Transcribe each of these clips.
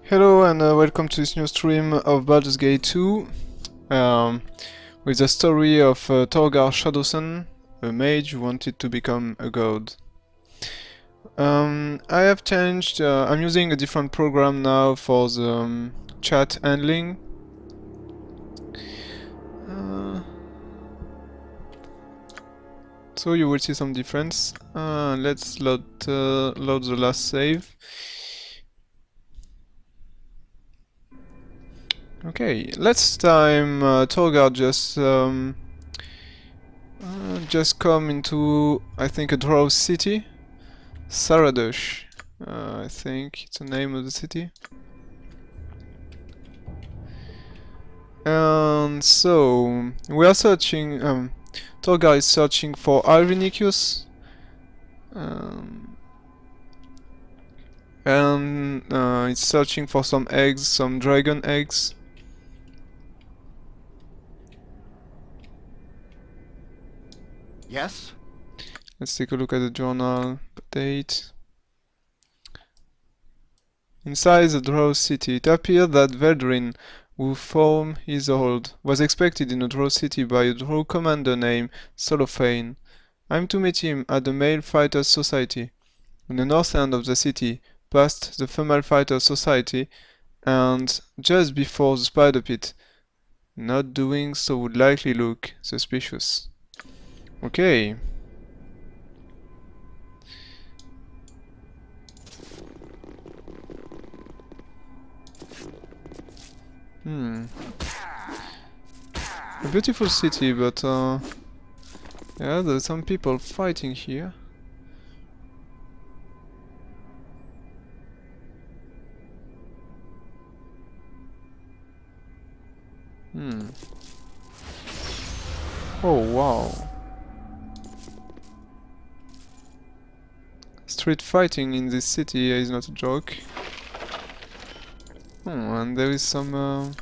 Hello and welcome to this new stream of Baldur's Gate 2 with the story of Torgar Shadowsun, a mage who wanted to become a god. I have changed, I'm using a different program now for the chat handling. So you will see some difference. Let's load the last save. Okay, last time Torgar just come into, I think, a drow city, Saradosh. I think it's the name of the city. And so we are searching. Torgar is searching for Irenicus, and it's searching for some eggs, some dragon eggs. Yes? Let's take a look at the journal date. Inside the Drow city, it appeared that Veldrin, whose form is old, was expected in a Drow city by a Drow commander named Solofane. I'm to meet him at the Male Fighters Society, in the north end of the city, past the Female Fighters Society, and just before the Spider Pit. Not doing so would likely look suspicious. Okay. A beautiful city, but yeah, there's some people fighting here. Oh wow. Street fighting in this city is not a joke. And there is some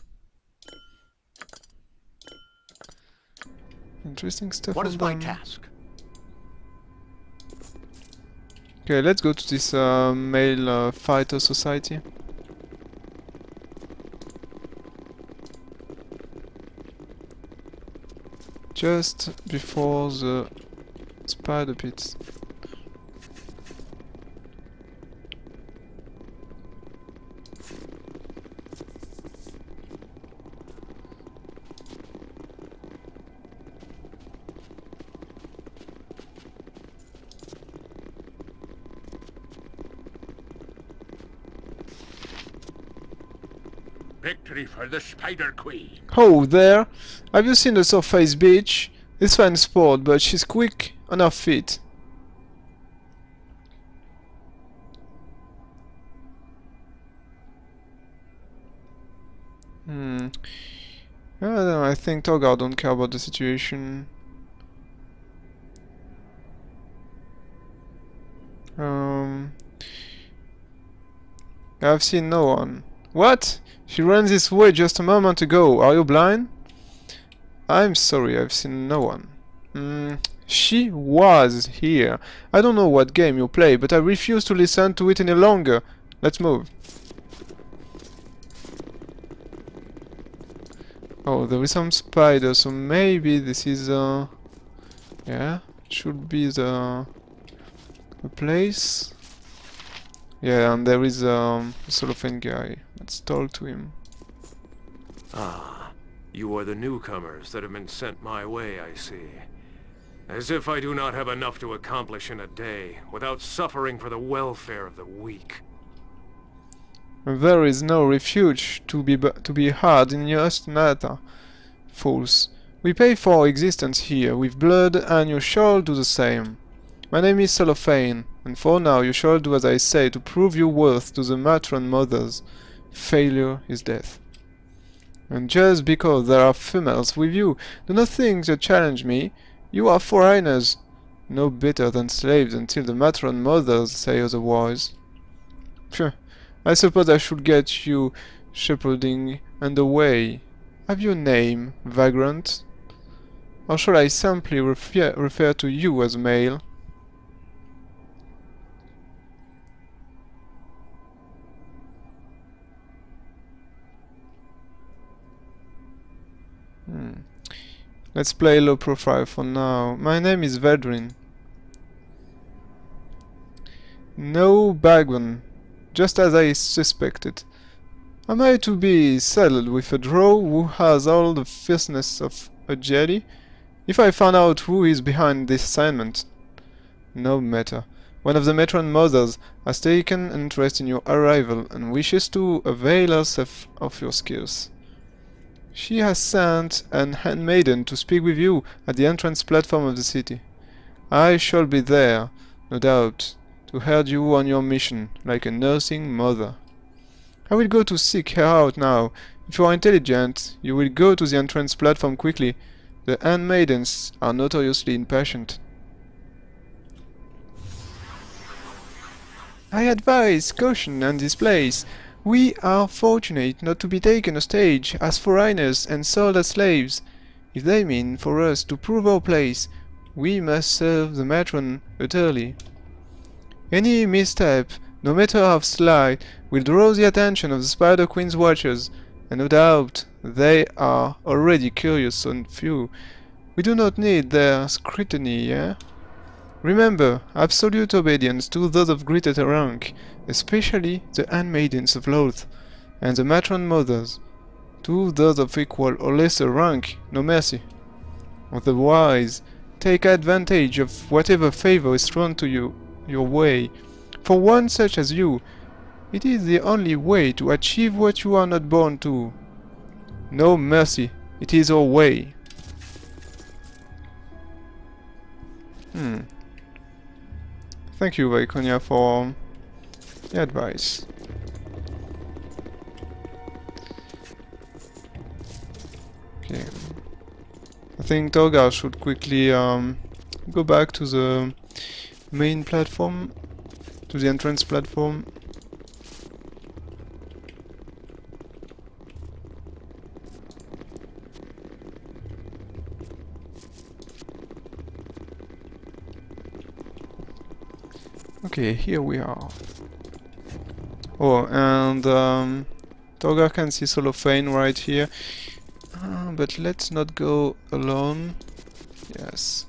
interesting stuff. What is my task? Okay, let's go to this male fighter society. Just before the spider pits. Victory for the Spider Queen. Oh, there! Have you seen the surface bitch? It's fine sport, but she's quick on her feet. I think Torgar don't care about the situation. I've seen no one. What? She ran this way just a moment ago. Are you blind? I'm sorry, I've seen no one. She was here. I don't know what game you play, but I refuse to listen to it any longer. Let's move. Oh, there is some spider, so maybe this is yeah, should be the place. Yeah, and there is a Solofane guy. Let's talk to him. Ah, you are the newcomers that have been sent my way, I see. As if I do not have enough to accomplish in a day, without suffering for the welfare of the weak. There is no refuge to be had in your matter, fools. We pay for our existence here with blood, and you shall do the same. My name is Solofane, and for now you shall do as I say to prove your worth to the matron mothers. Failure is death. And just because there are females with you, do not think to challenge me. You are foreigners, no better than slaves until the matron mothers say otherwise. Phew, I suppose I should get you shepherding underway. Have you a name, vagrant? Or shall I simply refer to you as male? Let's play low profile for now. My name is Vedrin. No backbone, just as I suspected. Am I to be saddled with a drow who has all the fierceness of a Jedi? If I find out who is behind this assignment, no matter. One of the matron mothers has taken an interest in your arrival and wishes to avail herself of your skills. She has sent an handmaiden to speak with you at the entrance platform of the city. I shall be there, no doubt, to head you on your mission, like a nursing mother. I will go to seek her out now. If you are intelligent, you will go to the entrance platform quickly. The handmaidens are notoriously impatient. I advise caution in this place. We are fortunate not to be taken hostage as foreigners and sold as slaves. If they mean for us to prove our place, we must serve the matron utterly. Any misstep, no matter how slight, will draw the attention of the Spider Queen's watchers, and no doubt they are already curious and few. We do not need their scrutiny, eh? Remember, absolute obedience to those of greater rank, especially the handmaidens of Loth, and the matron mothers. To those of equal or lesser rank, no mercy. Otherwise, take advantage of whatever favor is thrown to you your way. For one such as you, it is the only way to achieve what you are not born to. No mercy, it is our way. Thank you, Vaikonia, for the advice. Okay. I think Torgar should quickly go back to the main platform, to the entrance platform. Okay, here we are. Oh, and Torgar can see Cellophane right here. But let's not go alone. Yes.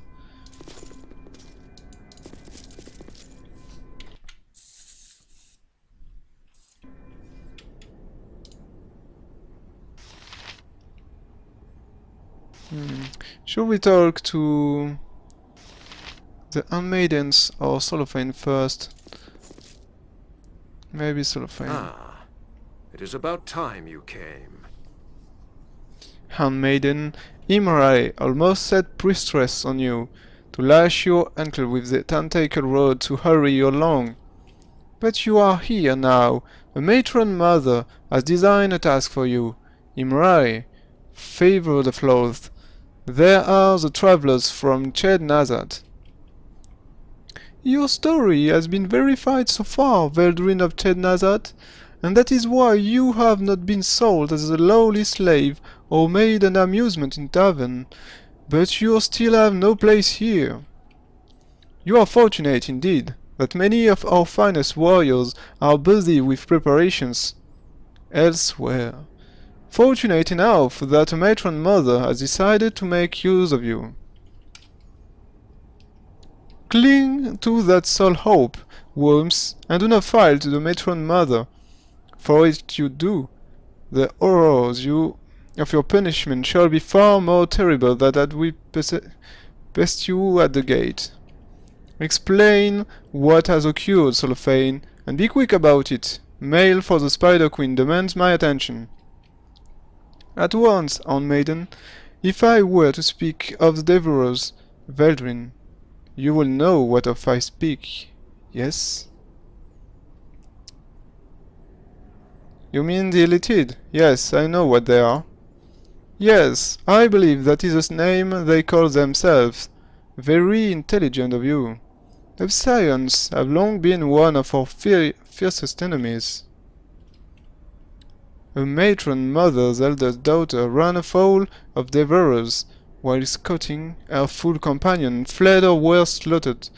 Should we talk to the handmaidens or Cellophane first? Maybe Cellophane. Ah, it is about time you came. Handmaiden, Imrai almost set priestess on you to lash your ankle with the tentacle rod to hurry you along. But you are here now. A matron mother has designed a task for you. Imrai, favored of Loth. There are the travelers from Ched Nazad. Your story has been verified so far, Veldrin of Ched Nazad, and that is why you have not been sold as a lowly slave or made an amusement in tavern, but you still have no place here. You are fortunate indeed that many of our finest warriors are busy with preparations elsewhere. Fortunate enough that a matron mother has decided to make use of you. Cling to that sole hope, worms, and do not fail to the matron mother, for if you do, the horrors of your punishment shall be far more terrible than that we pest you at the gate. Explain what has occurred, Cellophane, and be quick about it. Mail for the Spider Queen demands my attention. At once, handmaiden. If I were to speak of the Devourers, Veldrin, you will know what of I speak, yes? You mean the Elitid? Yes, I know what they are. Yes, I believe that is the name they call themselves. Very intelligent of you. The Scions have long been one of our fiercest enemies. A matron mother's eldest daughter ran afoul of Devourers, while scouting her full companion fled or were slaughtered,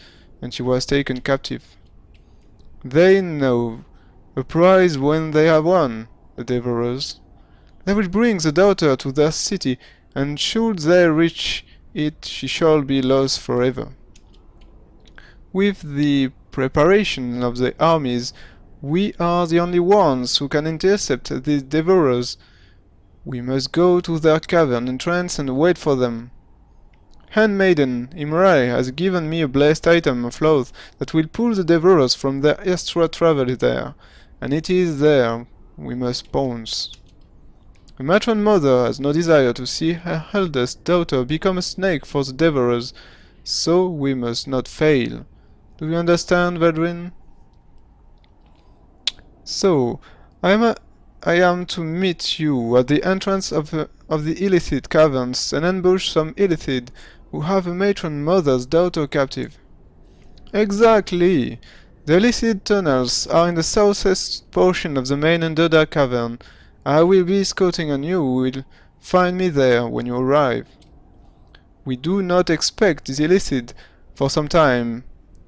and she was taken captive. They know a prize when they have won, the Devourers. They will bring the daughter to their city and should they reach it, she shall be lost forever. With the preparation of the armies, we are the only ones who can intercept these devourers. We must go to their cavern entrance and wait for them. Handmaiden Imrai has given me a blessed item of cloth that will pull the devourers from their extra travel there, and it is there we must pounce. The matron mother has no desire to see her eldest daughter become a snake for the devourers, so we must not fail. Do you understand, Vedrin? So, I am to meet you at the entrance of the illicit caverns and ambush some illithid who have a matron mother's daughter captive. Exactly! The illicit tunnels are in the southeast portion of the main Underdark cavern. I will be scouting and you will find me there when you arrive. We do not expect the illicit for some time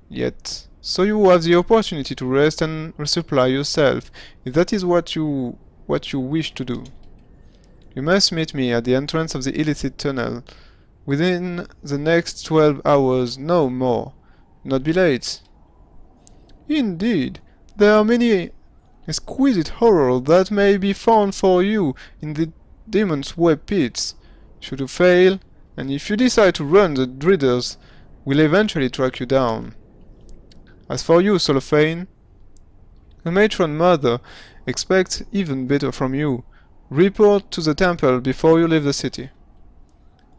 yet, so you have the opportunity to rest and resupply yourself, if that is what you wish to do. You must meet me at the entrance of the illicit tunnel within the next 12 hours, no more. Not be late. Indeed, there are many exquisite horrors that may be found for you in the demon's web pits. Should you fail, and if you decide to run, the Dreaders will eventually track you down. As for you, Cellophane, the matron mother expects even better from you. Report to the temple before you leave the city.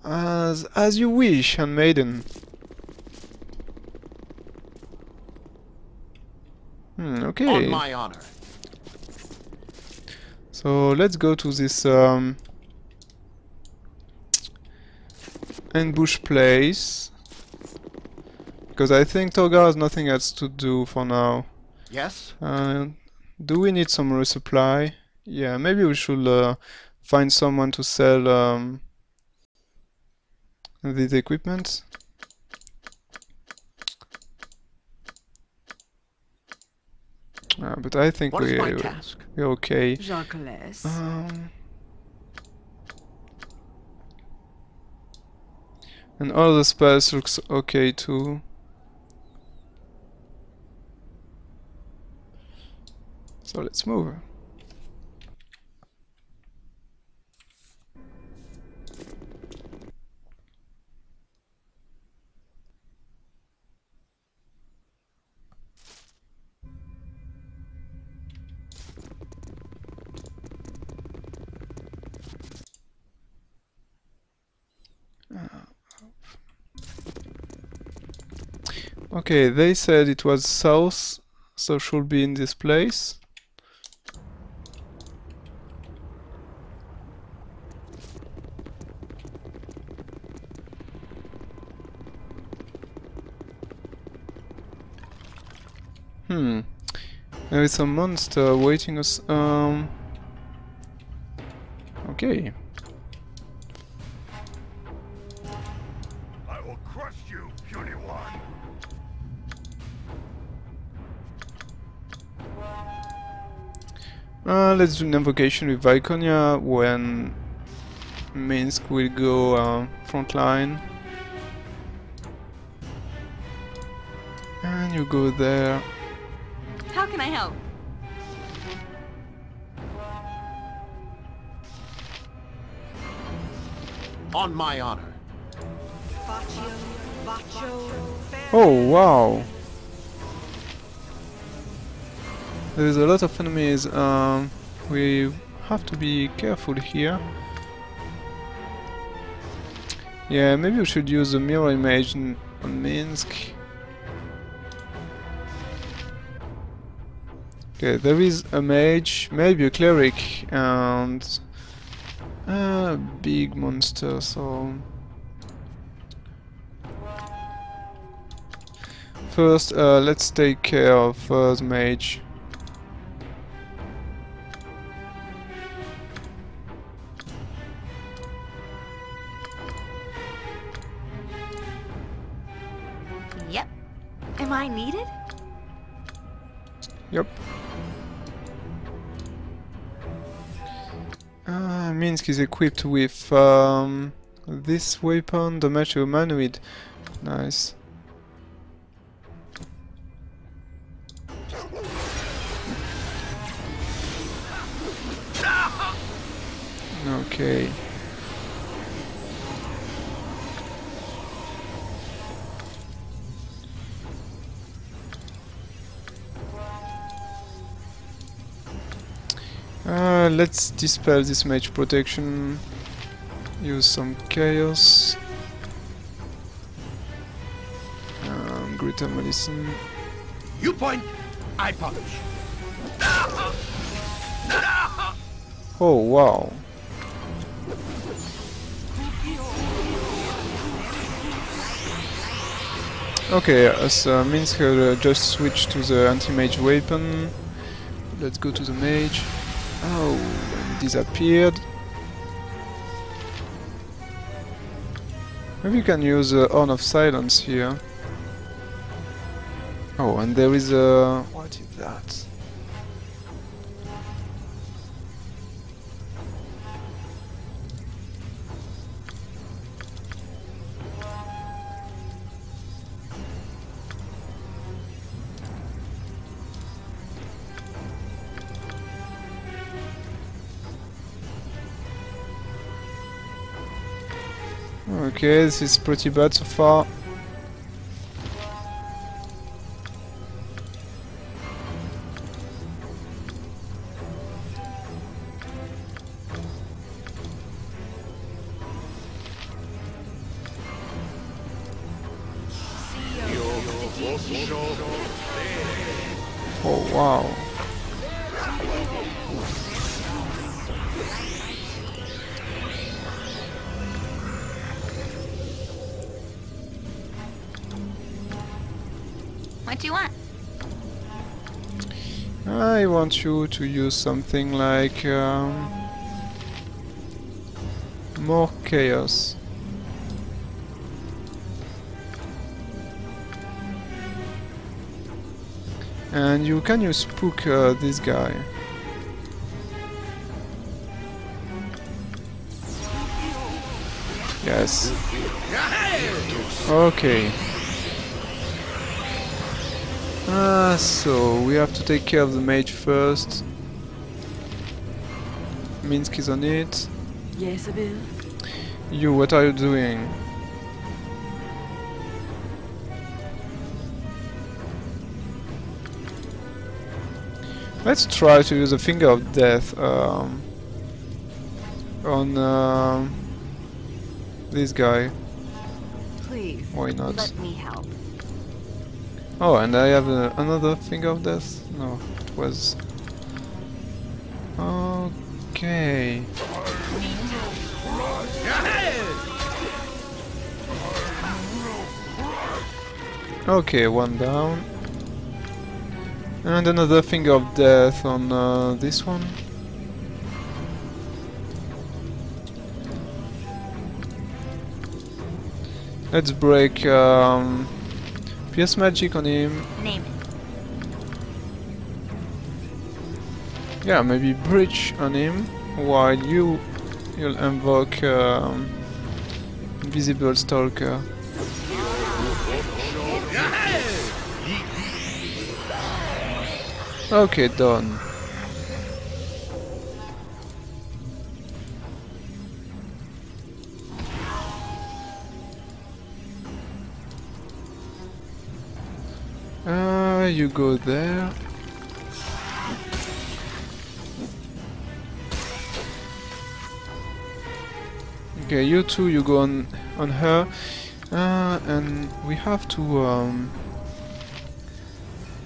As you wish, handmaiden. Okay. On my honor. So let's go to this ambush place, because I think Torgar has nothing else to do for now. Yes? Do we need some resupply? Yeah, maybe we should find someone to sell this equipment. But I think we're okay. And all the spells looks okay too. So let's move. Okay, they said it was south, so should be in this place. There is a monster waiting us. Okay. I will crush you, puny one. Let's do an invocation with Viconia when Minsk will go front line. And you go there. How can I help? On my honor. Oh wow! There's a lot of enemies. We have to be careful here. Yeah, maybe we should use the mirror image on Minsk. Okay, there is a mage, maybe a cleric, and a big monster, so... First, let's take care of the mage. Yep. Am I needed? Yep. Minsk is equipped with This weapon, damage to humanoid. Nice. Okay. Let's dispel this mage protection. Use some chaos. Greater medicine. You point, I punish. Oh wow. Okay, as Minsk just switched to the anti-mage weapon. Let's go to the mage. Oh, and disappeared. Maybe you can use Horn of Silence here. Oh, and there is a... what is that? Okay, this is pretty bad so far. Oh wow. What do you want? I want you to use something like more chaos. And you can use spook this guy. Yes. Okay. So we have to take care of the mage first. Minsk is on it. Yes, Abel. You, what are you doing? Let's try to use a Finger of Death on this guy. Please. Why not? Let me help. Oh, and I have another Finger of Death? No, it was... Okay. Okay, one down. And another Finger of Death on this one. Let's break Pierce Magic on him. Name it. Yeah, maybe Breach on him, while you'll invoke Invisible Stalker. Okay, done. You go there. Okay, you two, you go on her, and we have to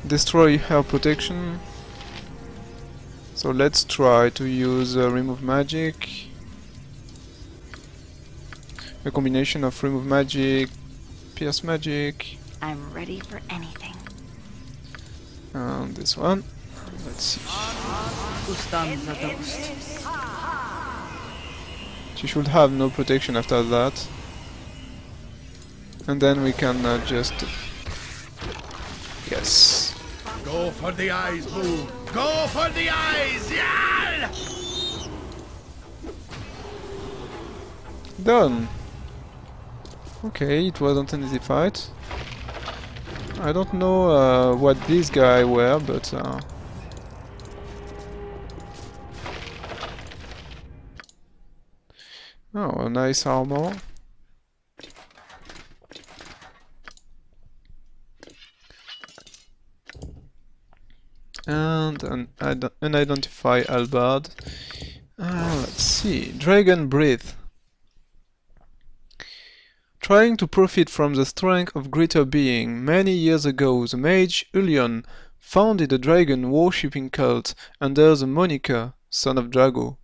destroy her protection. So let's try to use remove magic. A combination of remove magic, pierce magic. I'm ready for anything. And this one. Let's see. She should have no protection after that. And then we can just... Yes. Go for the eyes, Boo! Go for the eyes! Yeah! Done. Okay, it wasn't an easy fight. I don't know what these guys were, but oh, a nice armor. And an unidentified halberd. Let's see. Dragon Breath. Trying to profit from the strength of greater being, many years ago the mage Ulion founded a dragon worshipping cult under the moniker Son of Drago.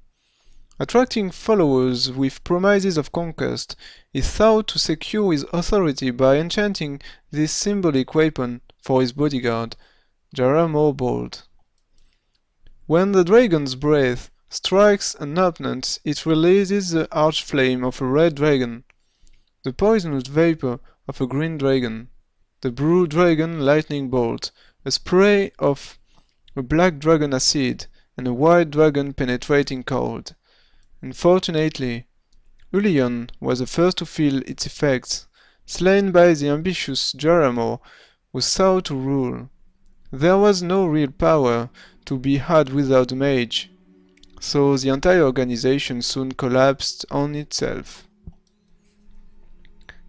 Attracting followers with promises of conquest, he thought to secure his authority by enchanting this symbolic weapon for his bodyguard, Jaramo Bold. When the dragon's breath strikes an opponent, it releases the archflame of a red dragon, the poisonous vapor of a green dragon, the blue dragon lightning bolt, a spray of a black dragon acid, and a white dragon penetrating cold. Unfortunately, Ulion was the first to feel its effects, slain by the ambitious Jaramo, who sought to rule. There was no real power to be had without the mage, so the entire organization soon collapsed on itself.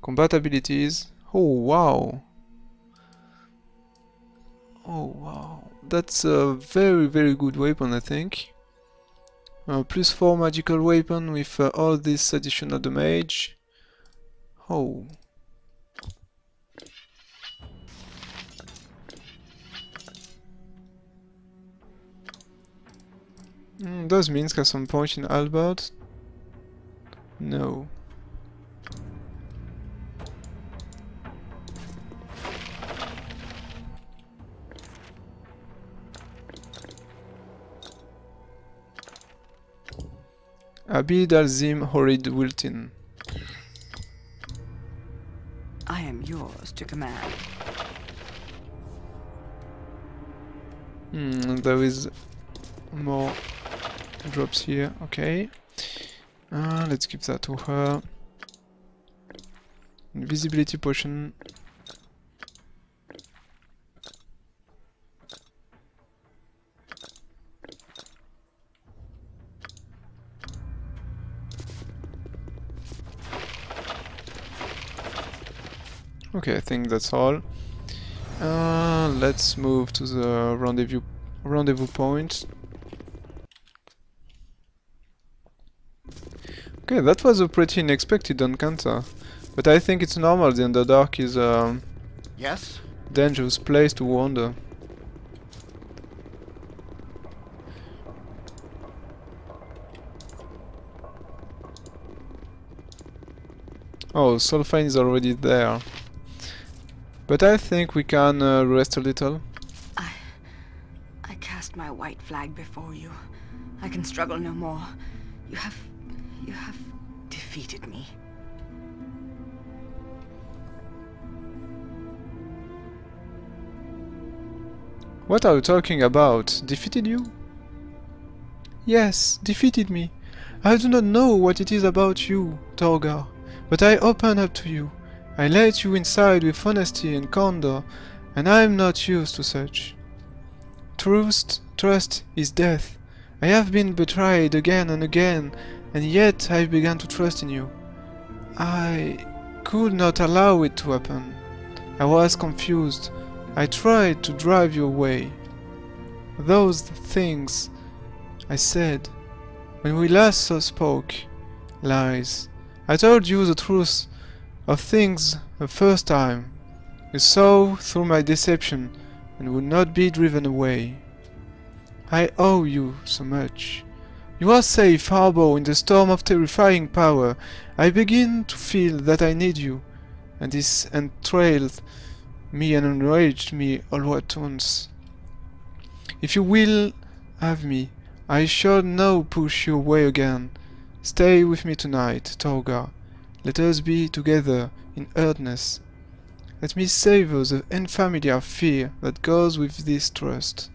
Combat abilities. Oh wow! Oh wow! That's a very good weapon, I think. Plus 4 magical weapon with all this additional damage. Oh. Does Minsk have some point in Albert? No. Abid al-Zim Horid Wiltin. I am yours to command. There is more drops here. Okay. Let's give that to her. Invisibility potion. Okay, I think that's all. Let's move to the rendezvous point. Okay, that was a pretty unexpected encounter, but I think it's normal. The Underdark is a dangerous place to wander. Oh, Solfine is already there. But I think we can rest a little. I cast my white flag before you. I can struggle no more. You have defeated me. What are you talking about? Defeated you? Yes, defeated me. I do not know what it is about you, Torgar, but I open up to you. I let you inside with honesty and candor, and I am not used to such. Trust is death. I have been betrayed again and again, and yet I began to trust in you. I could not allow it to happen. I was confused. I tried to drive you away. Those things I said when we last spoke, lies. I told you the truth of things the first time. You saw through my deception and would not be driven away. I owe you so much. You are safe harbor in the storm of terrifying power. I begin to feel that I need you, and this entrailed me and enraged me all at once. If you will have me, I shall now push you away again. Stay with me tonight, Torgar. Let us be together in earnestness. Let me savor the unfamiliar fear that goes with this trust.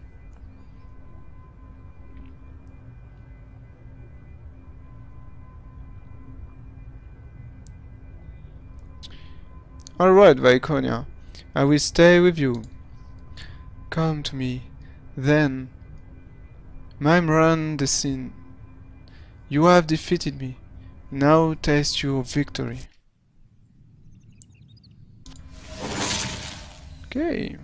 Alright, Viconia. I will stay with you. Come to me. Then. Mimran the Sin. You have defeated me. Now taste your victory. Okay.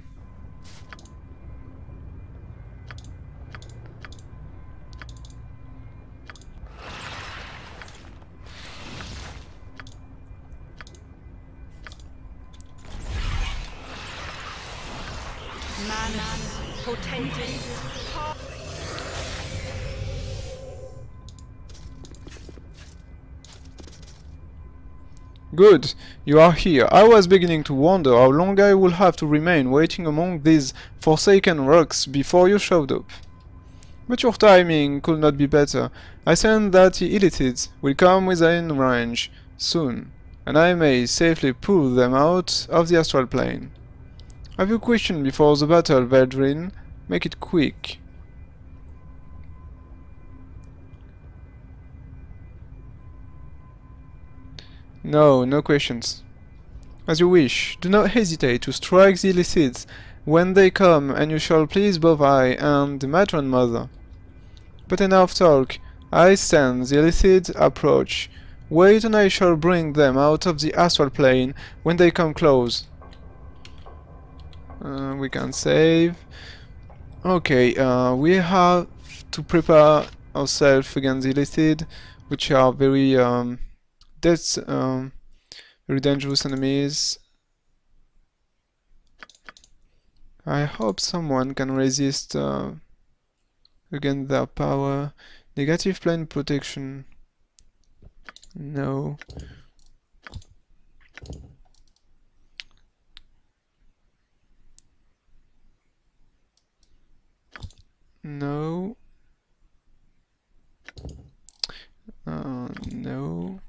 Good, you are here. I was beginning to wonder how long I would have to remain waiting among these forsaken rocks before you showed up. But your timing could not be better. I sense that the Illithids will come within range soon, and I may safely pull them out of the astral plane. Have you questioned before the battle, Veldrin? Make it quick. No, no questions. As you wish. Do not hesitate to strike the Illithids when they come, and you shall please both I and the matron mother. But enough talk. I sense the Illithids approach. Wait and I shall bring them out of the astral plane when they come close. We can save. Okay, we have to prepare ourselves against the Illithid, which are very very dangerous enemies. I hope someone can resist against their power. Negative plane protection. No. No. No.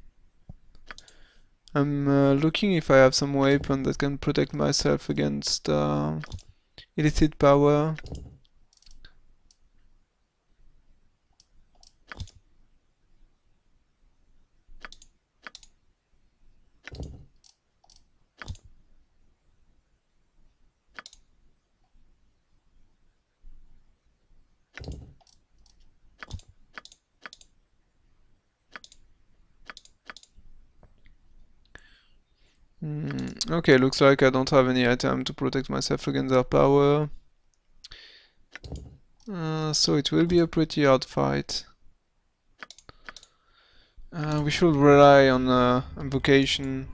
I'm looking if I have some weapon that can protect myself against illicit power. Okay, looks like I don't have any item to protect myself against their power. So it will be a pretty hard fight. We should rely on invocation.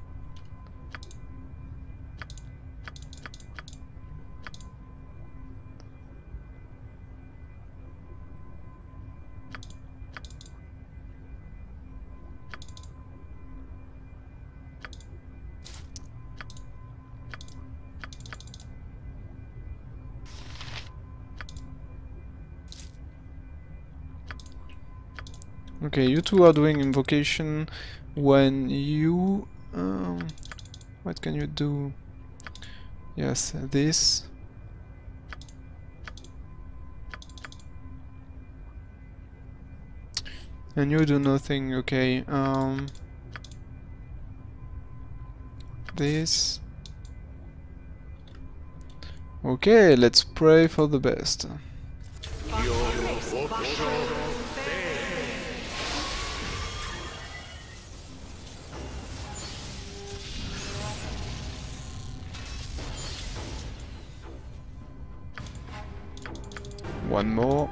Okay, you two are doing invocation. When you... what can you do? Yes, this. And you do nothing, okay. This. Okay, let's pray for the best. One more.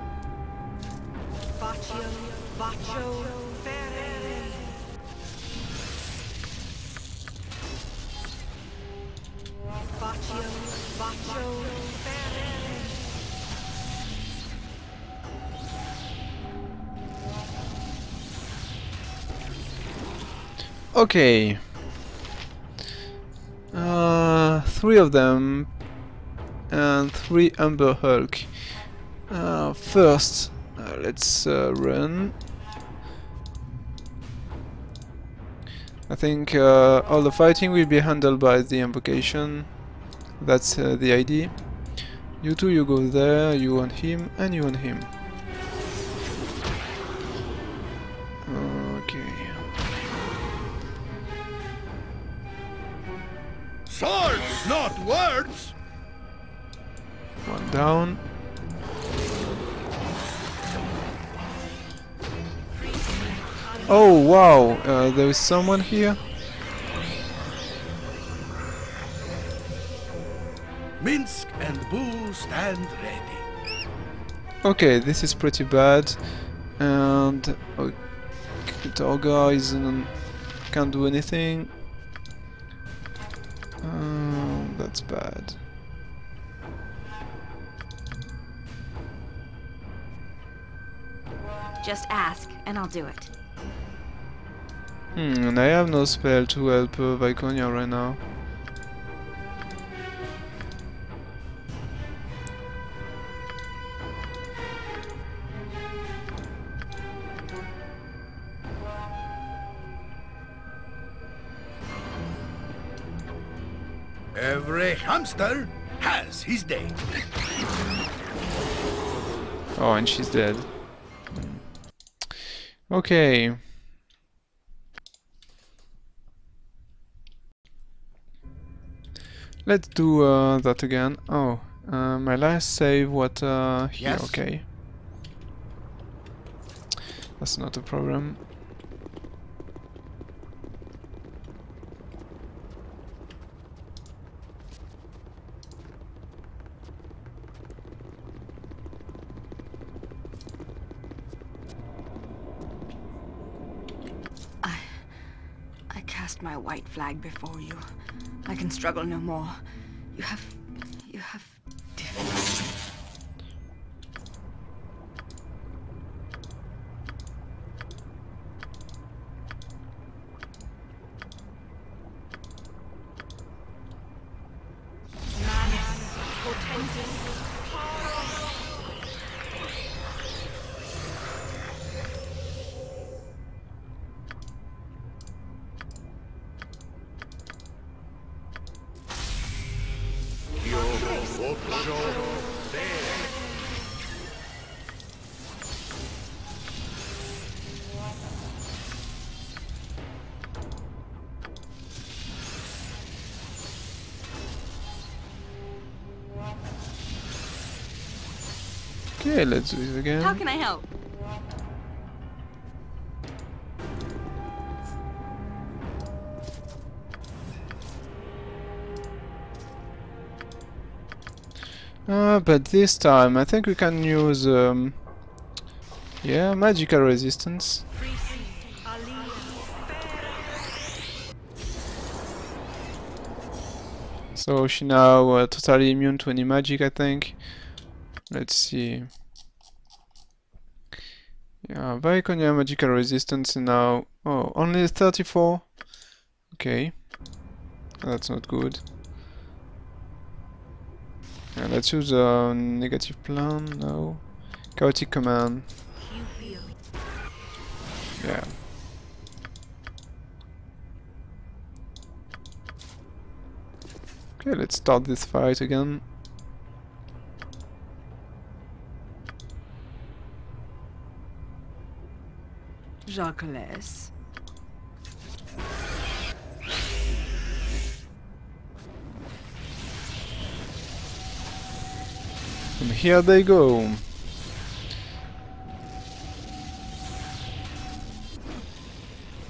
Okay. 3 of them and 3 Amber Hulk. First, let's run. I think all the fighting will be handled by the invocation. That's the idea. You two, you go there, you on him, and you on him. Okay. words! One down. Oh wow, there is someone here. Minsk and Boo stand ready. Okay, this is pretty bad. And Torgar can't do anything. That's bad. Just ask, and I'll do it. And I have no spell to help Viconia right now. Every hamster has his day. Oh, and she's dead. Okay. Let's do that again. Oh, my last save, what, here, Yes. okay. That's not a problem. I cast my white flag before you. I can struggle no more. You have defeated me. Okay, let's do it again. How can I help? But this time I think we can use yeah, magical resistance. So she now totally immune to any magic, I think. Let's see. Yeah, Viconia magical resistance now. Oh, only 34. Okay, that's not good. Yeah, let's use a negative plan. No, chaotic command. Yeah. Okay, let's start this fight again. Jacques. And here they go.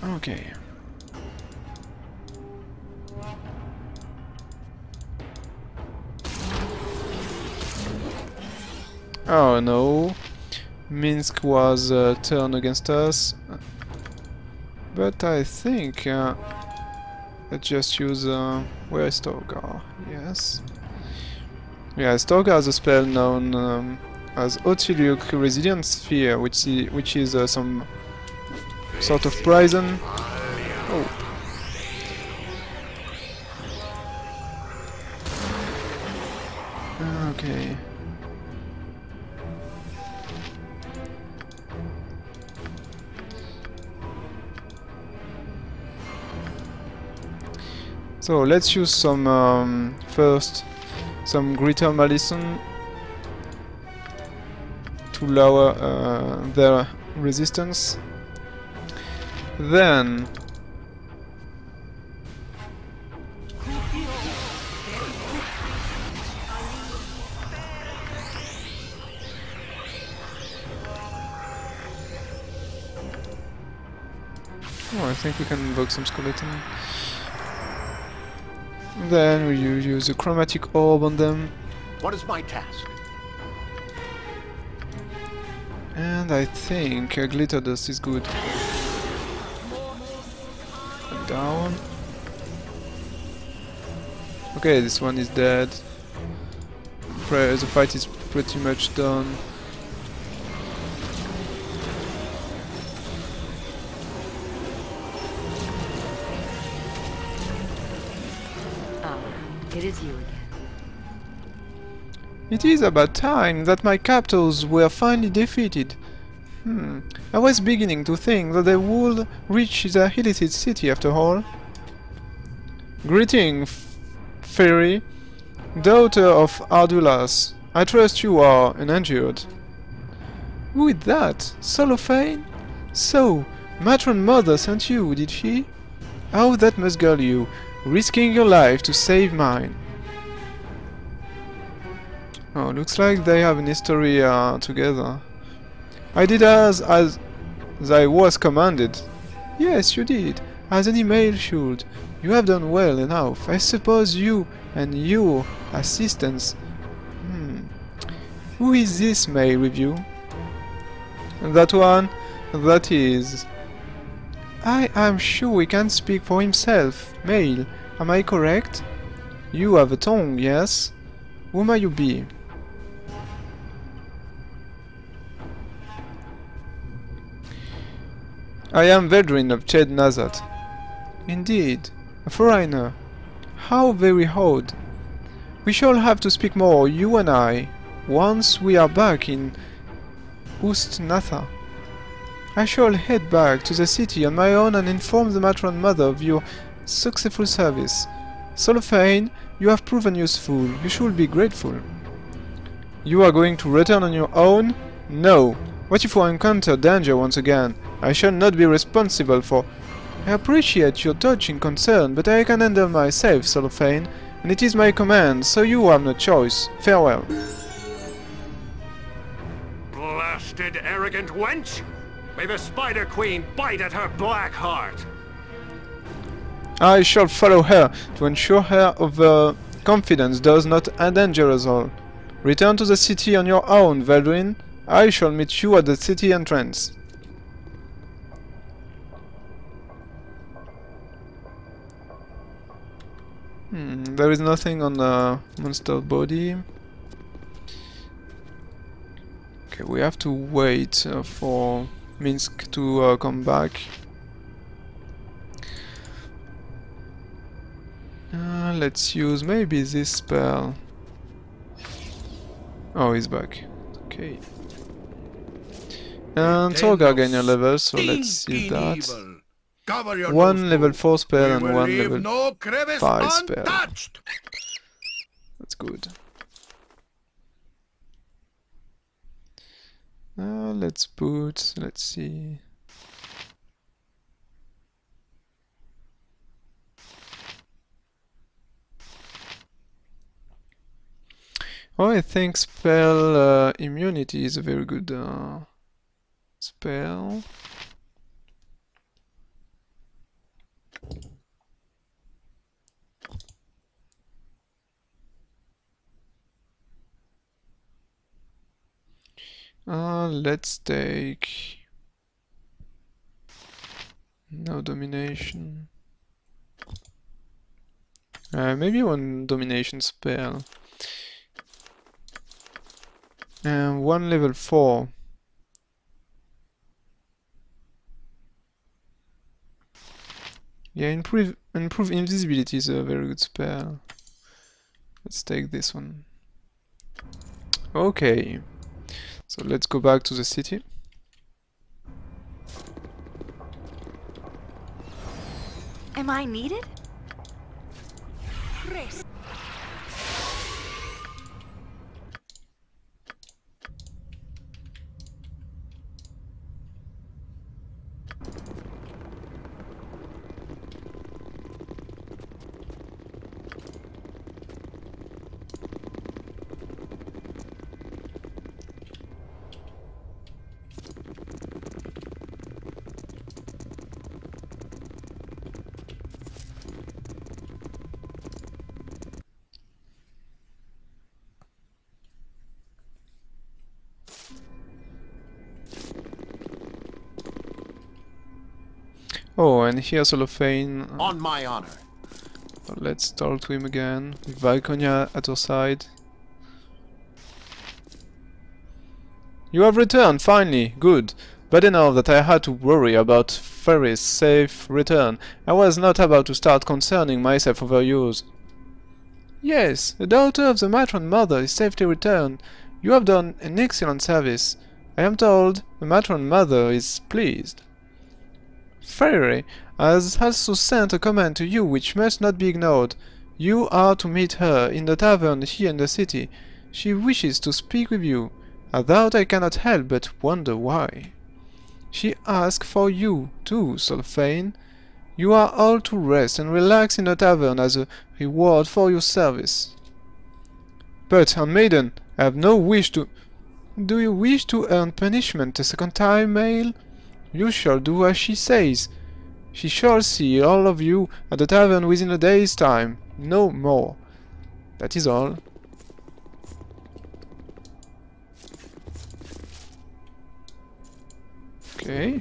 Okay. Oh no. Minsk was turned against us. But I think let's just use where is Torgar? Yes. Yeah, Torgar has a spell known as Otiliuk Resilient Sphere, which is some sort of poison. Oh. Okay. So let's use some first some Greater Malison to lower their resistance. Then Oh, I think we can invoke some skeleton. Then we use a chromatic orb on them. What is my task? And I think a glitter dust is good. And down. Okay, this one is dead. The fight is pretty much done. It is you again. It is about time that my captors were finally defeated. I was beginning to think that they would reach the illicit city after all. Greeting, Fairy, daughter of Ardulas. I trust you are uninjured. Who is that? Cellophane? So, Matron Mother sent you, did she? How that must girl you, risking your life to save mine. Oh, looks like they have an history together. I did as I was commanded. Yes, you did, as any male should. You have done well enough. I suppose you and your assistants. Who is this male with you? That one? That is... I am sure he can speak for himself. Male, am I correct? You have a tongue, yes? Who may you be? I am Veldrin of Ched Nazat. Indeed, a foreigner. How very odd. We shall have to speak more, you and I, once we are back in Ustnatha. I shall head back to the city on my own and inform the matron mother of your successful service. Cellophane, you have proven useful. You should be grateful. You are going to return on your own? No. What if I encounter danger once again? I shall not be responsible for... I appreciate your touching concern, but I can handle myself, Cellophane, and it is my command, so you have no choice. Farewell. Blasted arrogant wench! May the Spider Queen bite at her black heart! I shall follow her to ensure her of confidence does not endanger us all. Return to the city on your own, Veldrin. I shall meet you at the city entrance. There is nothing on the monster body. Okay, we have to wait for Minsk to come back. Let's use maybe this spell. Oh, he's back. Okay. And Torgar gained a level, so let's use that. One level 4 spell and one level 5 spell. That's good. Let's see. Oh, I think spell immunity is a very good spell. Let's take no domination. Maybe one domination spell. And one level 4. Yeah, improve invisibility is a very good spell. Let's take this one. Okay. So let's go back to the city. Am I needed? Oh, and here's Cellophane. On my honor. Let's talk to him again, with Valkonia at our side. You have returned, finally! Good! Bad enough that I had to worry about Ferry's safe return. I was not about to start concerning myself over yours. Yes, the daughter of the matron mother is safely returned. You have done an excellent service. I am told the matron mother is pleased. Ferry has also sent a command to you which must not be ignored. You are to meet her in the tavern here in the city. She wishes to speak with you. I doubt I cannot help but wonder why. She asks for you, too, Cellophane. You are all to rest and relax in the tavern as a reward for your service. But, handmaiden, I have no wish to... Do you wish to earn punishment a second time, male? You shall do as she says. She shall see all of you at the tavern within a day's time. No more. That is all. Okay.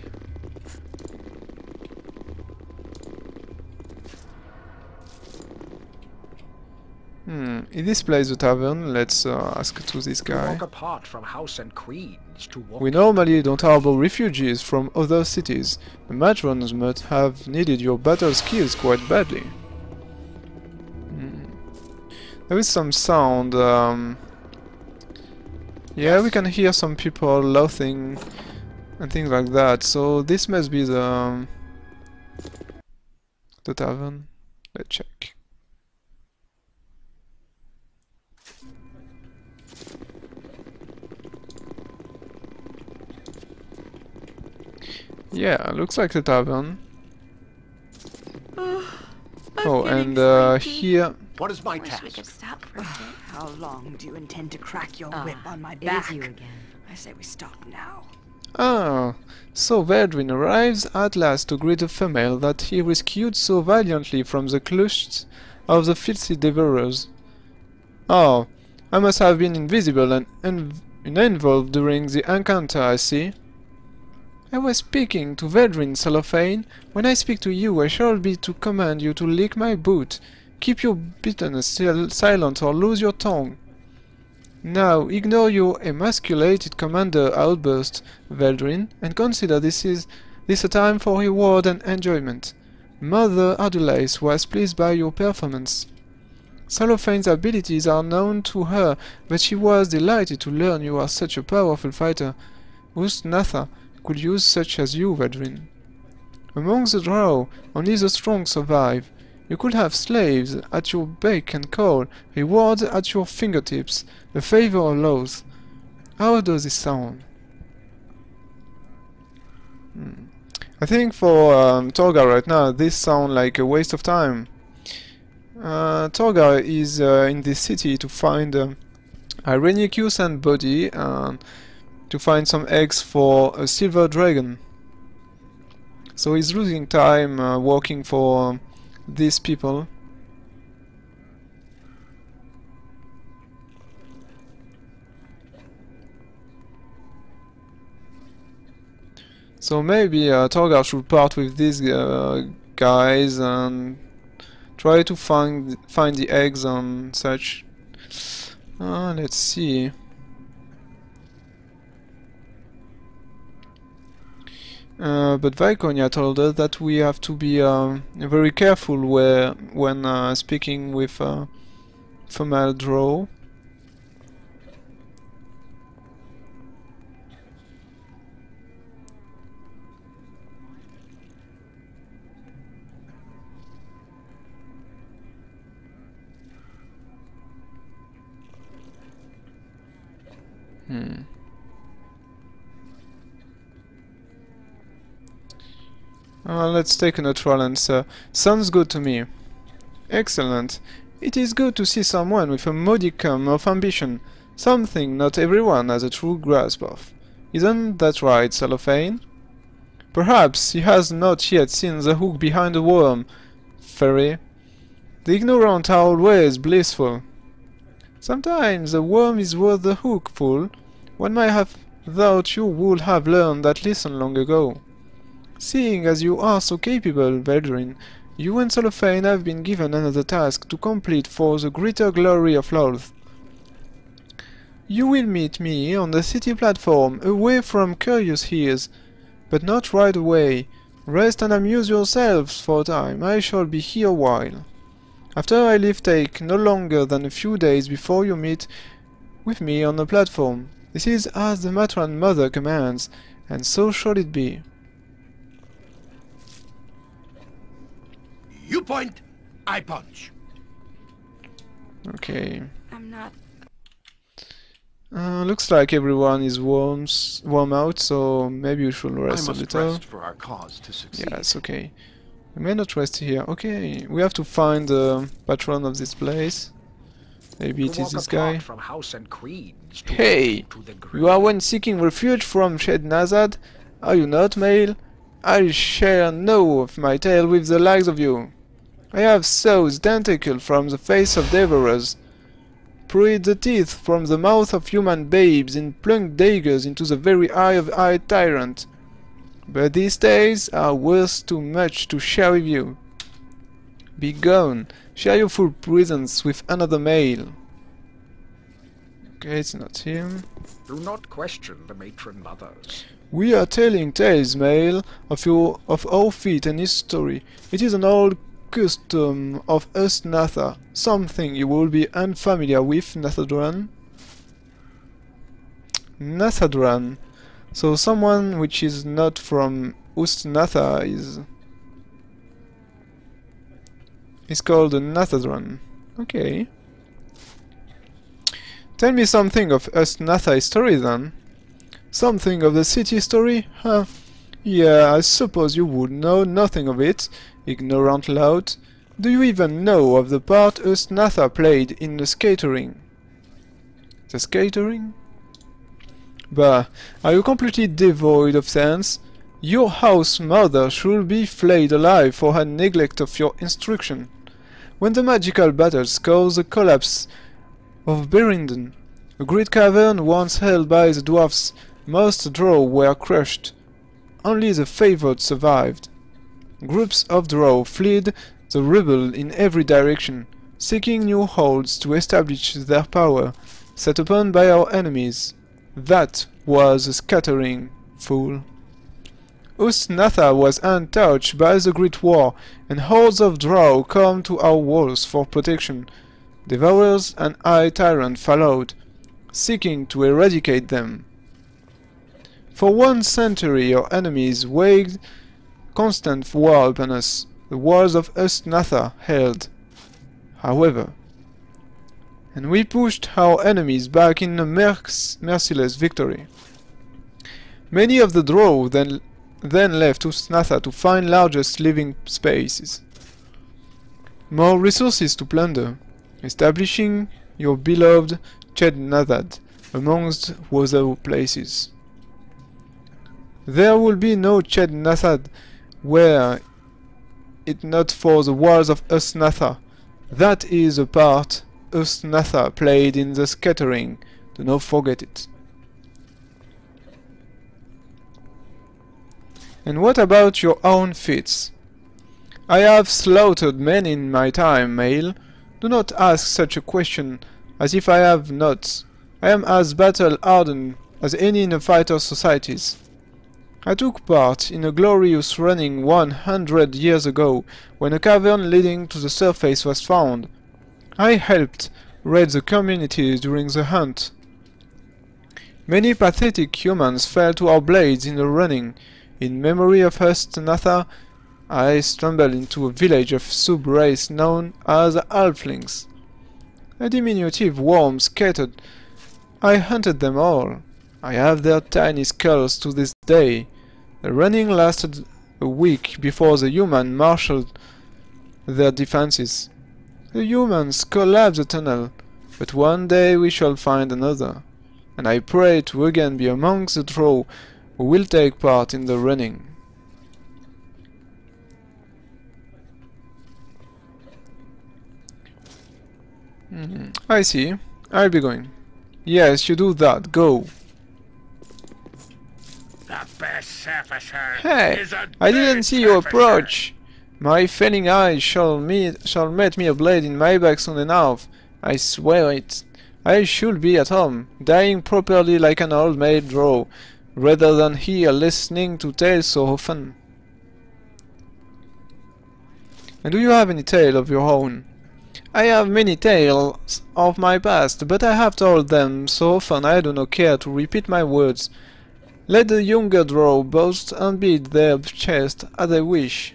In this place, the tavern, let's ask to this guy. Walk apart from house and queens to walk. We normally don't harbor refugees from other cities. The matrons must have needed your battle skills quite badly. There is some sound. Yeah, we can hear some people laughing and things like that. So this must be the tavern. Let's check. Yeah, looks like the tavern. Oh, and here... What is my Wish we could task? stop for a bit. How long do you intend to crack your whip on my It back? is you again. I say we stop now. Ah, so Verdrin arrives at last to greet the female that he rescued so valiantly from the clutches of the filthy devourers. Oh, I must have been invisible and uninvolved during the encounter, I see. I was speaking to Verdrin, Cellophane. When I speak to you, I shall be to command you to lick my boot. Keep your bitterness silent or lose your tongue. Now, ignore your emasculated commander outburst, Verdrin, and consider this a time for reward and enjoyment. Mother Adelaide was pleased by your performance. Cellophane's abilities are known to her, but she was delighted to learn you are such a powerful fighter. Ustnatha could use such as you, Verdrin. Among the drow, only the strong survive. You could have slaves at your beck and call, rewards at your fingertips, a favor or loss. How does this sound? I think for Torgar right now, this sounds like a waste of time. Torgar is in this city to find Irenicus and body, and to find some eggs for a silver dragon. So he's losing time working for these people. So maybe Torgar should part with these guys and try to find the eggs and such. Let's see. But Valkonia told us that we have to be very careful when speaking with female drow. Let's take a neutral answer. Sounds good to me. Excellent. It is good to see someone with a modicum of ambition, something not everyone has a true grasp of. Isn't that right, Cellophane? Perhaps he has not yet seen the hook behind the worm, Fairy. The ignorant are always blissful. Sometimes the worm is worth the hook, fool. One might have thought you would have learned that lesson long ago. Seeing as you are so capable, Baldur, you and Cellophane have been given another task to complete for the greater glory of Lolth. You will meet me on the city platform, away from curious ears, but not right away. Rest and amuse yourselves for a time, I shall be here a while. After I leave, take no longer than a few days before you meet with me on the platform. This is as the Matron Mother commands, and so shall it be. You point, I punch. Okay. I'm not... Looks like everyone is warm out, so maybe we should rest a little. Rest for our cause to succeed. Yes, okay. We may not rest here. Okay, we have to find the patron of this place. Maybe it is this guy. From house and creeds Hey! to the You are one seeking refuge from Shed Nazad? Are you not, male? I'll share no of my tale with the likes of you. I have sewed tentacle from the face of devourers, pried the teeth from the mouth of human babes, and plunged daggers into the very eye of a tyrant. But these days are worth too much to share with you. Be gone, share your full presence with another male. Okay, it's not him. Do not question the matron mothers. We are telling tales, male, of our feat and history. It is an old custom of us Natha, something you will be unfamiliar with, Nathadran. Nathadran. So someone which is not from Ustnatha is called a Nathadran. Okay. Tell me something of Ustnatha history then. Something of the city story? Huh. Yeah, I suppose you would know nothing of it, ignorant lout. Do you even know of the part Ustnatha played in the scattering? The scattering? Bah, are you completely devoid of sense? Your house mother should be flayed alive for her neglect of your instruction. When the magical battles caused the collapse of Berindon, a great cavern once held by the dwarfs, most drow were crushed. Only the favored survived. Groups of drow fled the rebel in every direction, seeking new holds to establish their power, set upon by our enemies. That was a scattering, fool. Ustnatha was untouched by the Great War, and hordes of drow come to our walls for protection. Devourers and High Tyrant followed, seeking to eradicate them. For 1 century our enemies waged constant war upon us. The walls of Ustnatha held, however, and we pushed our enemies back in a merciless victory. Many of the drow then left Ustnatha to find largest living spaces, more resources to plunder, establishing your beloved Shed Nazad amongst other places. There will be no Shed Nazad were it not for the walls of Ustnatha. That is a part Ustnatha played in the scattering. Do not forget it. And what about your own feats? I have slaughtered men in my time, male. Do not ask such a question as if I have not. I am as battle-hardened as any in the fighter societies. I took part in a glorious running 100 years ago, when a cavern leading to the surface was found. I helped raid the community during the hunt. Many pathetic humans fell to our blades in the running. In memory of Ustnatha, I stumbled into a village of sub-race known as Halflings. A diminutive worm scattered. I hunted them all. I have their tiny skulls to this day. The running lasted a week before the humans marshaled their defenses. The humans collapsed the tunnel, but one day we shall find another, and I pray to again be amongst the drow who will take part in the running. I see. I'll be going. Yes, you do that. Go. The best surfacer Hey, is a I didn't dead see you surfacer. approach. My failing eyes shall met me a blade in my back soon enough. I swear it. I should be at home, dying properly like an old maid drow, rather than here listening to tales so often. And do you have any tale of your own? I have many tales of my past, but I have told them so often I do not care to repeat my words. Let the younger drow boast and beat their chest as they wish.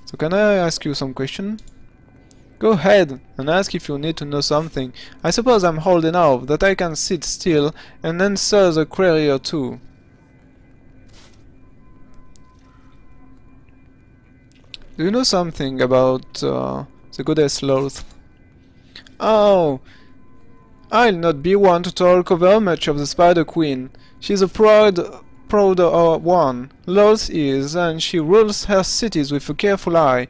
So can I ask you some question? Go ahead and ask if you need to know something. I suppose I'm old enough that I can sit still and answer the query or two. Do you know something about the goddess Loth? Oh, I'll not be one to talk over much of the Spider Queen. She's a proud one. Loth is, and she rules her cities with a careful eye.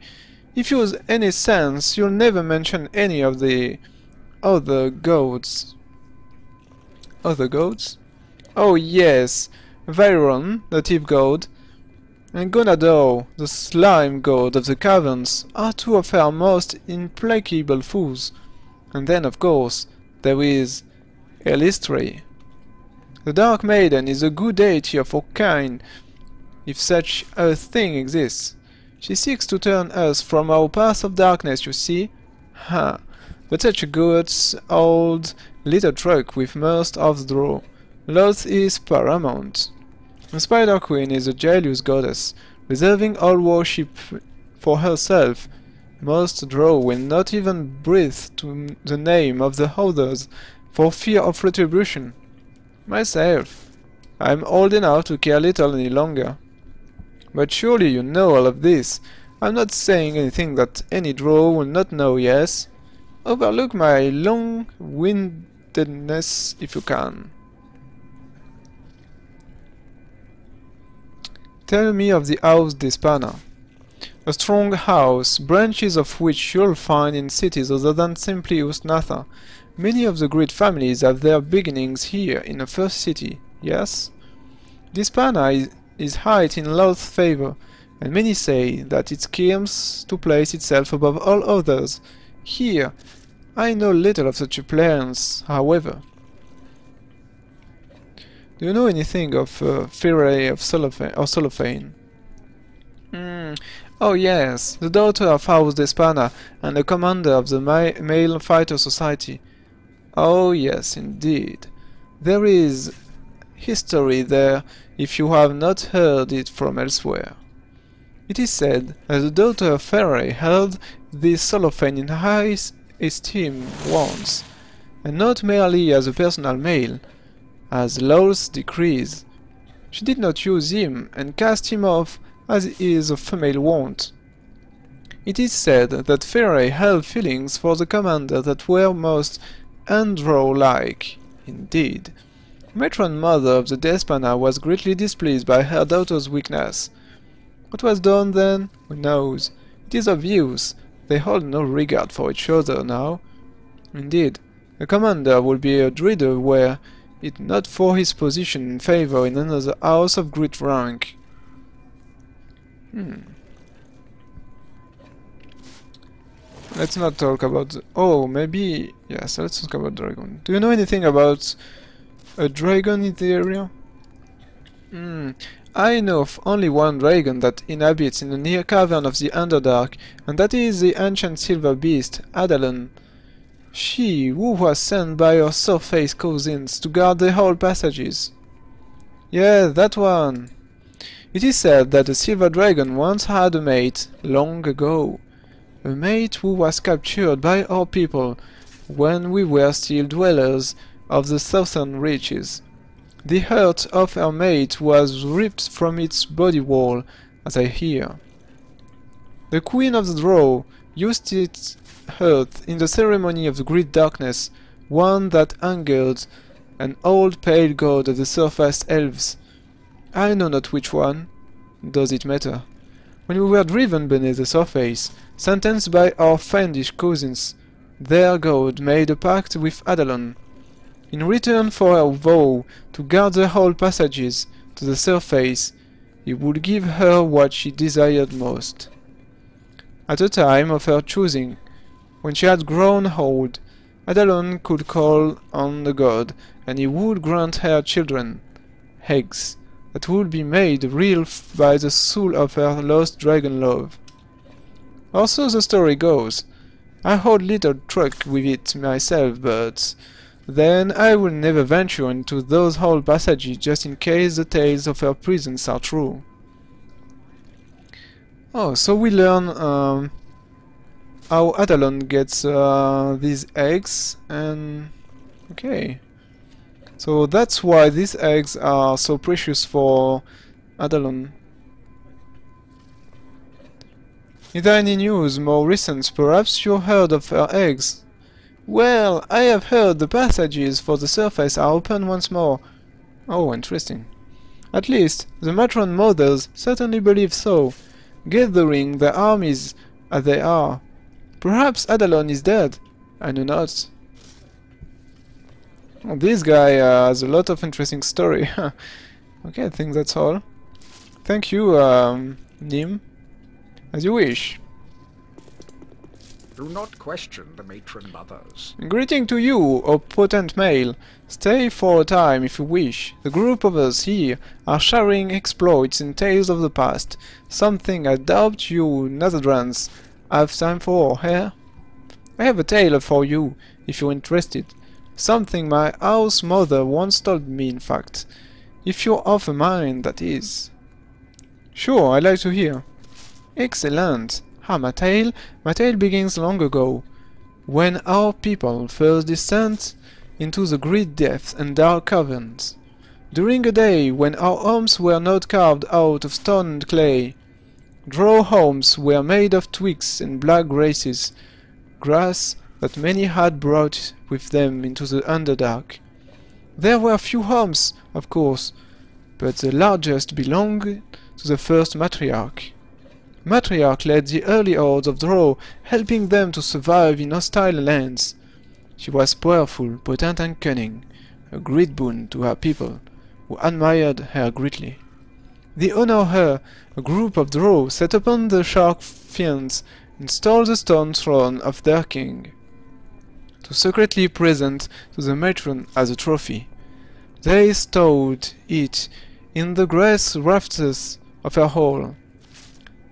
If you use any sense, you'll never mention any of the other gods. Other gods? Oh yes, Viron, the thief god, and Gonador, the slime god of the caverns, are two of her most implacable foes. And then, of course, there is Elistray. The Dark Maiden is a good deity of her kind, if such a thing exists. She seeks to turn us from our path of darkness, you see? Ha! But such a good old little truck with most of the draw. Loth is paramount. The Spider Queen is a jealous goddess, reserving all worship for herself. Most draw will not even breathe to the name of the others for fear of retribution. Myself, I'm old enough to care little any longer. But surely you know all of this. I'm not saying anything that any draw will not know, yes? Overlook my long-windedness if you can. Tell me of the House d'Espana. A strong house, branches of which you'll find in cities other than simply Ustnatha. Many of the great families have their beginnings here in the first city, yes? D'Espana is high in Loth's favor, and many say that it schemes to place itself above all others. Here, I know little of such plans, however. Do you know anything of Firae of Solophane? Oh yes, the daughter of House d'Espana and the commander of the Male Fighter Society. Oh yes, indeed. There is history there, if you have not heard it from elsewhere. It is said that the daughter of Firae held the Solophane in high esteem once, and not merely as a personal male, as laws decrees. She did not use him, and cast him off as is a female wont. It is said that Firae held feelings for the commander that were most Andro-like, indeed. Matron mother of the D'Espana was greatly displeased by her daughter's weakness. What was done then? Who knows? It is obvious they hold no regard for each other now. Indeed, the commander would be a dreader were it not for his position and favor in another house of great rank. Let's not talk about... oh, maybe... yes, let's talk about dragon. Do you know anything about a dragon in the area? I know of only one dragon that inhabits in the near cavern of the Underdark, and that is the ancient silver beast, Adalon. She who was sent by her surface cousins to guard the hall passages. Yeah, that one. It is said that the silver dragon once had a mate, long ago. A mate who was captured by our people when we were still dwellers of the southern reaches. The heart of her mate was ripped from its body wall, as I hear. The Queen of the Drow used its heart in the ceremony of the Great Darkness, one that angered an old pale god of the surface elves. I know not which one. Does it matter? When we were driven beneath the surface, sentenced by our fiendish cousins, their god made a pact with Adalon. In return for her vow to guard the whole passages to the surface, he would give her what she desired most. At a time of her choosing, when she had grown old, Adalon could call on the god, and he would grant her children, eggs, that would be made real by the soul of her lost dragon love. Also the story goes. I hold little truck with it myself, but then I will never venture into those whole passages just in case the tales of her prisons are true. Oh, so we learn how Adalon gets these eggs, and okay. So that's why these eggs are so precious for Adalon. Is there any news more recent? Perhaps you heard of her eggs? Well, I have heard the passages for the surface are open once more. Oh, interesting. At least, the matron mothers certainly believe so, gathering their armies as they are. Perhaps Adalon is dead. I know not. Oh, this guy has a lot of interesting story. Okay, I think that's all. Thank you, Nim. As you wish. Do not question the matron mothers. Greeting to you, O potent male. Stay for a time if you wish. The group of us here are sharing exploits and tales of the past. Something I doubt you Netherlands have time for, eh? I have a tale for you, if you're interested. Something my house mother once told me, in fact. If you're of a mind, that is. Sure, I'd like to hear. Excellent. My tale begins long ago, when our people first descended into the great depths and dark caverns. During a day when our homes were not carved out of stone and clay, drow homes were made of twigs and black grasses, grass that many had brought with them into the Underdark. There were few homes, of course, but the largest belonged to the first matriarch. Matriarch led the early hordes of drow, helping them to survive in hostile lands. She was powerful, potent and cunning, a great boon to her people, who admired her greatly. They honored her. A group of drow set upon the shark fiends, installed the stone throne of their king, to secretly present to the matron as a trophy. They stowed it in the grass rafters of her hall.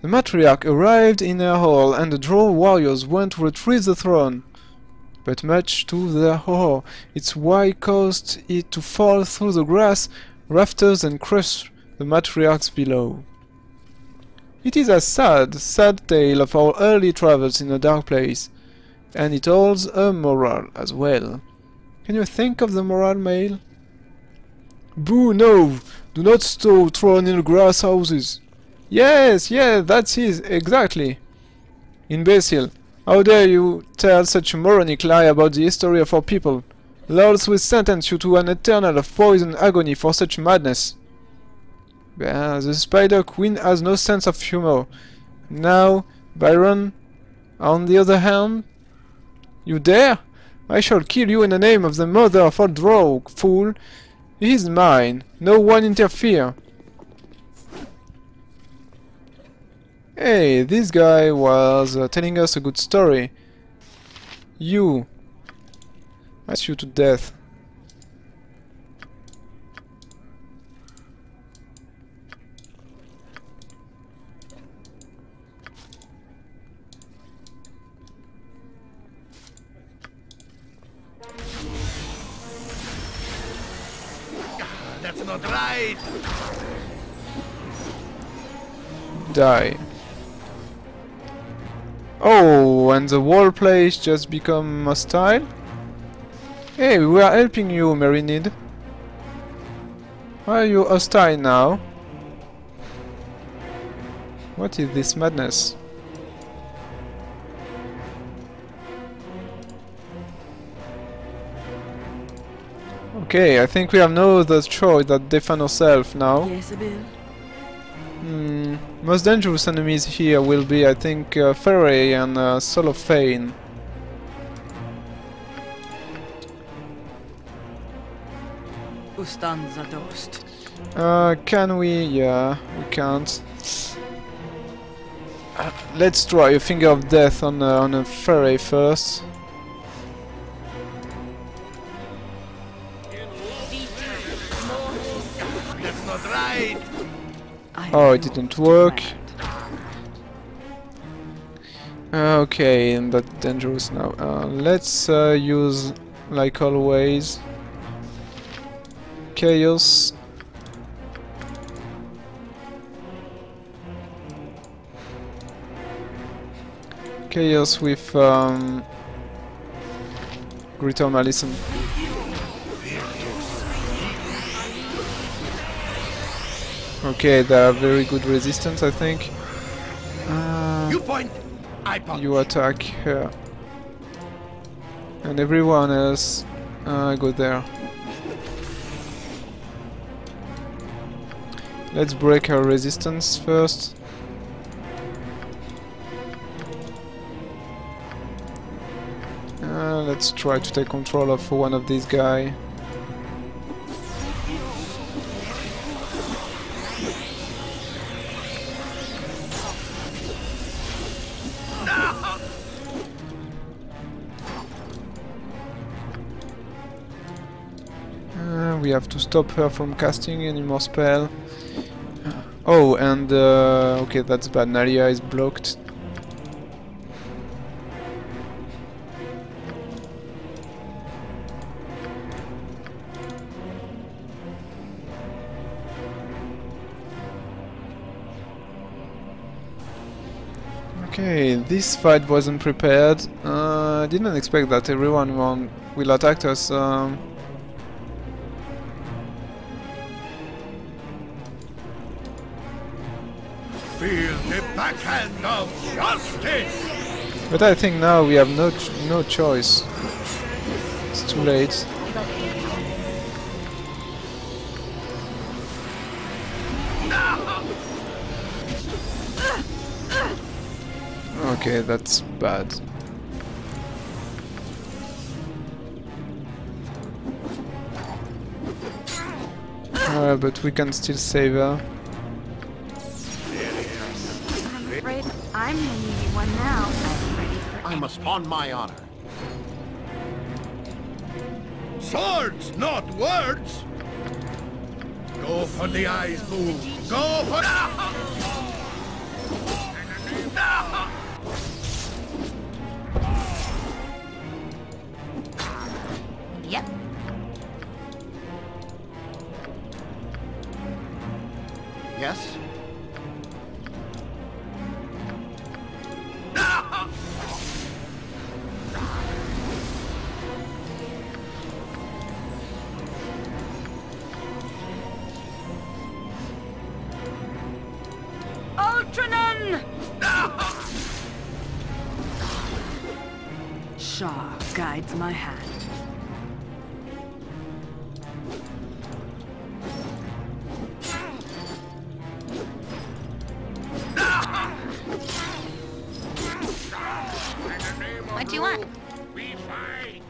The matriarch arrived in her hall, and the drow warriors went to retrieve the throne. But much to their horror, its weight caused it to fall through the grass rafters and crush the matriarchs below. It is a sad, sad tale of our early travels in a dark place, and it holds a moral as well. Can you think of the moral, male? Boo, no! Do not stow throne in grass houses! Yes, that's it, exactly. Imbecile, how dare you tell such a moronic lie about the history of our people? Lords will sentence you to an eternal of poison agony for such madness. The Spider Queen has no sense of humor. Now, Byron, on the other hand, you dare? I shall kill you in the name of the mother of all drow, fool. He is mine. No one interfere. Hey, this guy was telling us a good story. You. I shoot you to death. That's not right! Die. Oh, and the roleplay just become hostile? Hey, we are helping you, Marinid. Why are you hostile now? What is this madness? Okay, I think we have no other choice than defend ourselves now. Yes, Abil. Most dangerous enemies here will be, I think, Ferry and Cellophane. Ustanza dost. Can we? Yeah, we can't. Let's try a Finger of Death on a fairy first. That's not right. Oh, it didn't work. Okay, and that's dangerous now. Let's use, like always, Chaos. Chaos with Greater Malison. Okay, they are very good resistance, I think. You point, I punch. You attack her. And everyone else go there. Let's break her resistance first. Let's try to take control of one of these guys. We have to stop her from casting any more spell. Oh, and okay, that's bad. Nalia is blocked. Okay, this fight wasn't prepared. I didn't expect that everyone will attack us. Feel the backhand of justice. But I think now we have no choice. It's too late. Okay, that's bad. But we can still save her. I'm afraid I'm the needy one now. I'm ready for I must on my honor. Swords, not words. Go for the eyes, boo. Go for. Yep. Yes? Ultranen! Shah guides my hand. What do you want? We fight.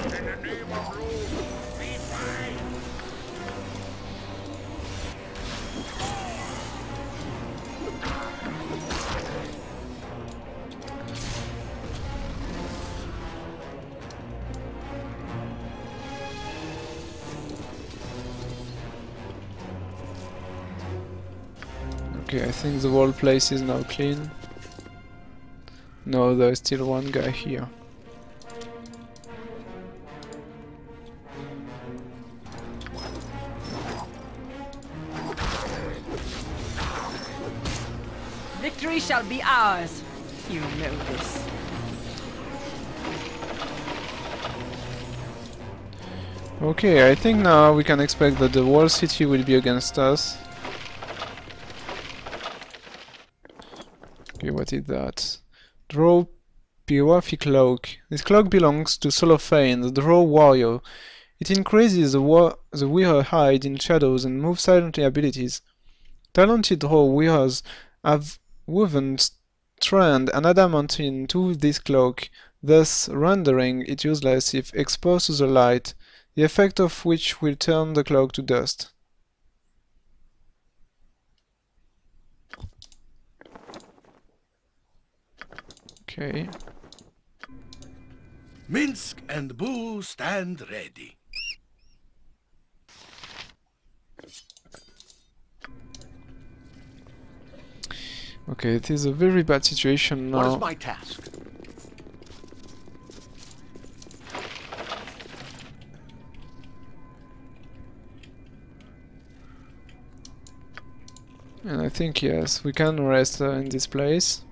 In the name of rule, we fight. Okay, I think the whole place is now clean. No, there's still one guy here. Victory shall be ours. You know this. Okay, I think now we can expect that the whole city will be against us. Okay, what is that? Draw Pirwafi Cloak. This cloak belongs to Solofane, the Draw Warrior. It increases the wearer hide in shadows and moves silently abilities. Talented Draw wearers have woven trend an adamantine to this cloak, thus rendering it useless if exposed to the light, the effect of which will turn the cloak to dust. Okay. Minsk and Boo stand ready. Okay, it is a very bad situation now. What is my task? And I think yes, we can rest in this place.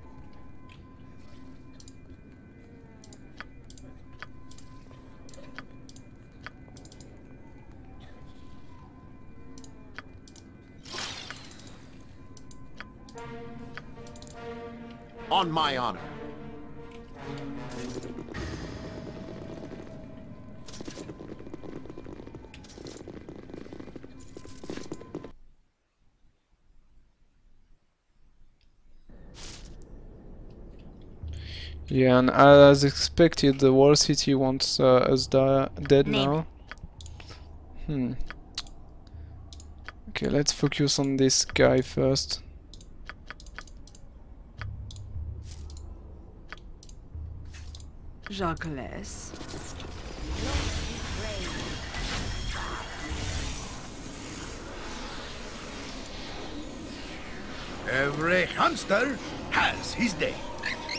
On my honor. Yeah, and as expected, the whole city wants us dead Name. now. Okay, let's focus on this guy first. Jacques Les. Every hamster has his day.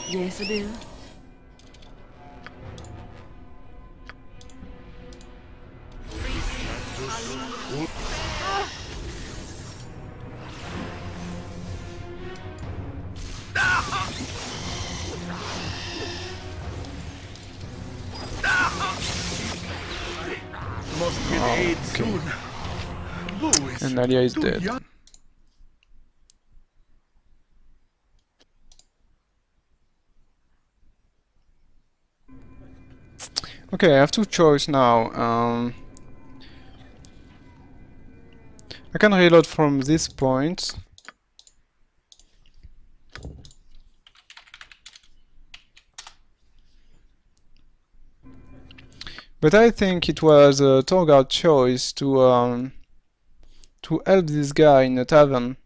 Yes, Bill. Must get aid soon. Boo is And Alia is too dead. young. Okay, I have two choices now. I can reload from this point. But I think it was Torgar's choice to help this guy in the tavern.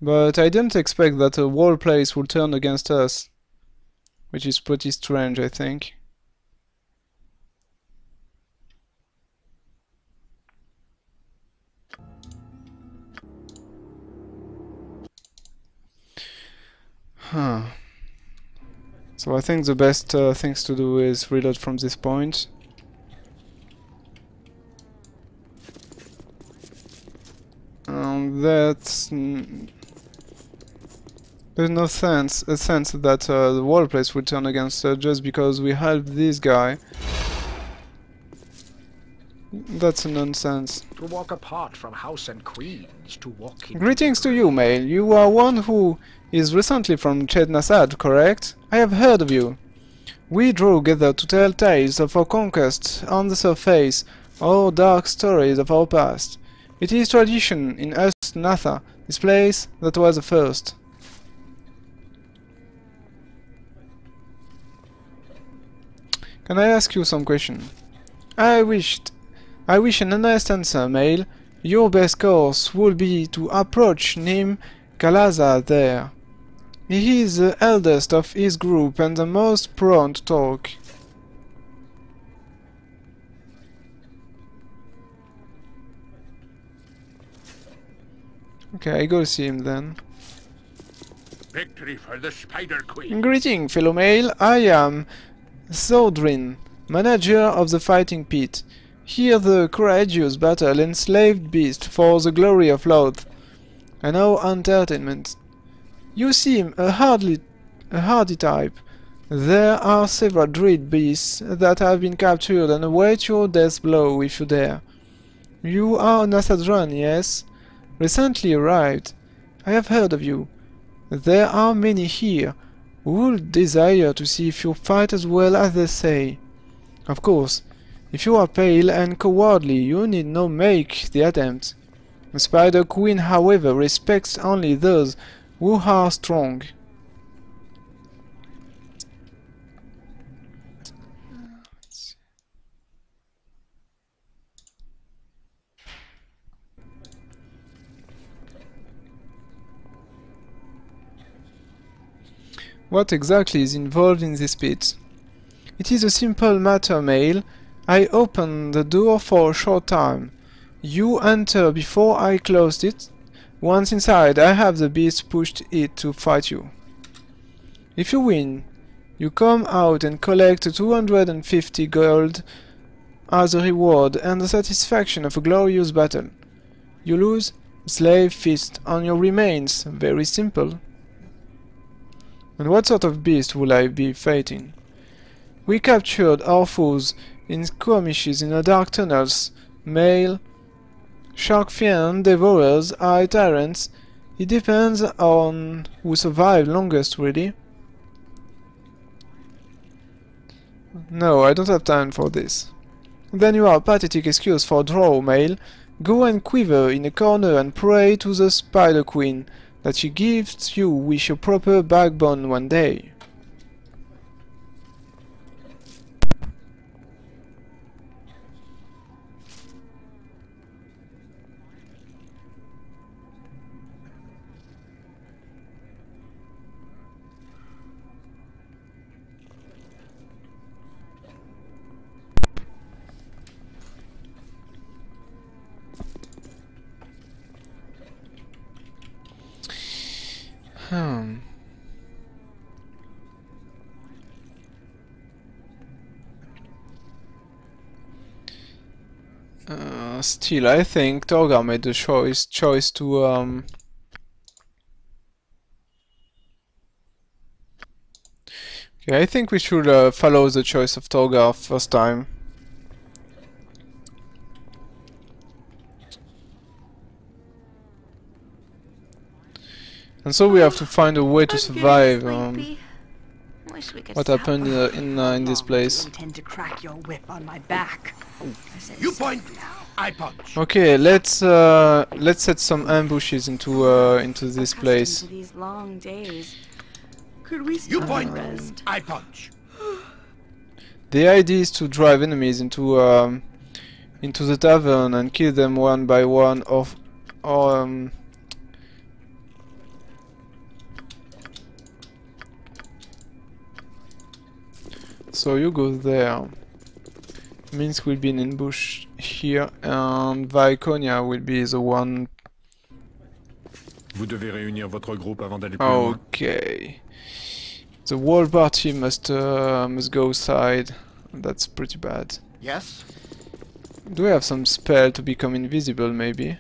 But I didn't expect that a whole place would turn against us, which is pretty strange, I think. Huh. So I think the best things to do is reload from this point. That's... there's no sense that the whole place will turn against us just because we helped this guy. That's nonsense. To walk apart from house and queens, to walk in... Greetings to you, male. You are one who is recently from Chednasad, correct? I have heard of you. We drew together to tell tales of our conquests on the surface, or dark stories of our past. It is tradition in Natha, this place that was the first. Can I ask you some question? I wish an honest answer, male. Your best course would be to approach Nim Kalaza there. He is the eldest of his group and the most prone to talk. Okay, I go see him then. Victory for the Spider Queen. Greeting, fellow male. I am Thordrin, manager of the Fighting Pit. Here the courageous battle enslaved beast for the glory of Loth, and our entertainment. You seem a hardy type. There are several druid beasts that have been captured and await your death blow if you dare. You are an Asadran, yes? Recently arrived. I have heard of you. There are many here who would desire to see if you fight as well as they say. Of course, if you are pale and cowardly, you need not make the attempt. The Spider Queen, however, respects only those who are strong. What exactly is involved in this pit? It is a simple matter, male. I opened the door for a short time. You enter before I closed it. Once inside, I have the beast pushed it to fight you. If you win, you come out and collect 250 gold as a reward and the satisfaction of a glorious battle. You lose, slave feast on your remains. Very simple. And what sort of beast will I be fighting? We captured our foes in skirmishes in the dark tunnels. Male, shark-fiend, devourers, eye tyrants. It depends on who survived longest, really. No, I don't have time for this. Then you are a pathetic excuse for draw, male. Go and quiver in a corner and pray to the Spider Queen that she gives you with a proper backbone one day. Still, I think Torgar made the choice to okay, I think we should follow the choice of Torgar first time. And so we have to find a way to survive what happened in this place. Intend to crack your whip on my back. You point, I punch. Okay, let's set some ambushes into this place. These long days. Could we You stop point, and rest? I punch. The idea is to drive enemies into the tavern and kill them one by one, so you go there. Minsk will be in ambush here, and Viconia will be the one. Vous devez réunir votre groupe avant d'aller plus loin. Okay. The whole party must go side. That's pretty bad. Yes? Do we have some spell to become invisible, maybe?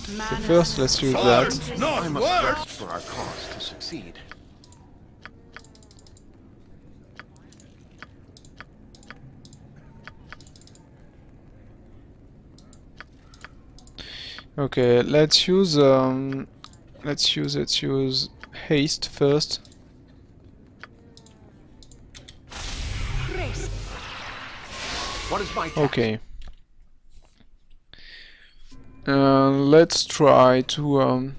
So first, let's use that. Swords, not I must words. work for our cause to succeed. Okay, let's use haste first. What is my task? Okay. Let's try to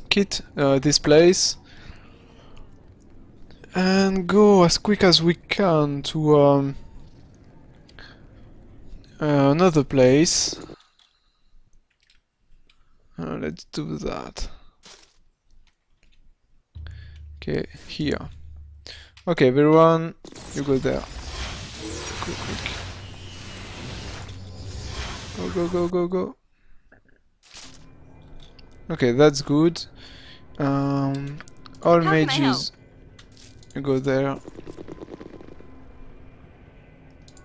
kit this place and go as quick as we can to another place. Let's do that. Okay, here. Okay, everyone, you go there. Quick, quick. Go, go, go, go, go. Okay, that's good. All mages, you go there.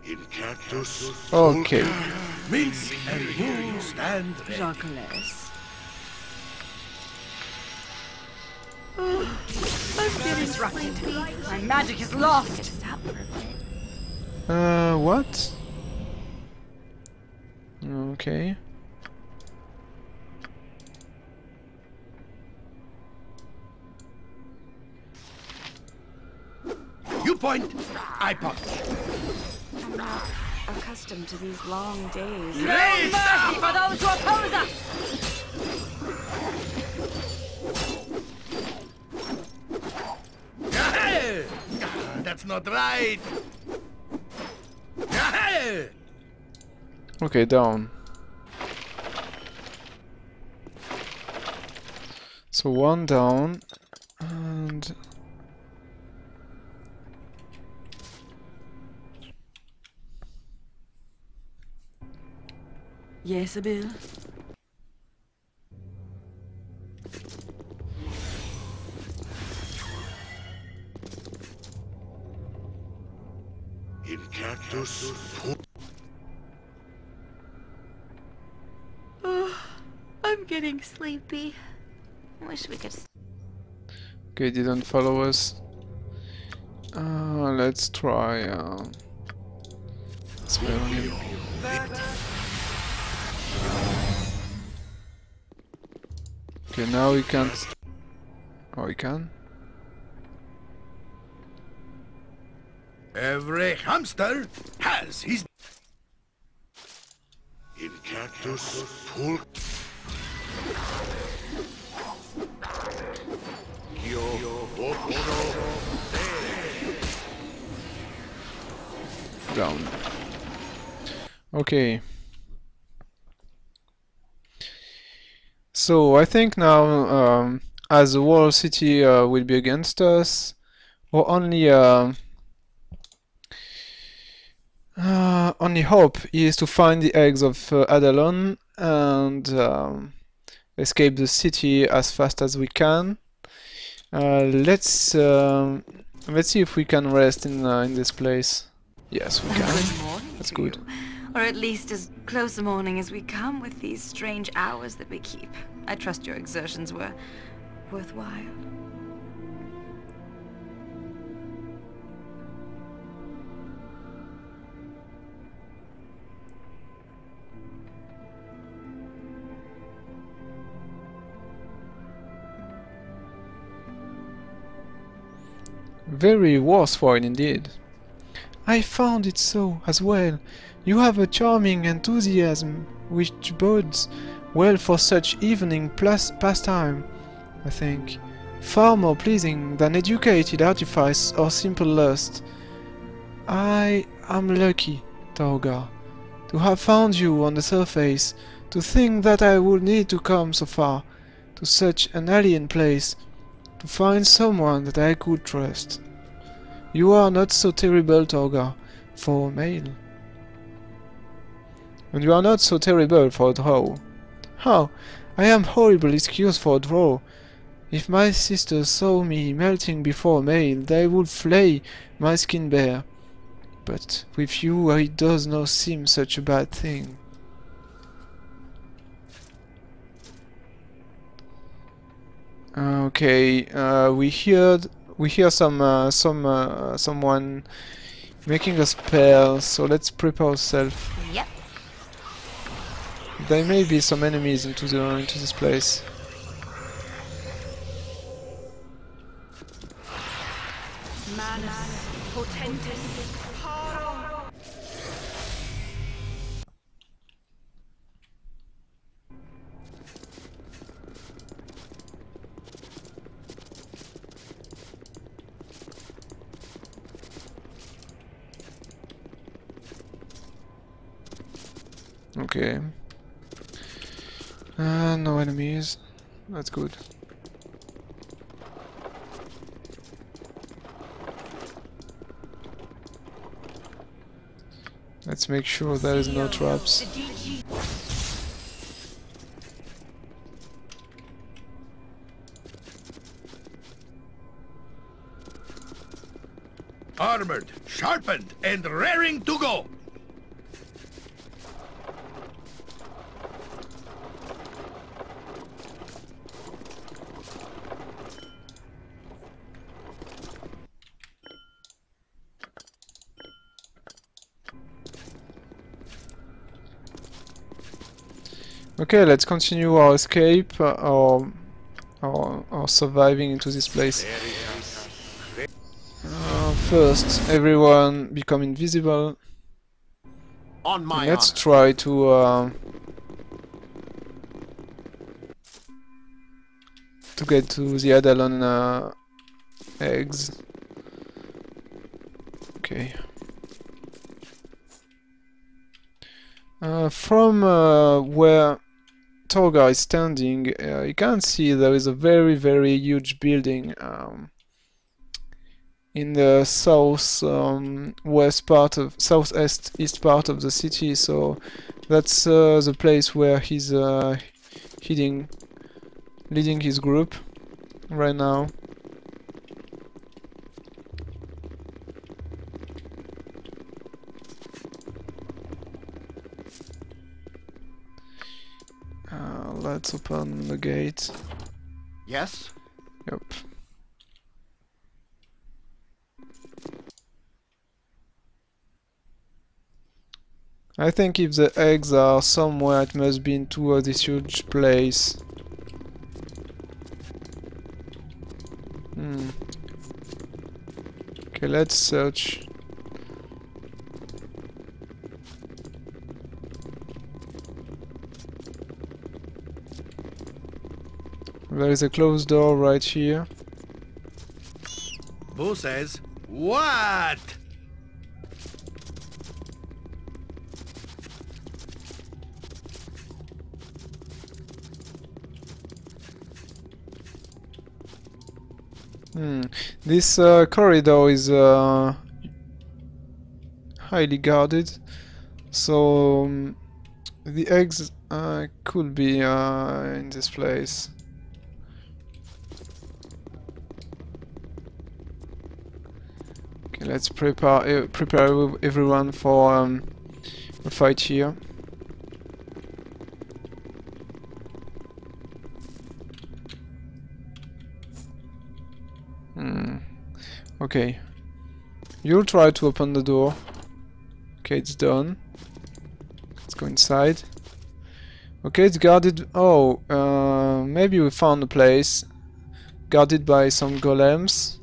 In cactus. Okay. Minsk and you stand ready. Jacques. My spirit is disrupted. My magic is lost. Stop for a bit. What? Okay. You point, I punch. I'm not accustomed to these long days. Raise Mercy for those who oppose us! Yahoo! That's not right. Yahoo! Okay, down. So one down, and Yes, Bill. In cactus. Oh, I'm getting sleepy. Wish we could. okay, didn't follow us. Let's try. Spell on him. Okay, now we can't. Oh, we can. Every hamster has his. In cactus. Pull. Down. Okay. So I think now, as the whole city will be against us, or only hope is to find the eggs of Adalon and escape the city as fast as we can. Let's see if we can rest in this place. Yes, we can. Good morning. That's to good. you. Or at least as close a morning as we come with these strange hours that we keep. I trust your exertions were worthwhile. Very worthwhile indeed. I found it so as well. You have a charming enthusiasm which bodes well for such evening pastime, I think. Far more pleasing than educated artifice or simple lust. I am lucky, Torgar, to have found you on the surface, to think that I would need to come so far, to such an alien place, to find someone that I could trust. You are not so terrible, Torgar, for a male. And you are not so terrible for a drow. How? I am horribly excused for a drow. If my sisters saw me melting before a male, they would flay my skin bare. But with you it does not seem such a bad thing. Okay, we hear someone making a spell, so let's prepare ourselves. Yep. There may be some enemies into this place. Okay. No enemies. That's good. Let's make sure there is no traps. Armored, sharpened, and raring to go. Okay, let's continue our escape or surviving into this place. First, everyone become invisible. On my And let's honor. try to get to the Adalon eggs. Okay. From where Torgar is standing, you can see there is a very, very huge building in the west part of southeast part of the city. So that's the place where he's leading his group right now. Let's open the gate. Yes? Yep. I think if the eggs are somewhere, it must be into this huge place. Okay, let's search. There is a closed door right here. Boo says, what? This corridor is highly guarded, so the eggs could be in this place. Okay, let's prepare everyone for a fight here. Okay, you'll try to open the door. Okay, it's done. Let's go inside. Okay, it's guarded. Oh, maybe we found a place guarded by some golems.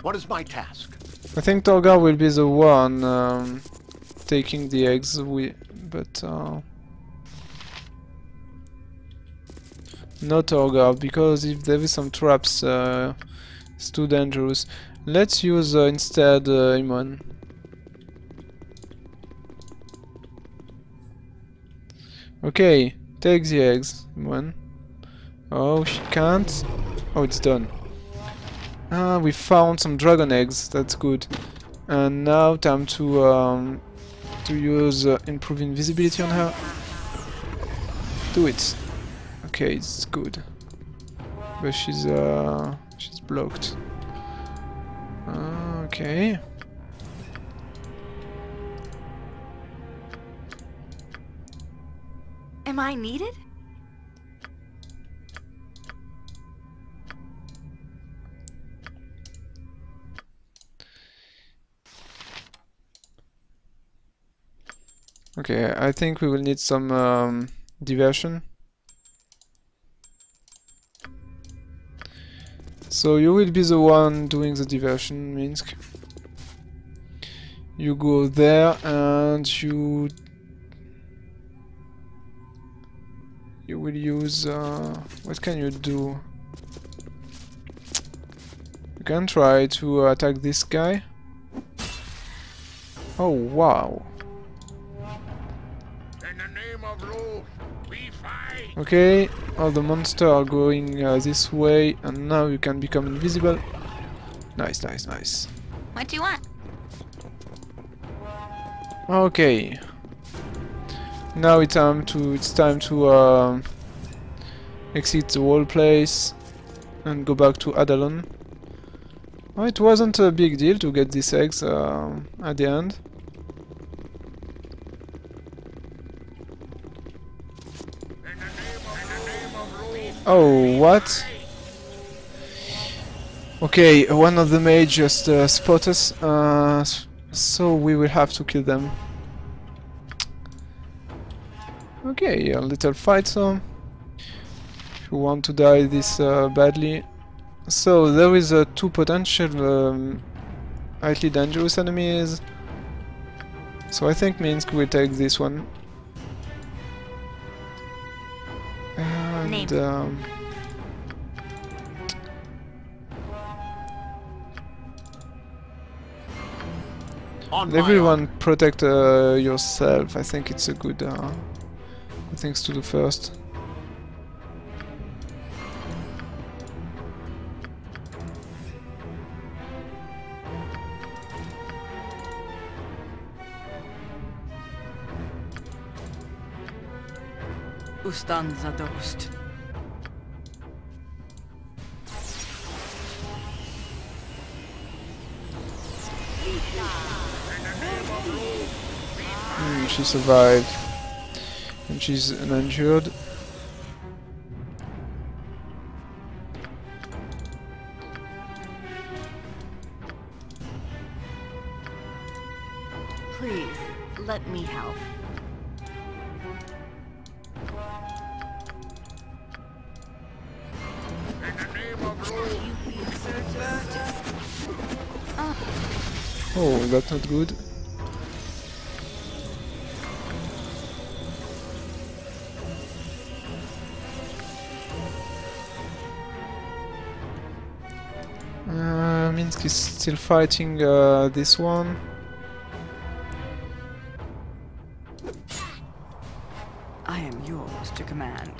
What is my task? I think Torgar will be the one taking the eggs. But not Torgar, because if there is some traps, it's too dangerous. Let's use instead Imon. Okay, take the eggs, Imon. Oh, she can't. Oh, it's done. Ah, we found some dragon eggs. That's good. And now time to use improve invisibility on her. Do it. Okay, it's good. But she's blocked. Okay. Am I needed? Okay, I think we will need some diversion. So you will be the one doing the diversion, Minsk. You go there and you will use what can you do? You can try to attack this guy. Oh wow. In the name of Ruth, we fight! Okay, all the monsters are going this way, and now you can become invisible. Nice, nice, nice. What do you want? Okay. Now it's time to exit the whole place and go back to Adalon. Oh, it wasn't a big deal to get these eggs at the end. Oh, what? Okay, one of the mage just spot us, so we will have to kill them. Okay, a little fight, so if you want to die this badly. So there is two potential highly dangerous enemies. So I think Minsk will take this one. And On Everyone protect yourself. I think it's a good things to do first. Ustan zadost. She survived. And she's uninjured. Please, let me help. Oh, that's not good. Minsk is still fighting this one. I am yours to command.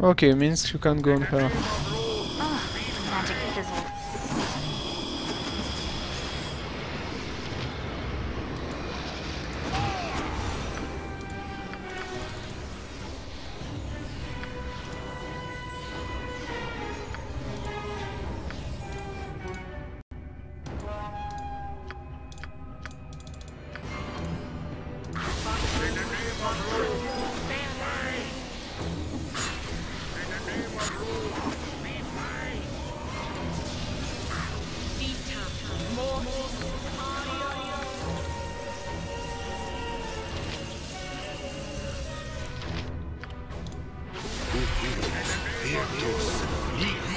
Okay, Minsk, you can't go on her. Magic fizzle.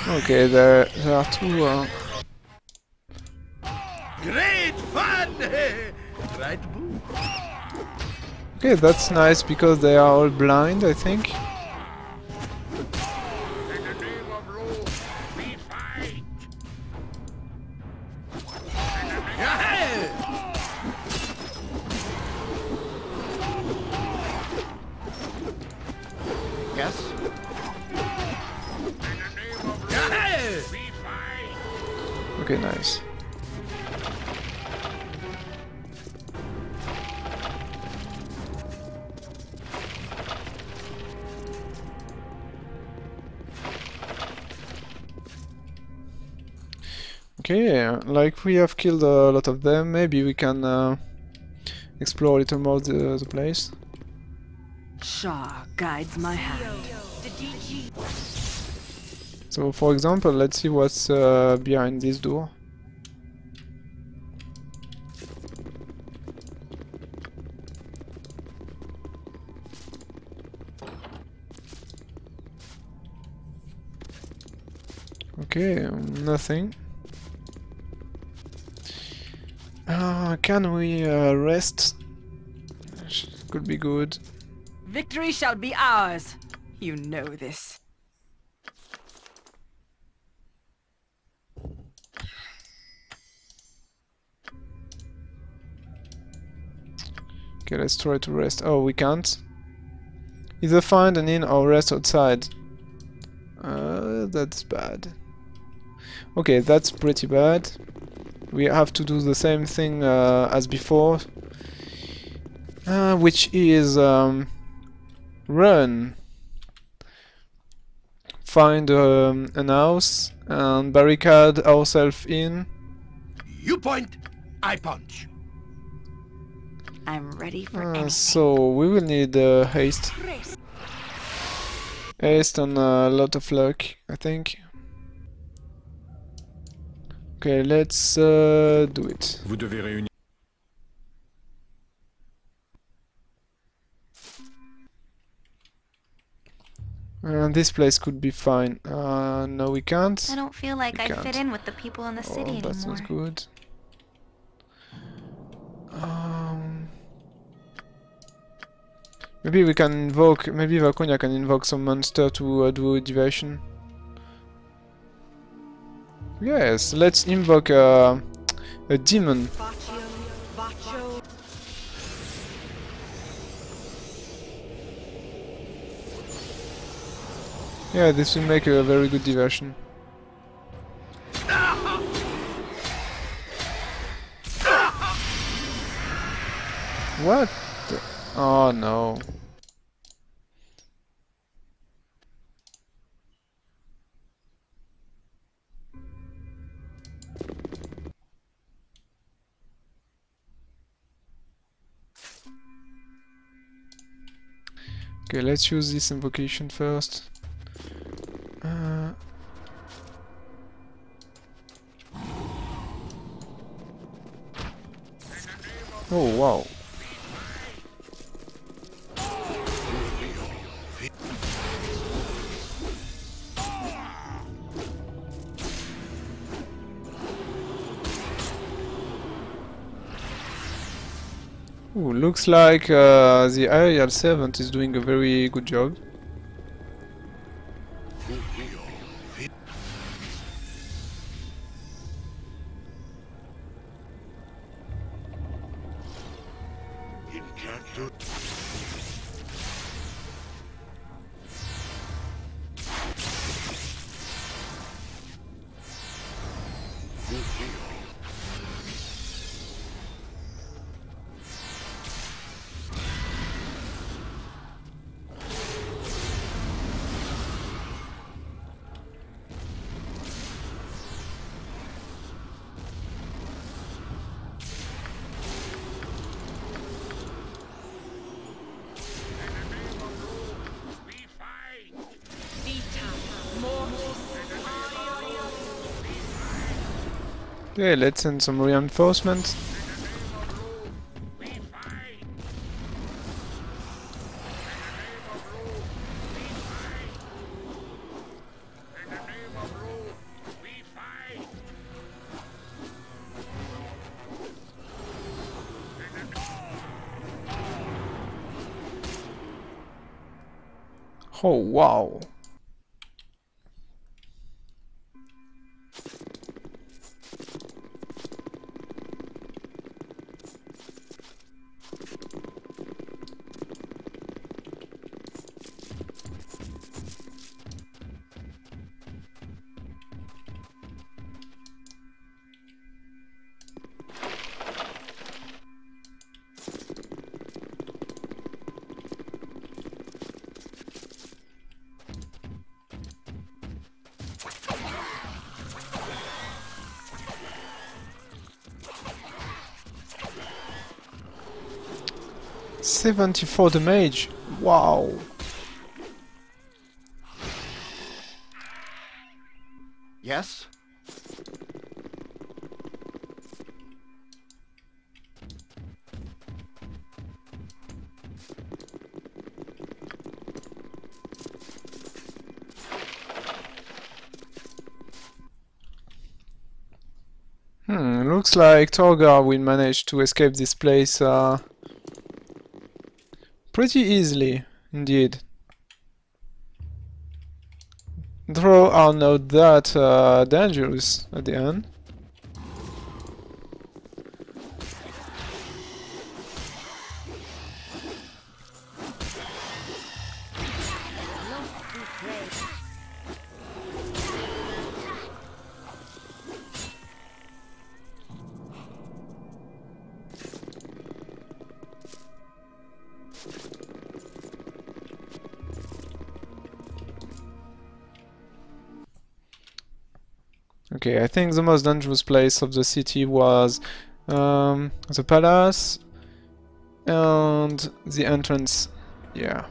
Okay, there are two. Great fun! Right, Boo? Okay, that's nice because they are all blind, I think. In the name of rule, we fight! Yes? We fight! Okay, nice. Okay, like we have killed a lot of them, maybe we can explore a little more the place. Shah guides my hand. So, for example, let's see what's behind this door. Okay, nothing. Can we rest? Could be good. Victory shall be ours. You know this. Okay, let's try to rest. Oh, we can't. Either find an inn or rest outside. That's bad. Okay, that's pretty bad. We have to do the same thing as before. which is run. Find an house and barricade ourselves in. You point, I punch. I'm ready for anything. So we will need haste. Haste and a lot of luck, I think. Okay, let's do it. Vous devez réunir. This place could be fine. No, we can't. I don't feel like I can't. fit in with the people in the city Oh, that's anymore. not good. Maybe we can invoke. Maybe Vakonia can invoke some monster to do diversion. Yes, let's invoke a demon. Yeah, this will make a very good diversion. What? Oh no. Okay, let's use this invocation first. Oh wow. Ooh, looks like the aerial servant is doing a very good job. Okay, let's send some reinforcements. Oh wow. $74 damage. Wow. Yes? Looks like Torgar will manage to escape this place pretty easily, indeed. Draw are not that dangerous at the end. Okay, I think the most dangerous place of the city was the palace and the entrance. Yeah.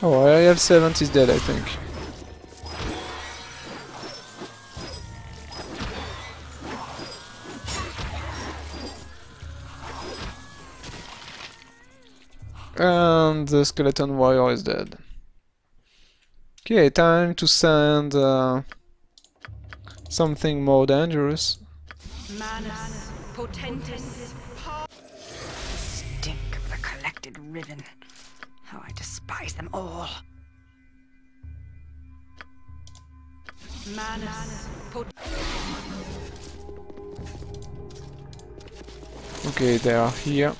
Oh, I have 7 is dead, I think. And the skeleton warrior is dead. Okay, time to send something more dangerous. Manus, potentis. Stink of the collected ribbon. How I despise them all. Manus, Okay, they are here.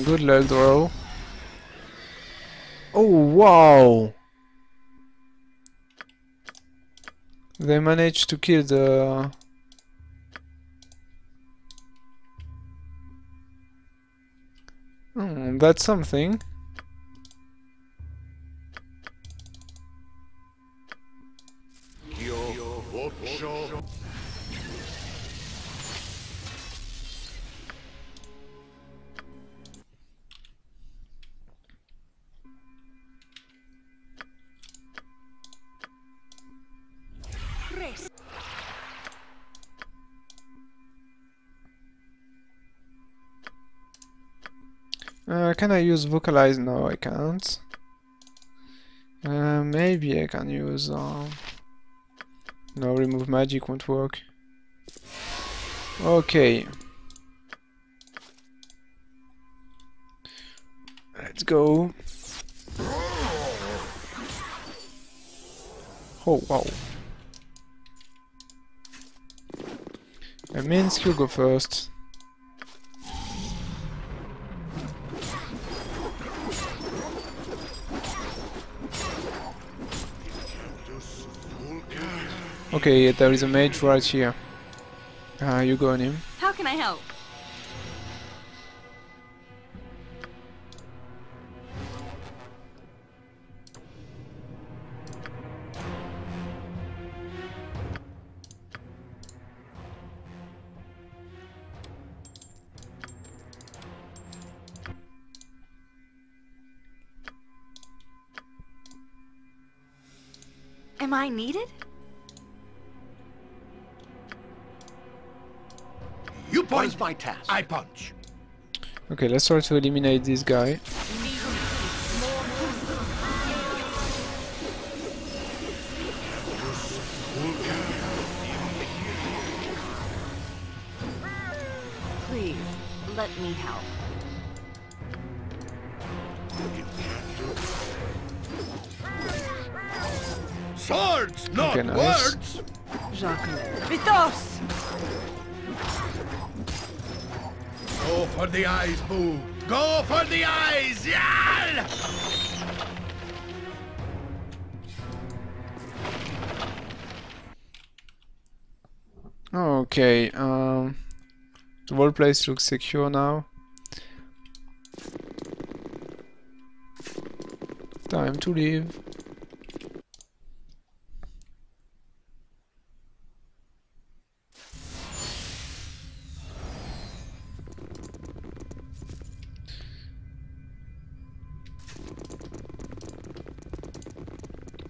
Good luck, bro. Oh, wow! They managed to kill the... that's something. Can I use vocalize? No, I can't. Maybe I can use... no, remove magic won't work. Okay. Let's go. Oh, wow. Minsk, you go first. Okay, there is a mage right here. You go on him. How can I help? Am I needed? You punch. What's my task? I punch. Okay, let's try to eliminate this guy. Please, let me help. Swords, not Okay, nice. words. Vitos! Go for the eyes, boo. Go for the eyes, yeah! Okay, the whole place looks secure now. Time to leave.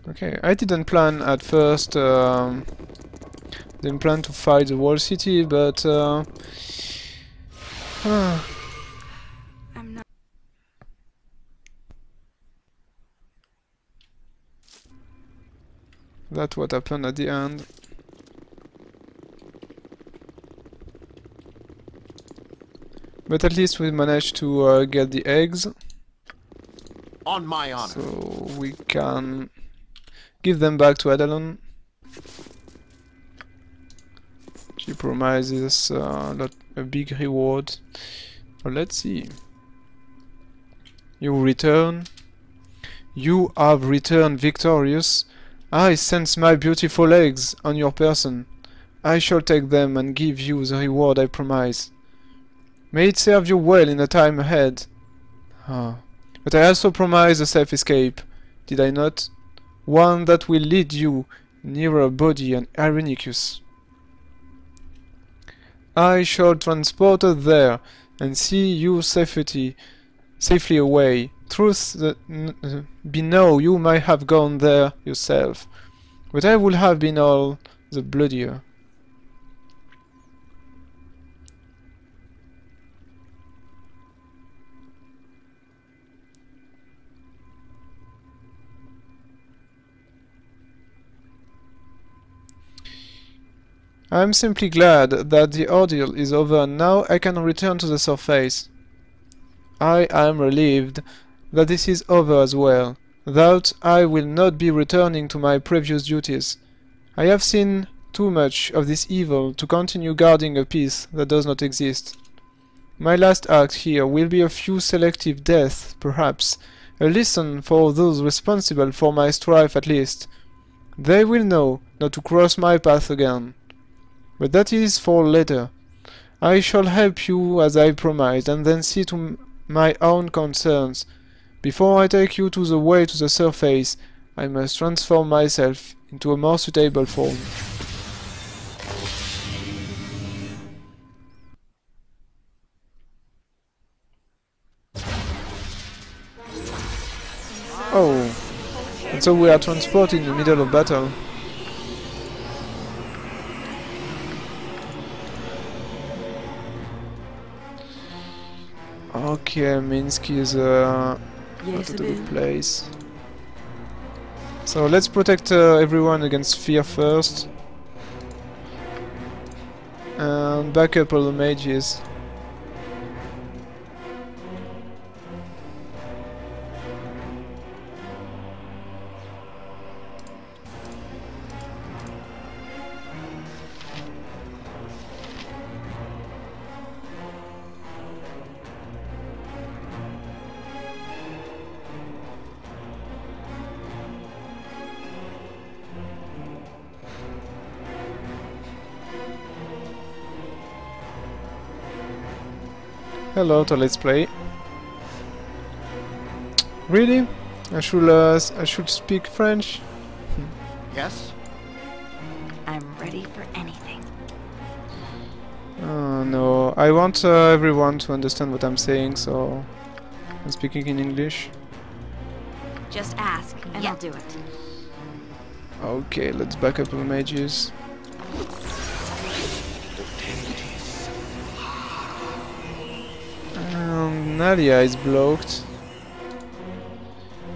Okay, I didn't plan at first, didn't plan to fight the whole city, but I'm not. That's what happened at the end. But at least we managed to get the eggs. On my honor. So we can give them back to Adalon. She promises a big reward. Well, let's see. You return. You have returned victorious. I sense my beautiful eggs on your person. I shall take them and give you the reward I promise. May it serve you well in the time ahead. Ah. But I also promised a safe escape, did I not? One that will lead you nearer Body and Irenicus. I shall transport her there and see you safely away. Truth be known, you might have gone there yourself, but I would have been all the bloodier. I am simply glad that the ordeal is over and now I can return to the surface. I am relieved that this is over as well, that I will not be returning to my previous duties. I have seen too much of this evil to continue guarding a peace that does not exist. My last act here will be a few selective deaths, perhaps, a lesson for those responsible for my strife at least. They will know not to cross my path again. But that is for later. I shall help you as I promised, and then see to my own concerns. Before I take you to the way to the surface, I must transform myself into a more suitable form. Oh, and so we are transported in the middle of battle. Okay, Minsk is not a good place. So let's protect everyone against fear first. And back up all the mages. Hello to Let's Play. Really? I should speak French? Yes? I'm ready for anything. Oh no, I want everyone to understand what I'm saying, so I'm speaking in English. Just ask, and I'll do it. Okay, let's back up the mages. Nadia is blocked,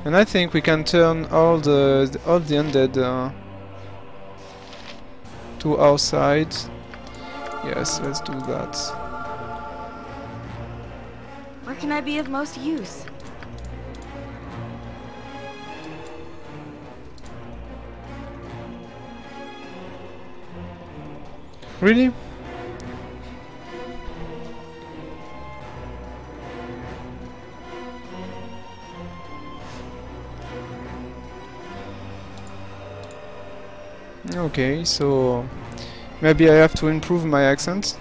and I think we can turn all the undead to our side. Yes, let's do that. Where can I be of most use? Really? Okay, so maybe I have to improve my accent.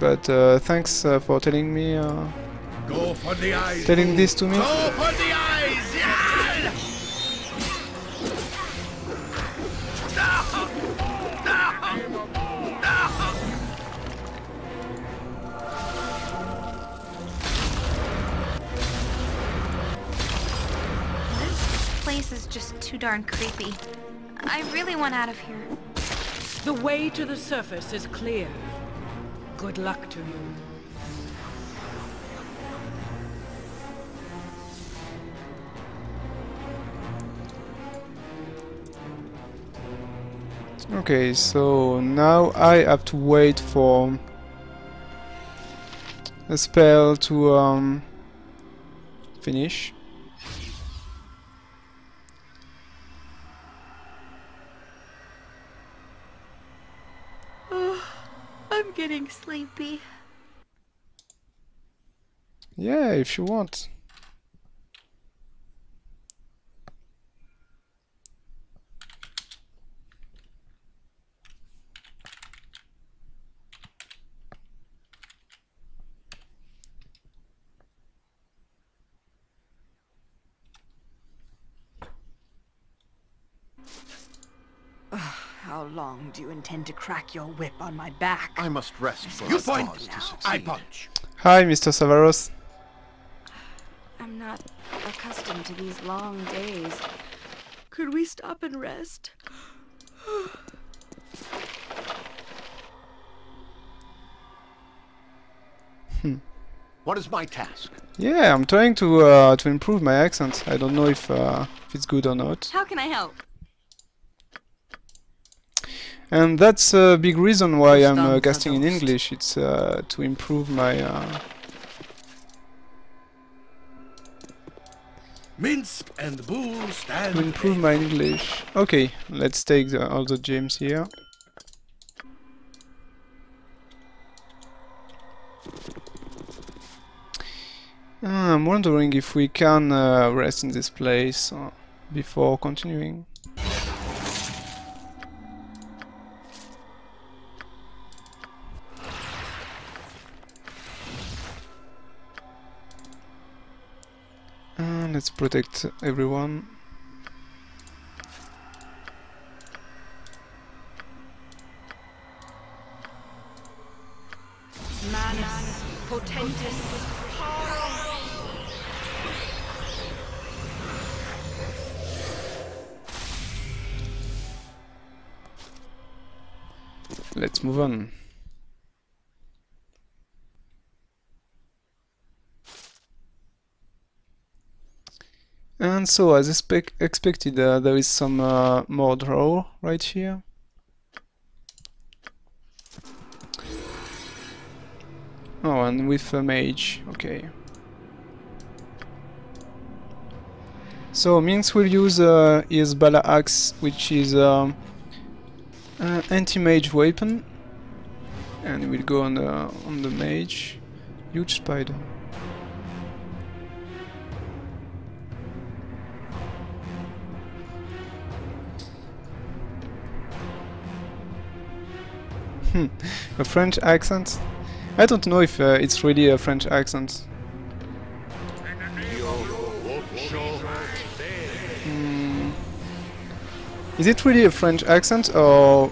But thanks for telling me, Go for the eyes, telling this to me. Go for the eyes! Yeah! This place is just too darn creepy. I really want out of here. The way to the surface is clear. Good luck to you. Okay, so now I have to wait for a spell to finish. I'm getting sleepy. Yeah, if you want. How long do you intend to crack your whip on my back? I must rest for You our point, cause to I succeed. punch. Hi, Mr. Savaros. I'm not accustomed to these long days. Could we stop and rest? What is my task? Yeah, I'm trying to improve my accent. I don't know if it's good or not. How can I help? And that's a big reason why I'm Thumbs are casting in dosed. English. It's to improve my Minsk and Bull stand. English. Okay, let's take all the gems here. I'm wondering if we can rest in this place before continuing. Let's protect everyone. Manus potentis. Let's move on. And so, as expected, there is some more draw right here. Oh, and with a mage, okay. So, Minx will use his Bala Axe, which is anti-mage weapon, and we'll go on the mage. Huge spider. A French accent? I don't know if it's really a French accent. Is it really a French accent, or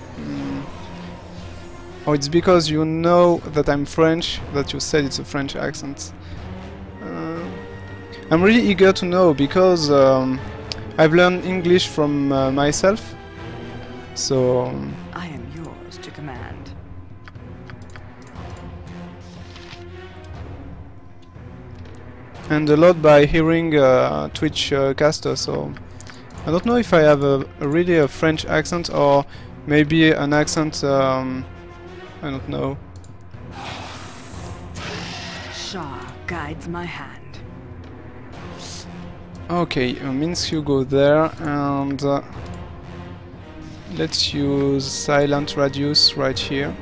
it's because you know that I'm French that you said it's a French accent? I'm really eager to know, because I've learned English from myself, so I am yours to command. and a lot by hearing Twitch caster, so I don't know if I have a really a French accent, or maybe an accent, I don't know. Shah guides my hand. Okay, means you go there, and let's use silent radius right here.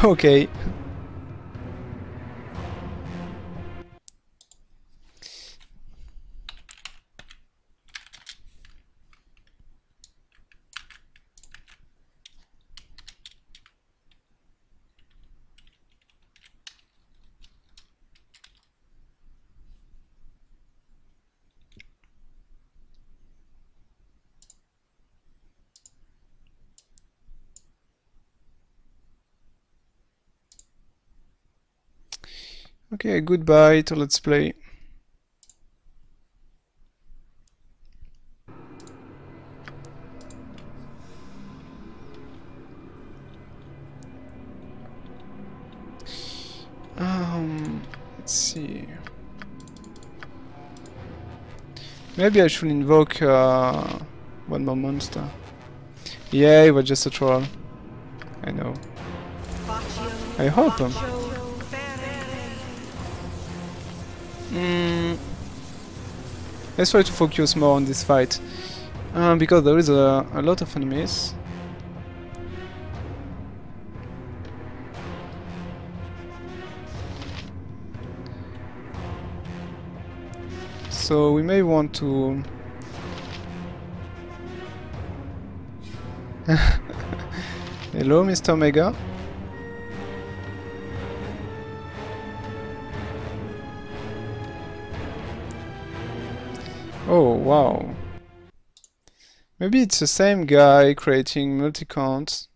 Okay. Okay, goodbye to Let's Play. Let's see. Maybe I should invoke one more monster. Yeah, it was just a troll. I know. I hope. Let's try to focus more on this fight. Because there is a lot of enemies. So we may want to... Hello, Mr. Mega. Oh, wow. Maybe it's the same guy creating multi-counts.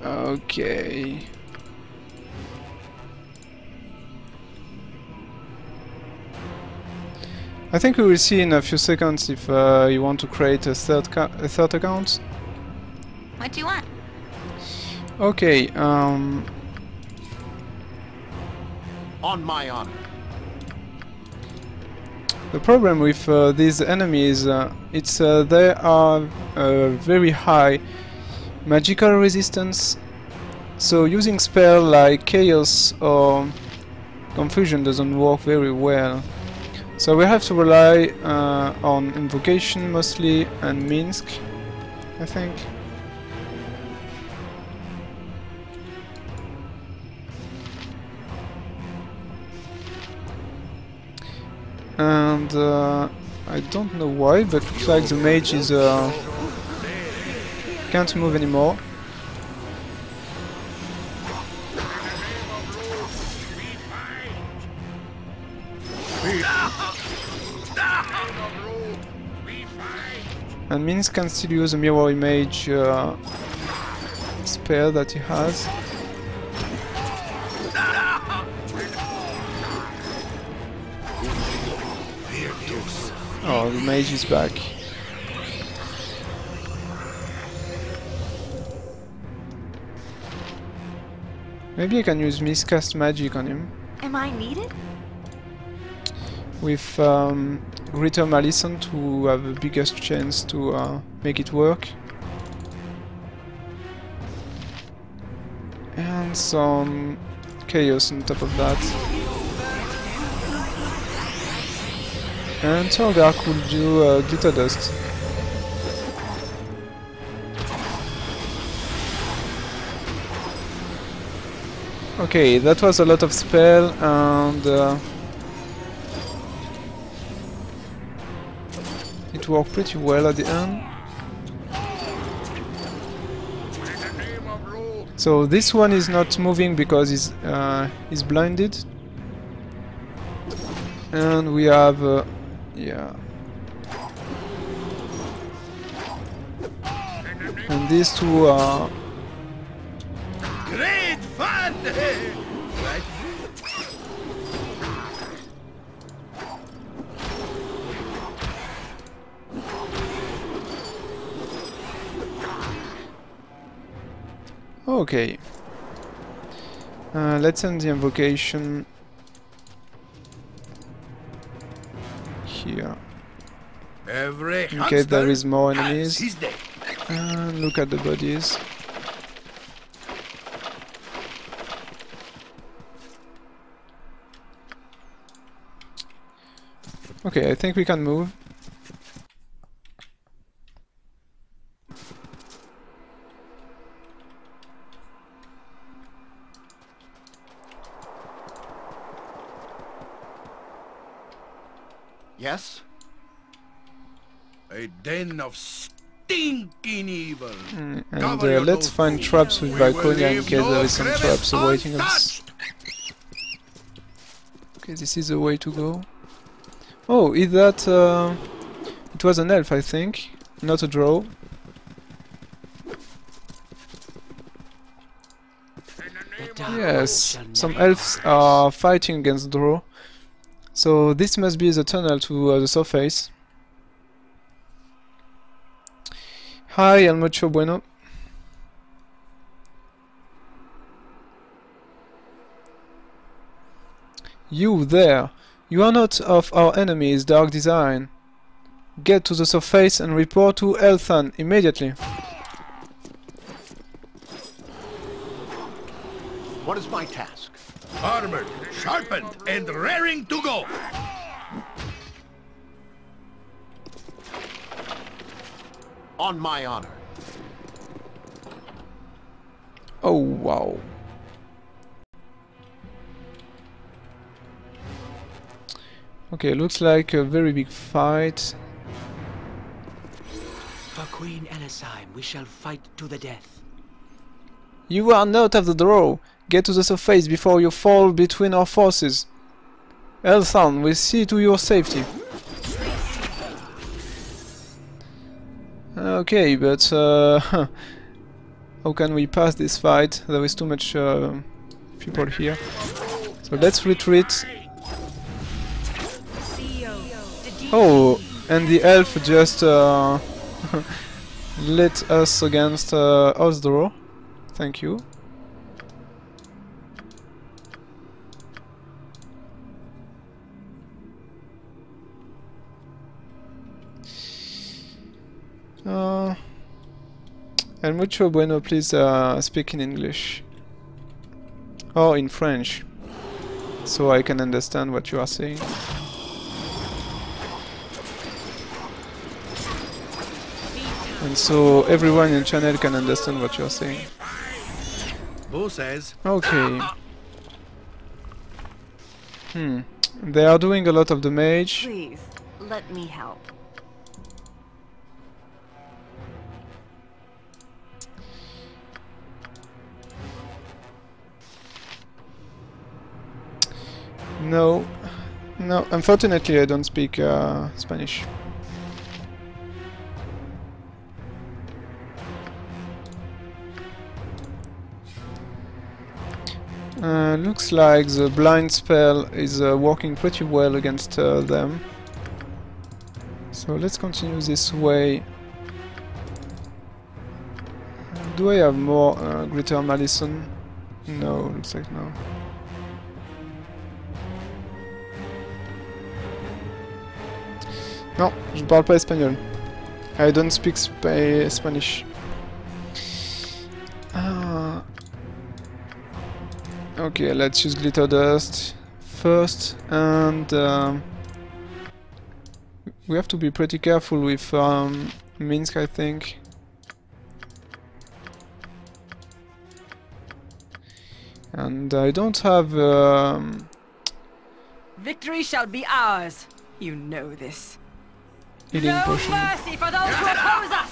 Okay. I think we will see in a few seconds if you want to create a third account. What do you want? Okay. On my honor. The problem with these enemies, it's they are very high magical resistance, so using spell like chaos or confusion doesn't work very well. So we have to rely on invocation mostly and Minsk, I think. And I don't know why, but looks like the mage is can't move anymore. And Minsk can still use a mirror image spell that he has. Oh, the mage is back. Maybe I can use miscast magic on him. Am I needed? With greater malison to have the biggest chance to make it work. And some chaos on top of that. And Torgar could do glitter dust. Okay, that was a lot of spell and it worked pretty well at the end. So this one is not moving because he's blinded. And we have yeah. And these two are Great fun! Right? okay. Let's end the invocation here. In case there is more enemies. And look at the bodies. Okay, I think we can move. Yes? A den of stinking evil. And let's find traps with Viconia in case there is some traps awaiting us. Okay, this is the way to go. Oh, is that... it was an elf, I think, not a drow. Yes, some elves are fighting against Drow. So this must be the tunnel to the surface. Hi, el mucho bueno. You there! You are not of our enemy's dark design. Get to the surface and report to Elthan immediately. What is my task? Armored, sharpened, and raring to go. On my honor. Oh wow. Okay, looks like a very big fight. For Queen Elisime, we shall fight to the death. You are not of the Drow. Get to the surface before you fall between our forces. Elthan will see to your safety. Okay, but how can we pass this fight? There is too much people here. So let's retreat. Oh, and the elf just let us against Osdro. Thank you. El mucho bueno, please speak in English. Or in French. So I can understand what you are saying. And so everyone in the channel can understand what you're saying. Who says? Okay. They are doing a lot of damage. Please, let me help. No. No, unfortunately I don't speak Spanish. Looks like the blind spell is working pretty well against them. So let's continue this way. Do I have more Greater Malison? No, looks like no. Non, je ne parle pas espagnol. I don't speak Spanish. Okay, let's use glitter dust first, and we have to be pretty careful with Minsk, I think. And I don't have Victory shall be ours. You know this. healing potion. Mercy for those who oppose us.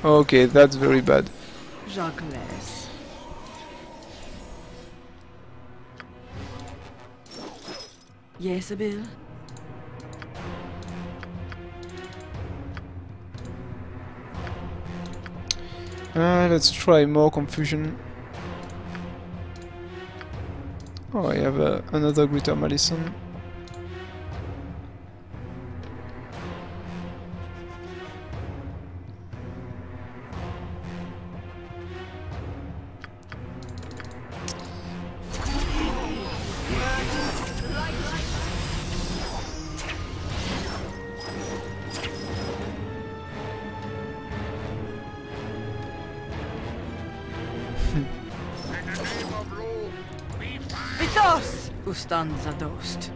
Okay, that's very bad. Jacques. Yes, Bill. Let's try more confusion. Oh, I have another Greater Malison. Vitos! Who stands a dost?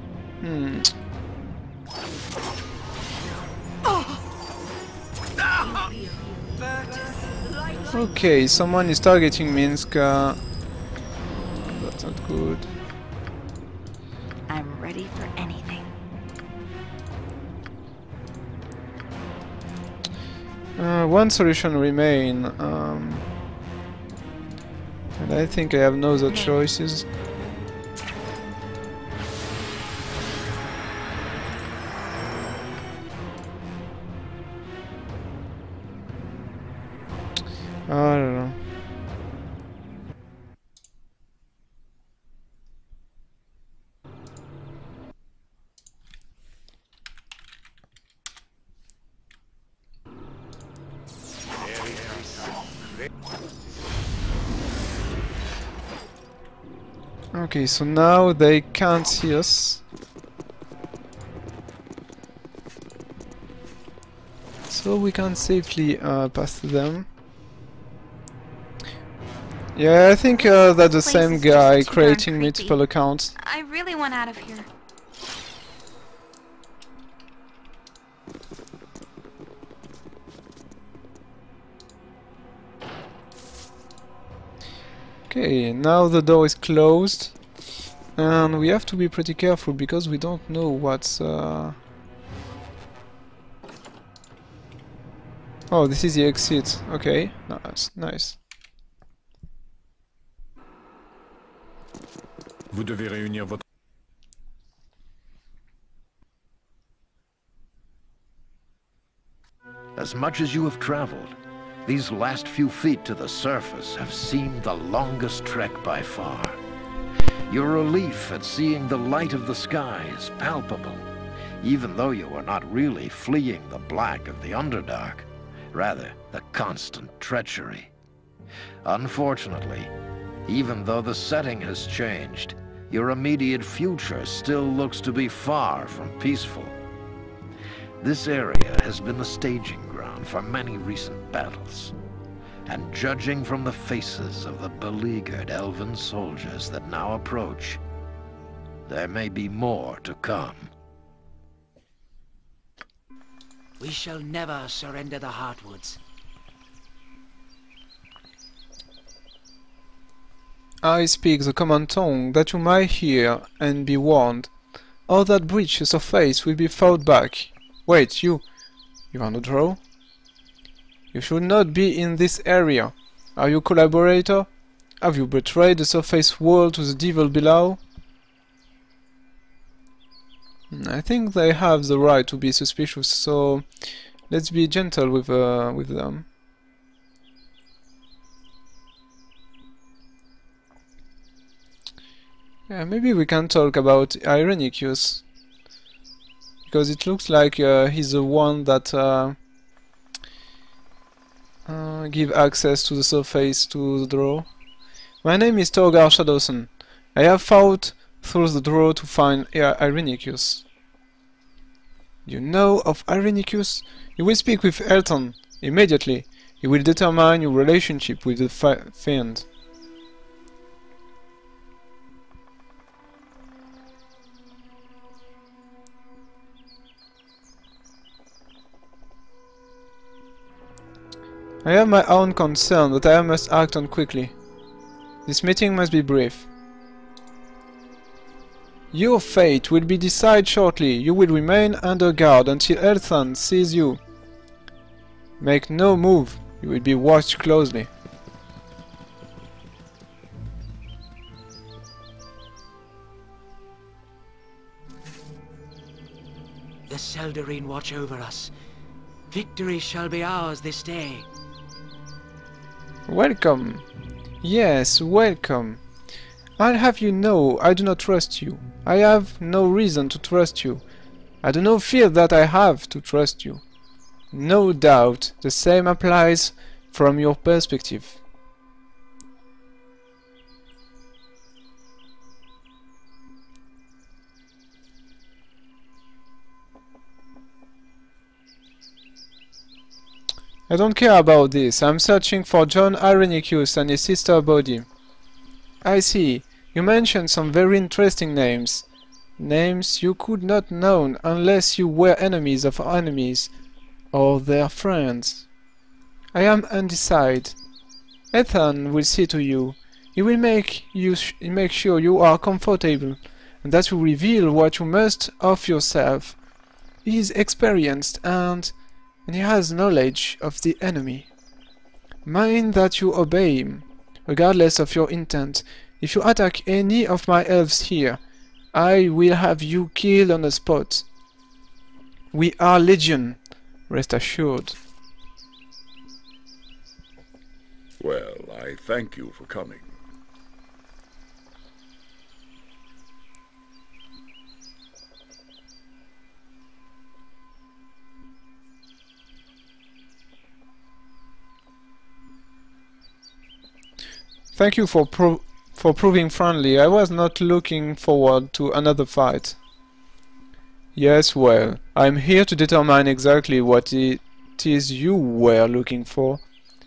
Okay, someone is targeting Minsk. That's not good. I'm ready for anything. One solution remain, and I think I have no other choices. I don't know. Okay, so now they can't see us. So we can safely pass them. Yeah, I think that's the same guy creating multiple accounts. I really want out of here. Okay, now the door is closed. And we have to be pretty careful because we don't know what's... Oh, this is the exit. Okay, nice, nice. Vous devez réunir votre... As much as you have traveled, these last few feet to the surface have seemed the longest trek by far. Your relief at seeing the light of the sky is palpable, even though you are not really fleeing the black of the Underdark, rather the constant treachery. Unfortunately, even though the setting has changed, your immediate future still looks to be far from peaceful. This area has been the staging ground for many recent battles, and judging from the faces of the beleaguered elven soldiers that now approach, there may be more to come. We shall never surrender the Heartwoods. I speak the common tongue that you might hear and be warned, or that breach the surface will be fought back. Wait, you are not drow? You should not be in this area. Are you a collaborator? Have you betrayed the surface world to the devil below? I think they have the right to be suspicious, so let's be gentle with them. Yeah, maybe we can talk about Irenicus, because it looks like he's the one that give access to the surface to the draw. My name is Torgar Shadowsun. I have fought through the draw to find Irenicus. You know of Irenicus? You will speak with Elton immediately. He will determine your relationship with the fiend. I have my own concern that I must act on quickly. This meeting must be brief. Your fate will be decided shortly. You will remain under guard until Elthan sees you. Make no move. You will be watched closely. The Seldarine watch over us. Victory shall be ours this day. Welcome. Yes, welcome. I'll have you know I do not trust you. I have no reason to trust you. I do not feel that I have to trust you. No doubt the same applies from your perspective. I don't care about this. I'm searching for John Irenicus and his sister body. I see. You mentioned some very interesting names. Names you could not know unless you were enemies of enemies, or their friends. I am undecided. Ethan will see to you. He will make sure you are comfortable, and that you reveal what you must of yourself. He is experienced and he has knowledge of the enemy. Mind that you obey him, regardless of your intent. If you attack any of my elves here, I will have you killed on the spot. We are Legion, rest assured. Well, I thank you for coming. Thank you for proving friendly. I was not looking forward to another fight. Yes, well, I'm here to determine exactly what it is you were looking for.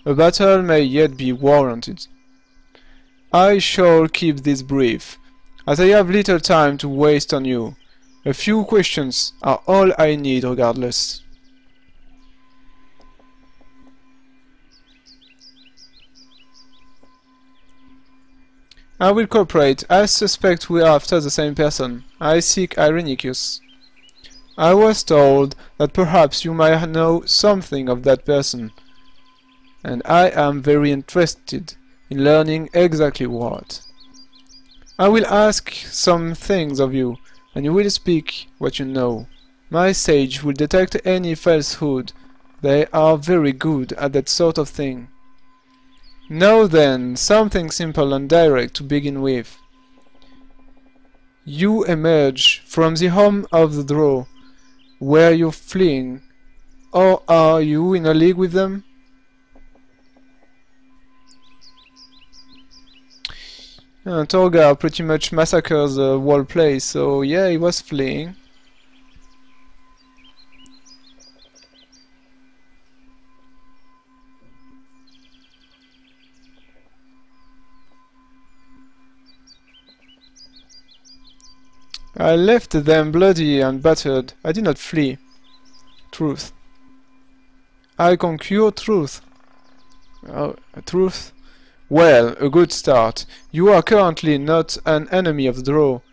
A battle may yet be warranted. I shall keep this brief, as I have little time to waste on you. A few questions are all I need regardless. I will cooperate. I suspect we are after the same person. I seek Irenicus. I was told that perhaps you might know something of that person, and I am very interested in learning exactly what. I will ask some things of you, and you will speak what you know. My sage will detect any falsehood. They are very good at that sort of thing. Now then, something simple and direct to begin with. You emerge from the home of the Drow. Were you fleeing, or are you in a league with them? Torgar pretty much massacred the whole place, so yeah, he was fleeing. I left them bloody and battered. I did not flee. Truth. I conquer truth. Oh, truth? Well, a good start. You are currently not an enemy of the Drow.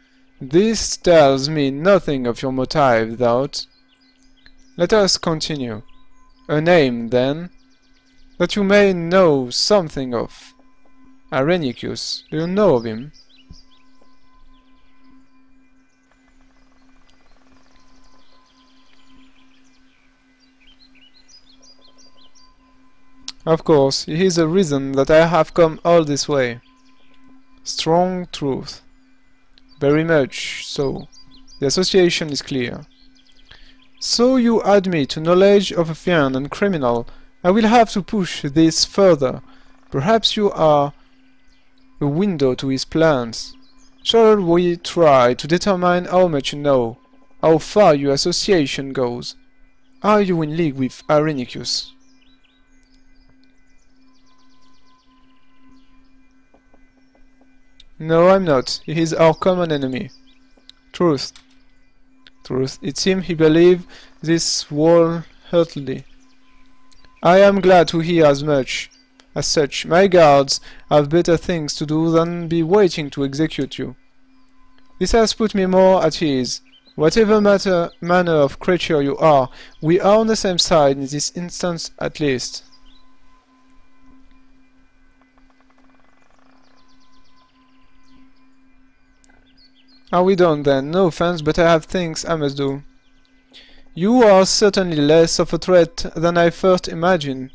This tells me nothing of your motive, doubt. Let us continue. A name, then, that you may know something of. Irenicus. Do you know of him? Of course, he is the reason that I have come all this way. Strong truth. Very much so. The association is clear. So you add me to knowledge of a fiend and criminal. I will have to push this further. Perhaps you are a window to his plans. Shall we try to determine how much you know? How far your association goes? Are you in league with Irenicus? No, I'm not. He is our common enemy. Truth. Truth. It seems he believes this wholeheartedly. I am glad to hear as much. As such, my guards have better things to do than be waiting to execute you. This has put me more at ease. Whatever manner of creature you are, we are on the same side in this instance at least. Are we done then? No offense, but I have things I must do. You are certainly less of a threat than I first imagined,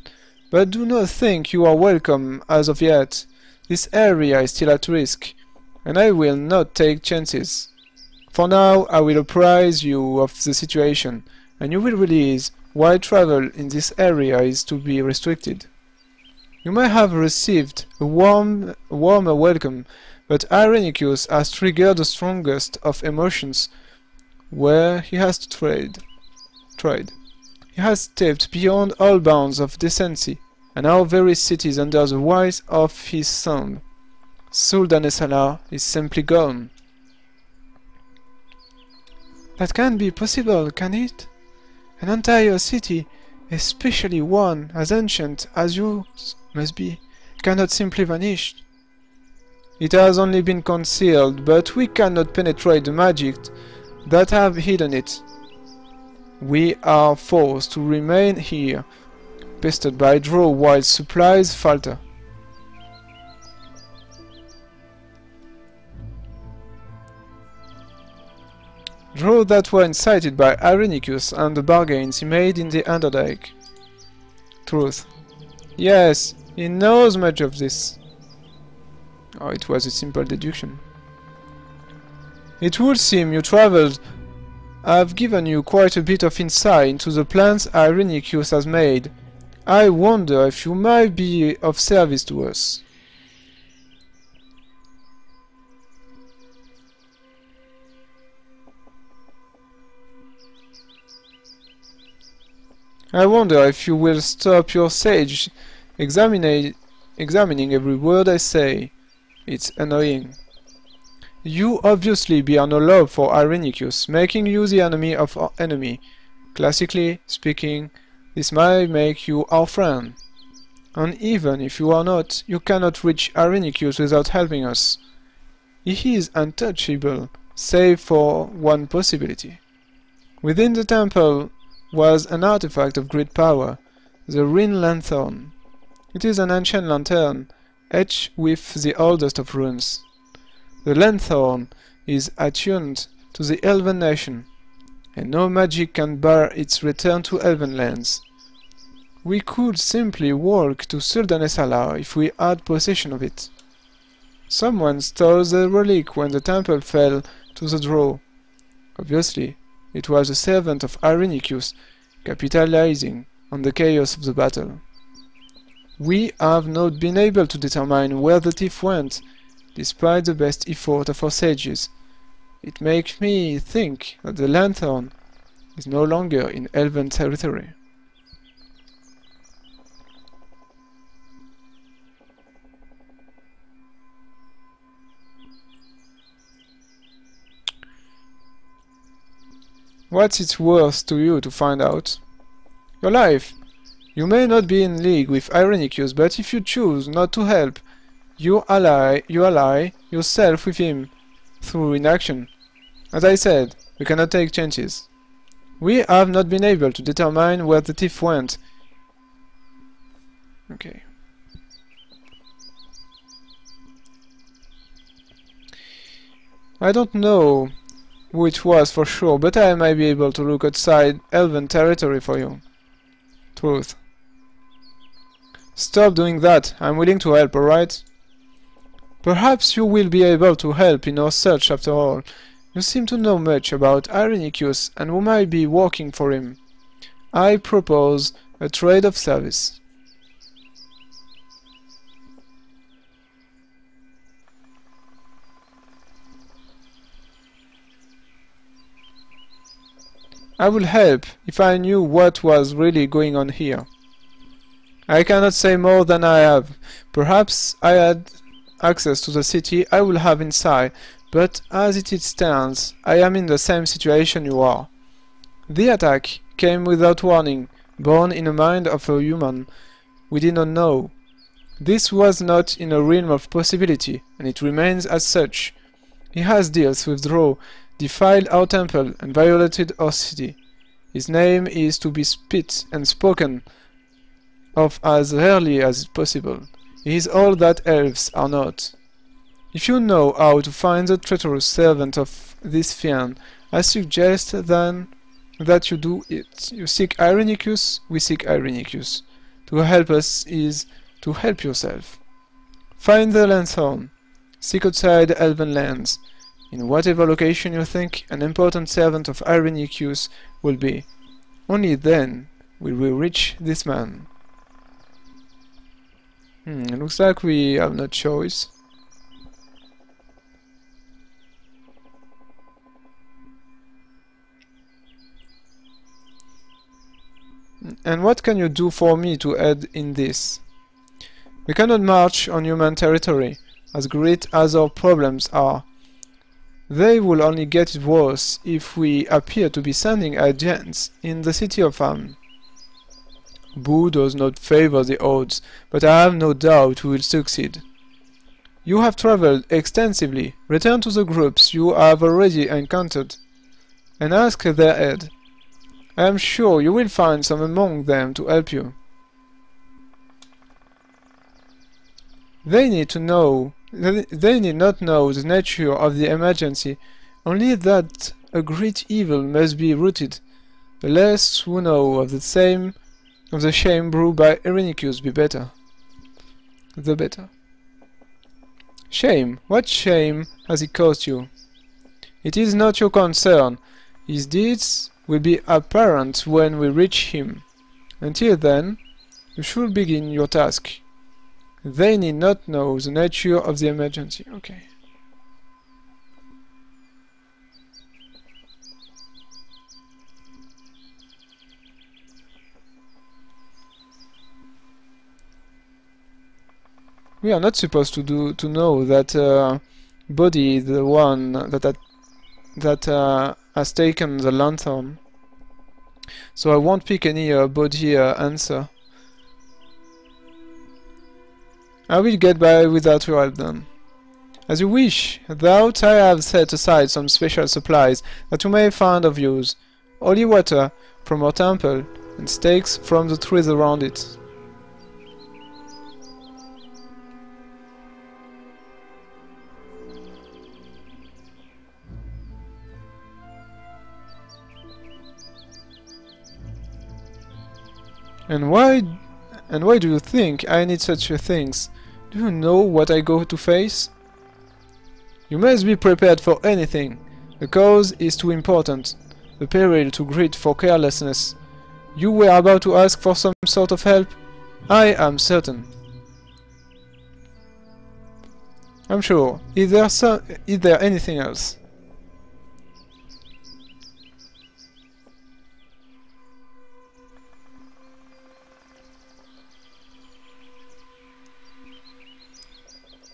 but do not think you are welcome as of yet. This area is still at risk, and I will not take chances. For now, I will apprise you of the situation, and you will realize why travel in this area is to be restricted. You may have received a warmer welcome, but Irenicus has triggered the strongest of emotions where he has tried. He has stepped beyond all bounds of decency, and our very city is under the wise of his thumb. Suldanesala is simply gone. That can't be possible, can it? An entire city, especially one as ancient as yours must be, cannot simply vanish. It has only been concealed, but we cannot penetrate the magic that have hidden it. We are forced to remain here, pestered by Drow while supplies falter. Drow that were incited by Irenicus and the bargains he made in the Underdark. Truth. Yes, he knows much of this. Oh, it was a simple deduction. It would seem you traveled. I've given you quite a bit of insight into the plans Irenicus has made. I wonder if you might be of service to us. I wonder if you will stop your sage examining every word I say. It's annoying. You obviously bear no love for Irenicus, making you the enemy of our enemy. Classically speaking, this might make you our friend. And even if you are not, you cannot reach Irenicus without helping us. He is untouchable, save for one possibility. Within the temple was an artifact of great power, the Rin Lanthorn. It is an ancient lantern, etched with the oldest of runes. The Lanthorn is attuned to the Elven nation, and no magic can bar its return to Elven lands. We could simply walk to Suldanesala if we had possession of it. Someone stole the relic when the temple fell to the draw. Obviously, it was a servant of Irenicus, capitalizing on the chaos of the battle. We have not been able to determine where the thief went, despite the best effort of our sages. It makes me think that the Lanthorn is no longer in Elven territory. What's it worth to you to find out? Your life. You may not be in league with Irenicus, but if you choose not to help, you ally yourself with him through inaction. As I said, we cannot take chances. We have not been able to determine where the thief went. Okay. I don't know who it was for sure, but I might be able to look outside Elven territory for you. Truth. Stop doing that. I'm willing to help, alright? Perhaps you will be able to help in our search after all. You seem to know much about Irenicus and who might be working for him. I propose a trade of service. I would help if I knew what was really going on here. I cannot say more than I have. Perhaps I had access to the city I will have inside, but as it stands, I am in the same situation you are. The attack came without warning, born in the mind of a human we did not know. This was not in a realm of possibility, and it remains as such. He has deals with Draw, defiled our temple, and violated our city. His name is to be spit and spoken of as rarely as possible. He is all that elves are not. If you know how to find the treacherous servant of this fiend, I suggest then that you do it. You seek Irenicus, we seek Irenicus. To help us is to help yourself. Find the Lanthorn. Seek outside the Elven lands. In whatever location you think an important servant of Irenicus will be. Only then will we reach this man. It looks like we have no choice. And what can you do for me to aid in this? We cannot march on human territory, as great as our problems are. They will only get it worse if we appear to be sending agents in the city of Am. Boo does not favor the odds, but I have no doubt we will succeed. You have traveled extensively. Return to the groups you have already encountered and ask their aid. I am sure you will find some among them to help you. They need not know the nature of the emergency, only that a great evil must be rooted. The less who know of the shame brewed by Irenicus the better. Shame? What shame has he caused you? It is not your concern. His deeds will be apparent when we reach him. Until then, you should begin your task. They need not know the nature of the emergency. Okay. We are not supposed to know that body is the one that has taken the lantern. So I won't pick any body answer. I will get by without your help then. As you wish. Thought I have set aside some special supplies that you may find of use. Holy water from our temple, and stakes from the trees around it. And why do you think I need such things? Do you know what I go to face? You must be prepared for anything. The cause is too important. The peril too great for carelessness. You were about to ask for some sort of help? I am certain. I'm sure. Is there anything else?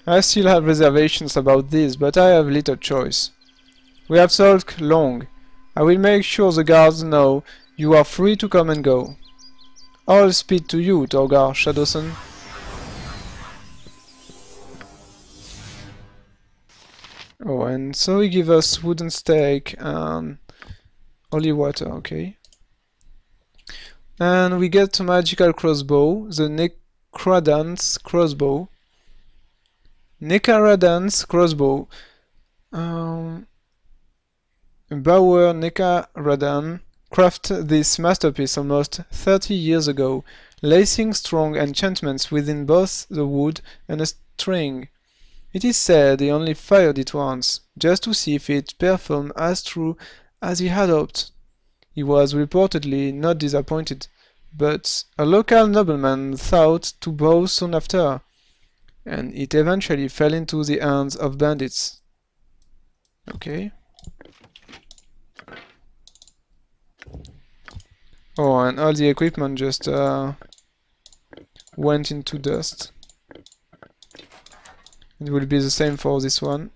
I still have reservations about this, but I have little choice. We have talked long. I will make sure the guards know you are free to come and go. All speed to you, Torgar Shadowsun. Oh, and so he gives us wooden stake and holy water, okay. And we get a magical crossbow, the Necradan's crossbow. Necradan's crossbow. Bauer Necradan crafted this masterpiece almost 30 years ago, lacing strong enchantments within both the wood and a string. It is said he only fired it once, just to see if it performed as true as he had hoped. He was reportedly not disappointed, but a local nobleman thought to bow soon after, and it eventually fell into the hands of bandits. Okay. Oh, and all the equipment just went into dust. It will be the same for this one.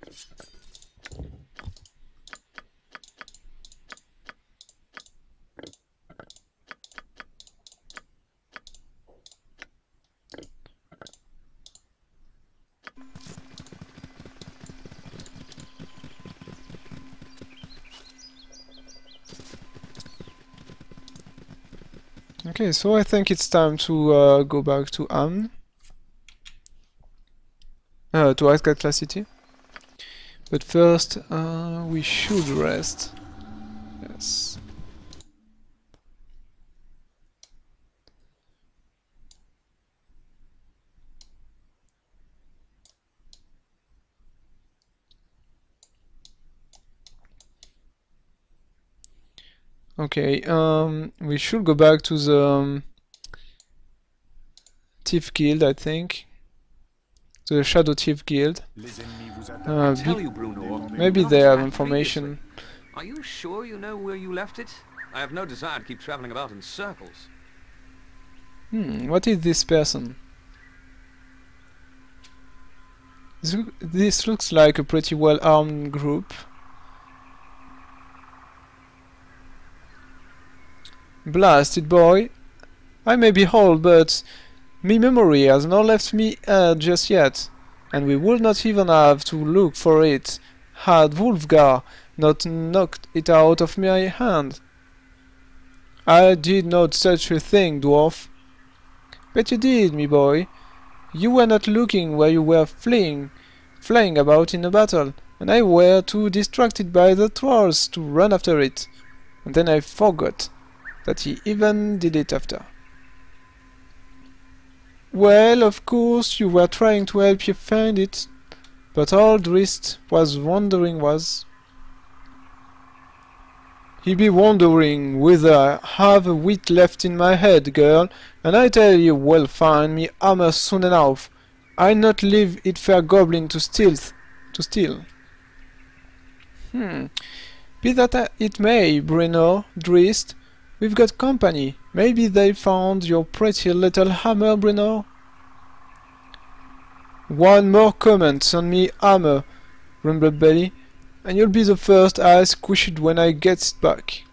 Okay, so I think it's time to go back to Amn. To Asgard City. But first, we should rest. Yes. Okay, we should go back to the Thief Guild, I think. The Shadow Thief Guild. Maybe they have information. Are you sure you know where you left it? I have no desire to keep traveling about in circles. What is this person? This looks like a pretty well-armed group. Blasted boy. I may be old, but me memory has not left me just yet, and we would not even have to look for it had Wulfgar not knocked it out of my hand. I did not such a thing, dwarf. But you did, me boy. You were not looking where you were flying about in a battle, and I were too distracted by the trolls to run after it, and then I forgot that he even did it after. Well, of course you were trying to help you find it, but all Drist was wondering was... He be wondering whether I have a wit left in my head, girl, and I tell you will find me armor soon enough. I not leave it fair goblin to steal. Be that it may, Bruno, Drist, we've got company. Maybe they found your pretty little hammer, Bruno? One more comment on me armor, rumbled Belly, and you'll be the first eye squished when I get it back.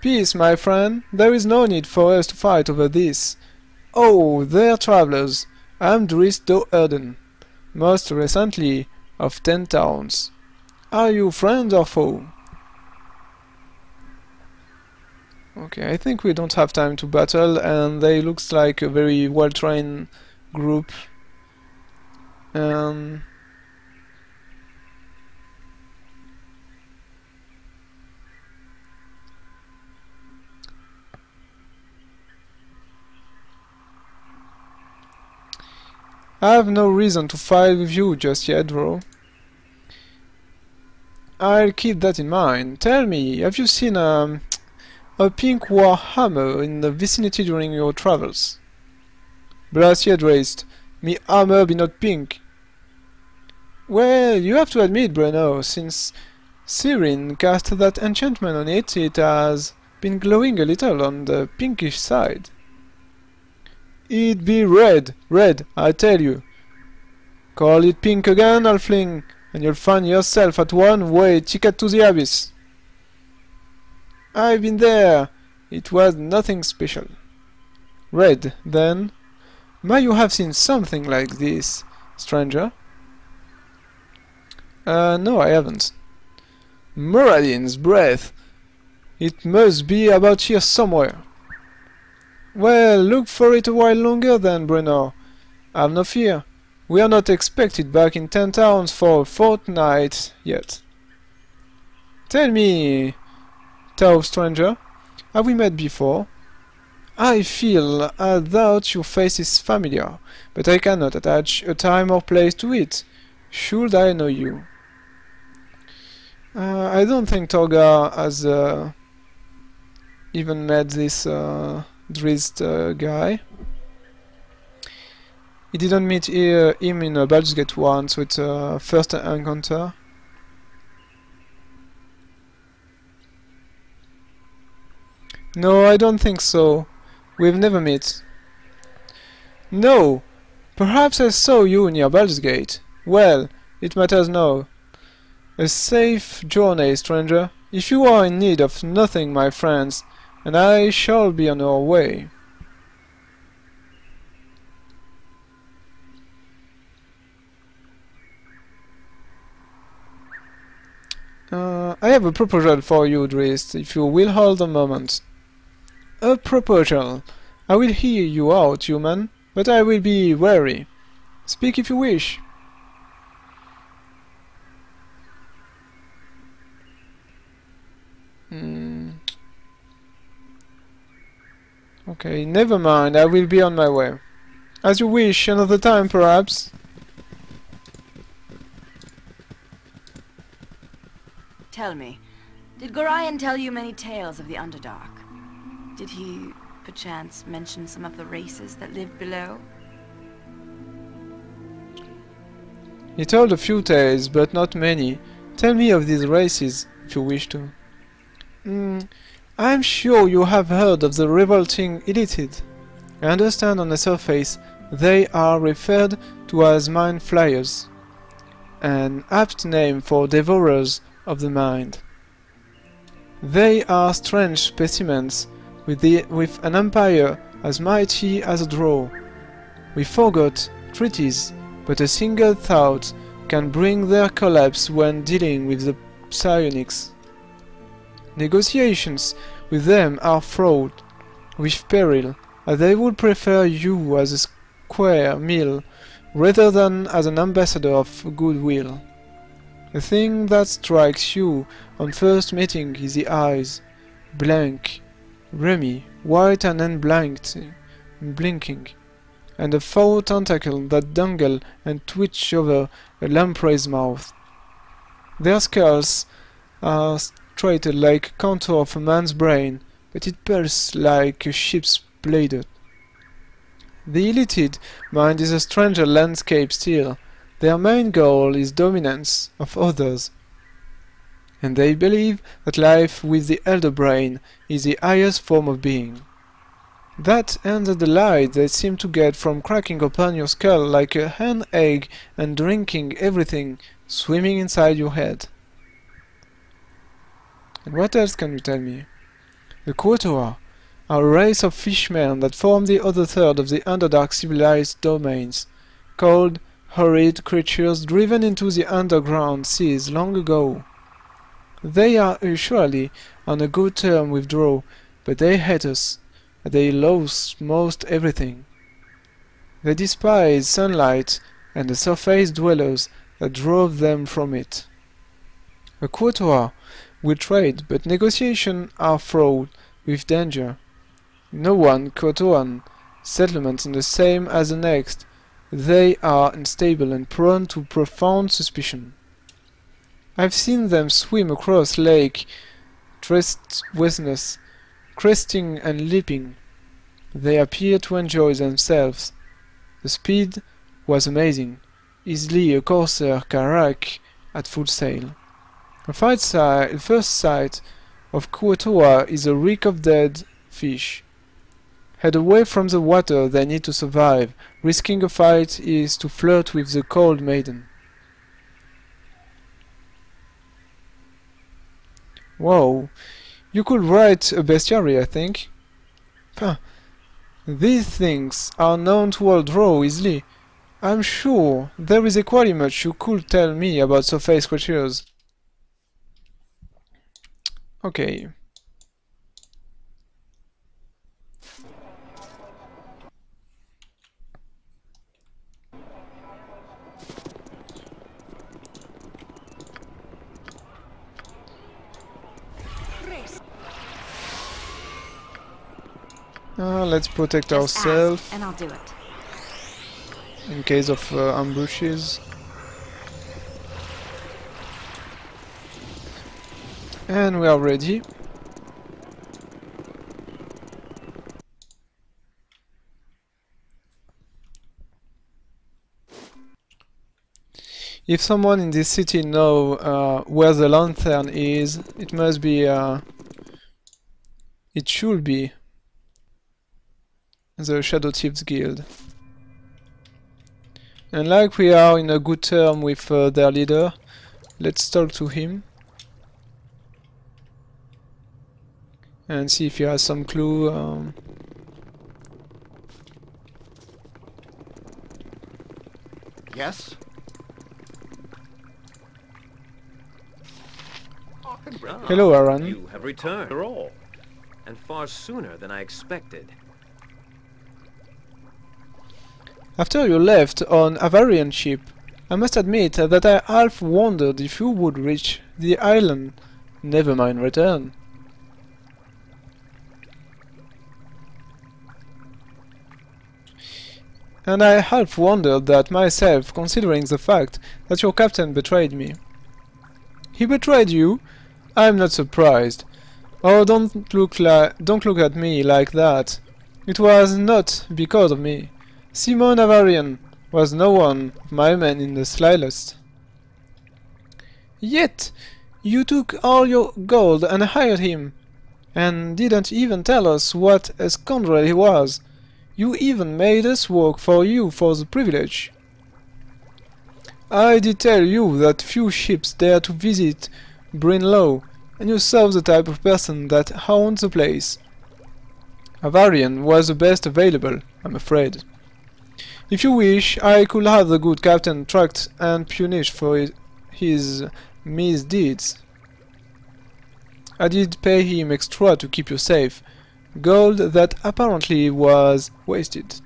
Peace, my friend. There is no need for us to fight over this. Oh, there, travelers. I'm Drizzt Do'Urden, most recently of 10 Towns. Are you friend or foe? Okay, I think we don't have time to battle, and they looks like a very well-trained group. I have no reason to fight with you just yet, bro. I'll keep that in mind. Tell me, have you seen a pink warhammer in the vicinity during your travels? Blast ye, Drizzt. Me armor be not pink. Well, you have to admit, Bruno, since Sirin cast that enchantment on it, it has been glowing a little on the pinkish side. It be red, I tell you. Call it pink again, Halfling, and you'll find yourself at one way ticket to the abyss. I've been there. It was nothing special. Red, then? May you have seen something like this, stranger? No, I haven't. Muradin's breath. It must be about here somewhere. Well, look for it a while longer then, Bruno. Have no fear. We are not expected back in 10 Towns for a fortnight yet. Tell me, tough stranger, have we met before? I feel as though your face is familiar, but I cannot attach a time or place to it. Should I know you? I don't think Torgar has even met this Drizzt guy. He didn't meet him in Baldur's Gate 1, so it's a first encounter. No, I don't think so. We've never met. No! Perhaps I saw you near Baldur's Gate. Well, it matters now. A safe journey, stranger. If you are in need of nothing, my friends, and I shall be on our way. I have a proposal for you, Drizzt, if you will hold a moment. A proposal. I will hear you out, human, but I will be wary. Speak if you wish. Okay, never mind, I will be on my way. As you wish, another time perhaps. Tell me, did Gorion tell you many tales of the Underdark? Did he, perchance, mention some of the races that lived below? He told a few tales, but not many. Tell me of these races, if you wish to. I'm sure you have heard of the revolting Illithid. I understand on the surface they are referred to as mind flayers, an apt name for devourers of the mind. They are strange specimens with an empire as mighty as a draw. We forgot treaties, but a single thought can bring their collapse when dealing with the psionics. Negotiations with them are fraught with peril, as they would prefer you as a square meal rather than as an ambassador of goodwill. The thing that strikes you on first meeting is the eyes, blank, remy, white and unblinking, and a foul tentacle that dangle and twitch over a lamprey's mouth. Their skulls are straight like a contour of a man's brain, but it pulses like a ship's bladed. The Illithid mind is a stranger landscape still. Their main goal is dominance of others, and they believe that life with the elder brain is the highest form of being. That and the delight they seem to get from cracking open your skull like a hen egg and drinking everything swimming inside your head. And what else can you tell me? The Quotoa are a race of fishmen that form the other third of the Underdark civilized domains, cold, horrid creatures driven into the underground seas long ago. They are usually on a good term with Drow, but they hate us. They loathe most everything. They despise sunlight and the surface dwellers that drove them from it. A Quotoa will trade, but negotiations are fraught with danger. No one Quotoan settlement is the same as the next. They are unstable and prone to profound suspicion. I've seen them swim across Lake Trestwesness, cresting and leaping. They appear to enjoy themselves. The speed was amazing, easily a corsair carrack at full sail. The first sight of Quotoa is a reek of dead fish. Head away from the water they need to survive. Risking a fight is to flirt with the cold maiden. Whoa, you could write a bestiary, I think. Huh. These things are known to all Drow easily. I'm sure there is equally much you could tell me about surface creatures. Okay. Let's protect ourselves and I'll do it. In case of ambushes. And we are ready. If someone in this city know where the lantern is, it must be it should be the Shadow Thieves Guild. And like we are in a good term with their leader, let's talk to him and see if he has some clue. Yes? Hello, Aaron. You have returned after all, and far sooner than I expected. After you left on Avarian ship, I must admit that I half wondered if you would reach the island, never mind return. And I half wondered that myself, considering the fact that your captain betrayed me. He betrayed you? I'm not surprised. Oh, don't look at me like that. It was not because of me. Simon Avarian was no one of my men in the slightest. Yet, you took all your gold and hired him, and didn't even tell us what a scoundrel he was. You even made us work for you for the privilege. I did tell you that few ships dare to visit Brinlow, and you saw the type of person that haunts the place. Avarian was the best available, I'm afraid. If you wish, I could have the good captain tracked and punished for his misdeeds. I did pay him extra to keep you safe, gold that apparently was wasted.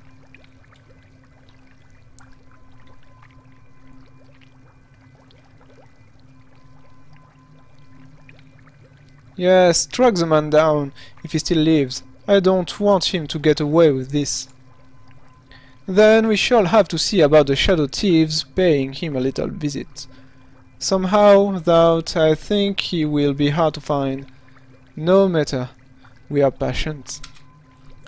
Yes, track the man down if he still lives. I don't want him to get away with this. Then we shall have to see about the Shadow Thieves paying him a little visit. Somehow, that I think he will be hard to find. No matter, we are patient.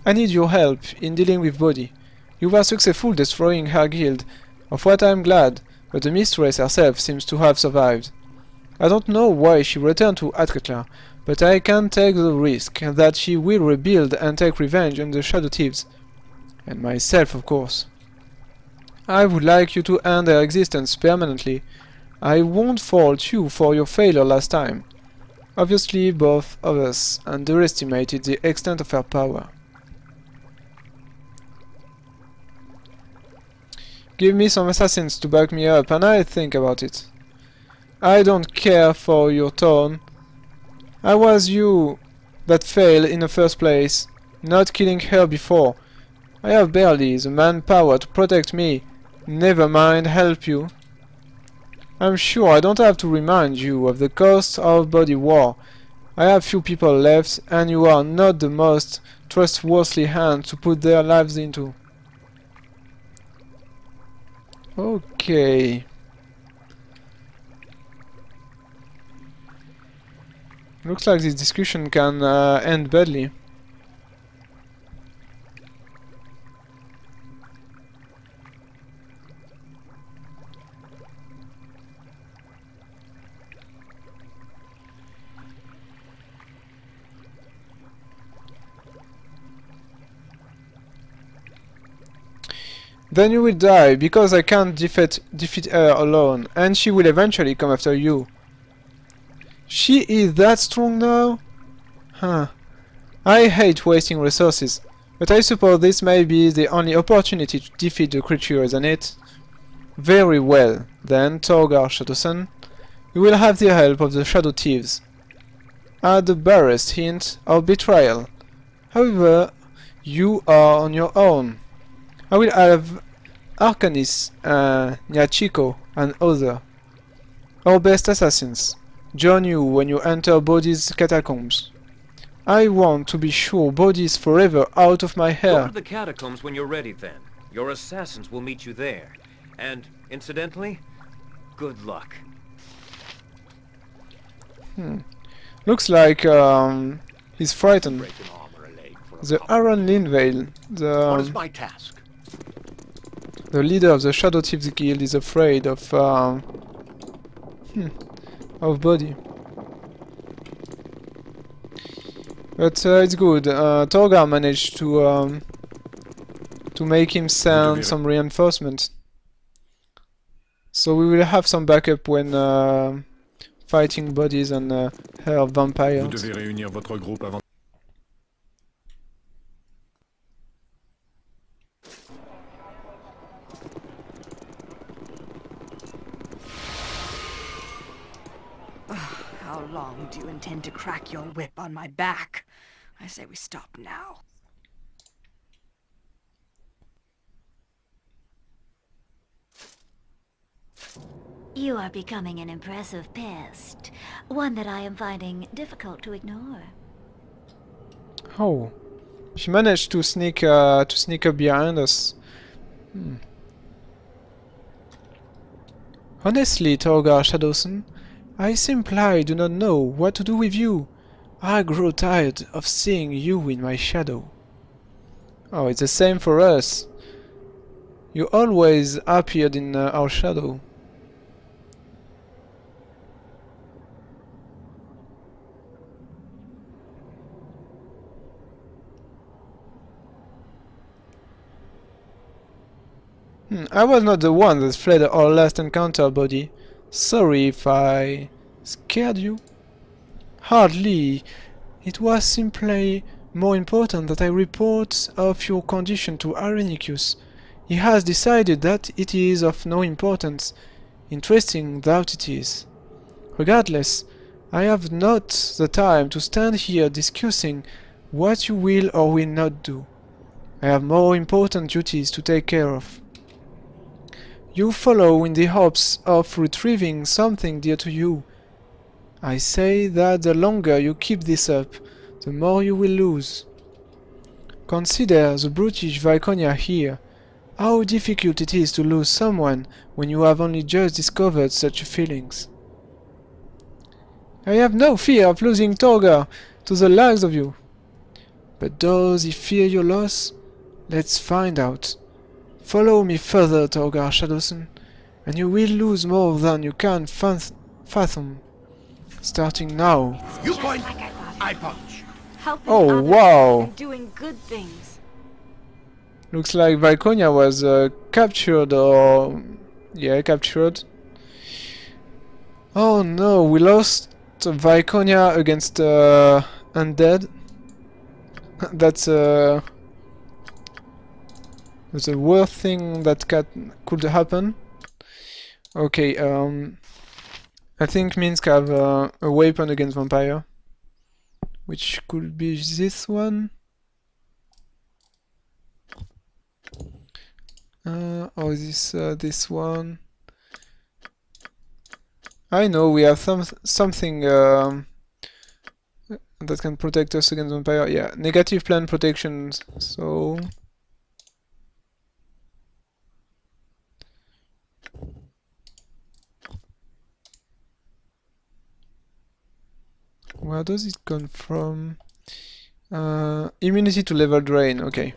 I need your help in dealing with Bodhi. You were successful destroying her guild, of what I am glad, but the mistress herself seems to have survived. I don't know why she returned to Atkatla, but I can take the risk that she will rebuild and take revenge on the Shadow Thieves. And myself, of course. I would like you to end their existence permanently. I won't fault you for your failure last time. Obviously, both of us underestimated the extent of her power. Give me some assassins to back me up and I'll think about it. I don't care for your tone. I was you that failed in the first place, not killing her before. I have barely the manpower to protect me, never mind help you. I'm sure I don't have to remind you of the cost of body war. I have few people left and you are not the most trustworthy hand to put their lives into. Okay. Looks like this discussion can end badly. Then you will die, because I can't defeat her alone, and she will eventually come after you. She is that strong now? Huh. I hate wasting resources, but I suppose this may be the only opportunity to defeat the creature, isn't it? Very well, then, Torgar Shadowsun, you will have the help of the Shadow Thieves. At the barest hint of betrayal. However, you are on your own. I will have Arcanis, Nyachiko, and other, our best assassins, join you when you enter Bodhi's catacombs. I want to be sure Bodhi's forever out of my hair. Go to the catacombs when you're ready then. Your assassins will meet you there. And, incidentally, good luck. Looks like he's frightened. The Aaron Linvale, What is my task? The leader of the Shadow Thieves Guild, is afraid of Bodhi. But it's good. Torgar managed to make him send some reinforcements, so we will have some backup when fighting bodies and her vampires. Vous devez réunir votre groupe avant. How long do you intend to crack your whip on my back? I say we stop now. You are becoming an impressive pest, one that I am finding difficult to ignore. Oh, she managed to sneak up behind us. Honestly, Torgar Shadowsun, I simply do not know what to do with you. I grow tired of seeing you in my shadow. Oh, it's the same for us. You always appeared in our shadow. I was not the one that fled our last encounter, Bodhi. Sorry if I scared you. Hardly. It was simply more important that I report of your condition to Irenicus. He has decided that it is of no importance, interesting though it is. Regardless, I have not the time to stand here discussing what you will or will not do. I have more important duties to take care of. You follow in the hopes of retrieving something dear to you. I say that the longer you keep this up, the more you will lose. Consider the brutish Viconia here. How difficult it is to lose someone when you have only just discovered such feelings. I have no fear of losing Torgar to the likes of you. But does he fear your loss? Let's find out. Follow me further, Torgar Shadowsun, and you will lose more than you can fathom. Starting now. You point, I punch. Helping Oh, others wow. and doing good things. Looks like Viconia was captured or... yeah, captured. Oh no, we lost Viconia against Undead. That's the worst thing that could happen. Okay, I think Minsk have a weapon against vampire, which could be this one. Or this one. I know we have something that can protect us against vampire. Yeah, negative plan protection. So where does it come from? Immunity to level drain. Okay.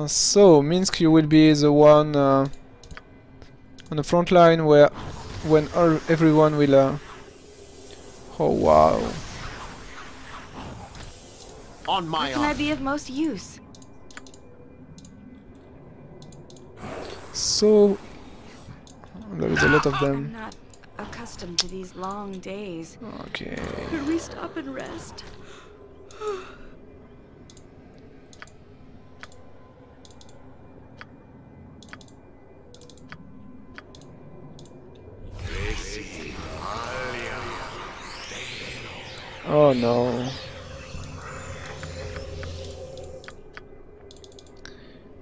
So Minsk, you will be the one on the front line where when everyone will. Oh wow! On my How can I be of most use? So there is a lot of them. I'm not accustomed to these long days. Okay. Could we stop and rest? Oh no.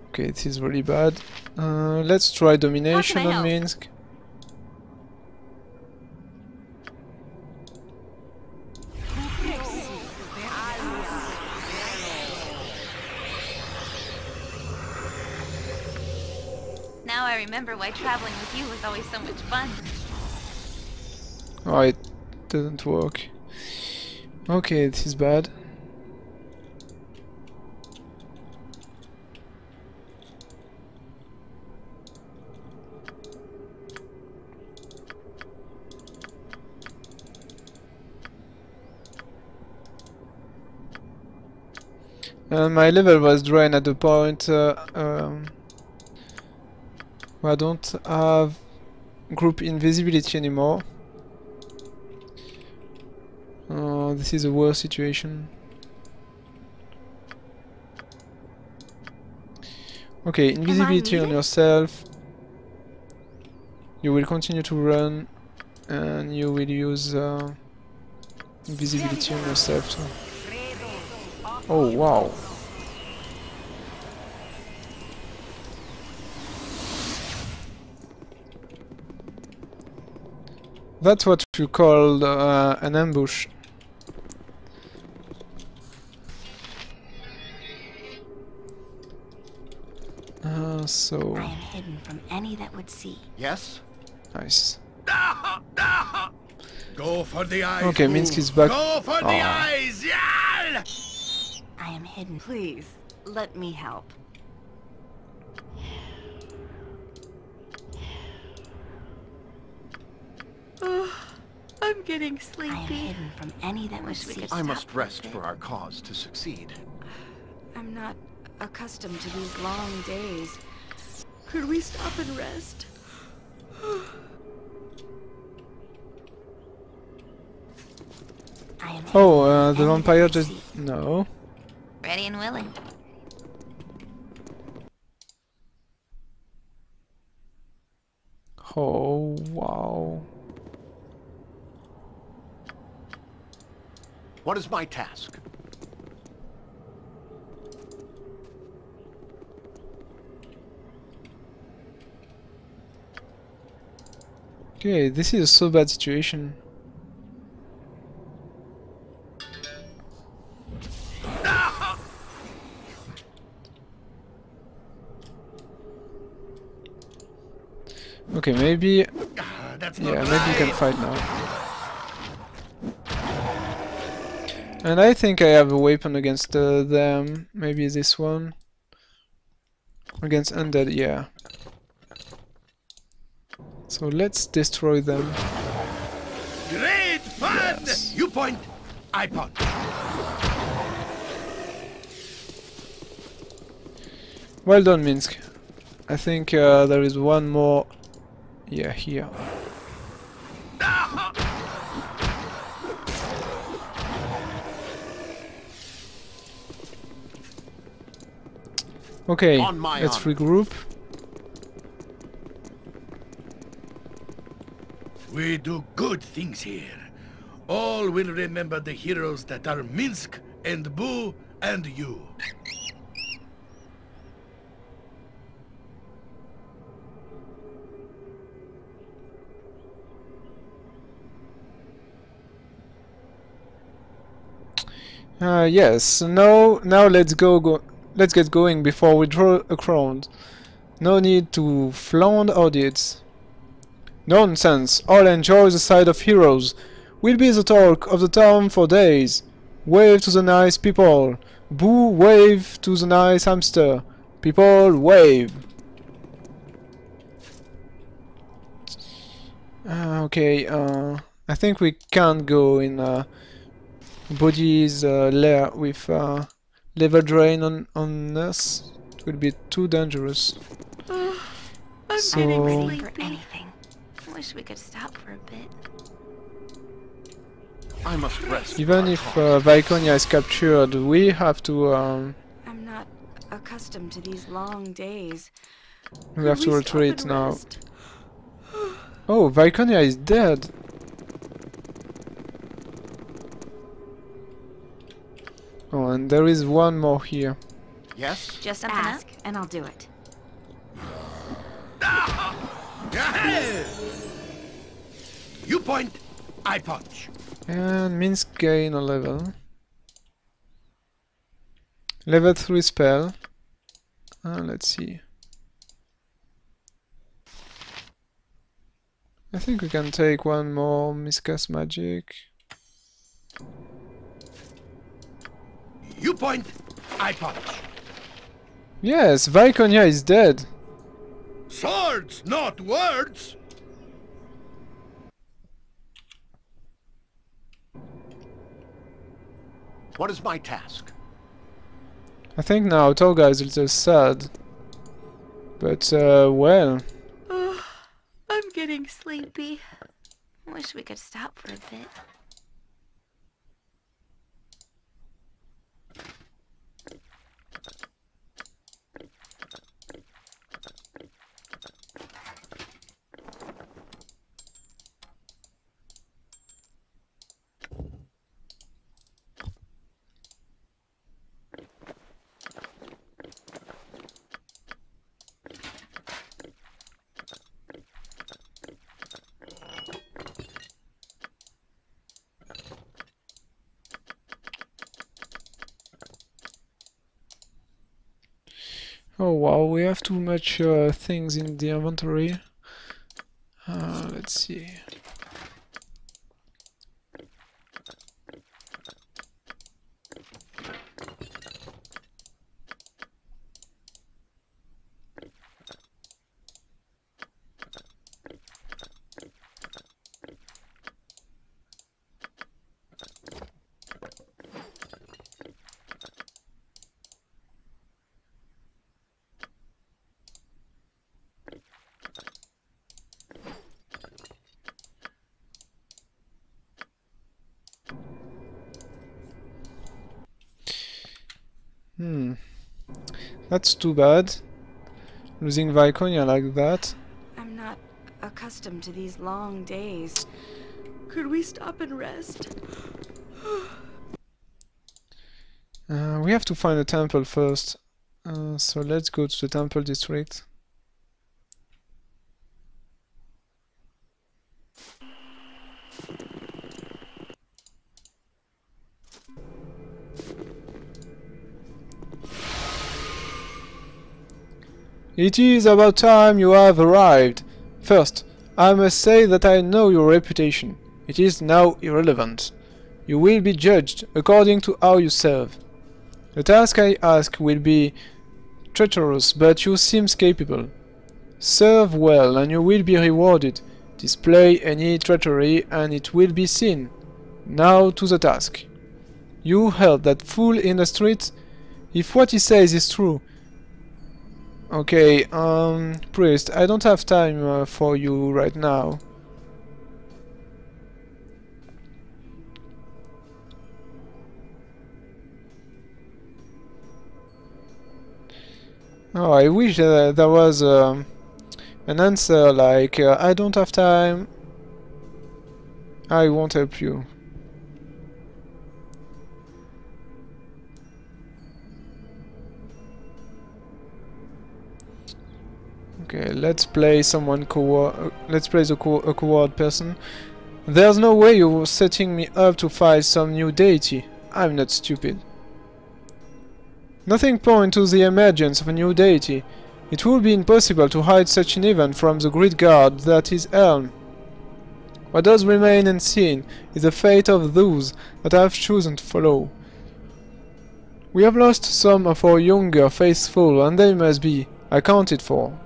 Okay, this is really bad. Let's try domination on Minsk. Now I remember why traveling with you was always so much fun. Oh, it didn't work. Okay, this is bad. My level was drained at the point where I don't have group invisibility anymore. This is a worse situation. Okay, invisibility on yourself. You will continue to run and you will use invisibility on yourself too. Oh wow. That's what you call an ambush. So I am hidden from any that would see. Yes? Nice. Go for the eyes. Okay, Minsk is back. Go for the eyes. Yeah! I am hidden. Please, let me help. I'm getting sleepy. I am hidden from any that would see. I must rest for our cause to succeed. I'm not accustomed to these long days. Could we stop and rest? Oh, the vampire just... no. Ready and willing. Oh, wow. What is my task? Okay, this is a so bad situation. Okay, maybe... yeah, maybe you can fight now. And I think I have a weapon against them. Maybe this one. Against undead, yeah. So let's destroy them. Great! it fun! Yes. You point, I punch. Well done, Minsk. I think there is one more. Yeah, here. Okay, let's regroup. We do good things here. All will remember the heroes that are Minsk and Boo and you. Yes. Now let's let's get going before we draw a crowd. No need to flaunt our deeds. Nonsense! All enjoy the sight of heroes. We'll be the talk of the town for days. Wave to the nice people. Boo, wave to the nice hamster. People, wave. Okay, I think we can't go in Body's lair with level drain on us. It will be too dangerous. I'm So getting ready for anything. I wish we could stop for a bit. I must rest. even if Viconia is captured, we have to I'm not accustomed to these long days. we have to retreat now. Oh, Viconia is dead. Oh, and there is one more here. Yes? Just ask, and I'll do it. You point, I punch. And Minsk gain a level. Level 3 spell. Let's see. I think we can take one more Miscast magic. You point, I punch. Yes, Viconia is dead. Swords, not words. What is my task? I think now Torgar is a little sad. But, well. I'm getting sleepy. Wish we could stop for a bit. Oh wow, we have too much things in the inventory. Let's see. That's too bad. Losing Viconia like that. I'm not accustomed to these long days. Could we stop and rest? We have to find a temple first. So let's go to the temple district. It is about time you have arrived. First, I must say that I know your reputation. It is now irrelevant. You will be judged according to how you serve. The task I ask will be treacherous, but you seem capable. Serve well and you will be rewarded. Display any treachery and it will be seen. Now to the task. You heard that fool in the street? If what he says is true... Okay, priest, I don't have time for you right now. Oh, I wish there was an answer like, I don't have time, I won't help you. Okay, let's play someone let's play a coward person. There's no way you're setting me up to fight some new deity. I'm not stupid. Nothing points to the emergence of a new deity. It would be impossible to hide such an event from the great guard that is Helm. What does remain unseen is the fate of those that I have chosen to follow. We have lost some of our younger faithful, and they must be accounted for.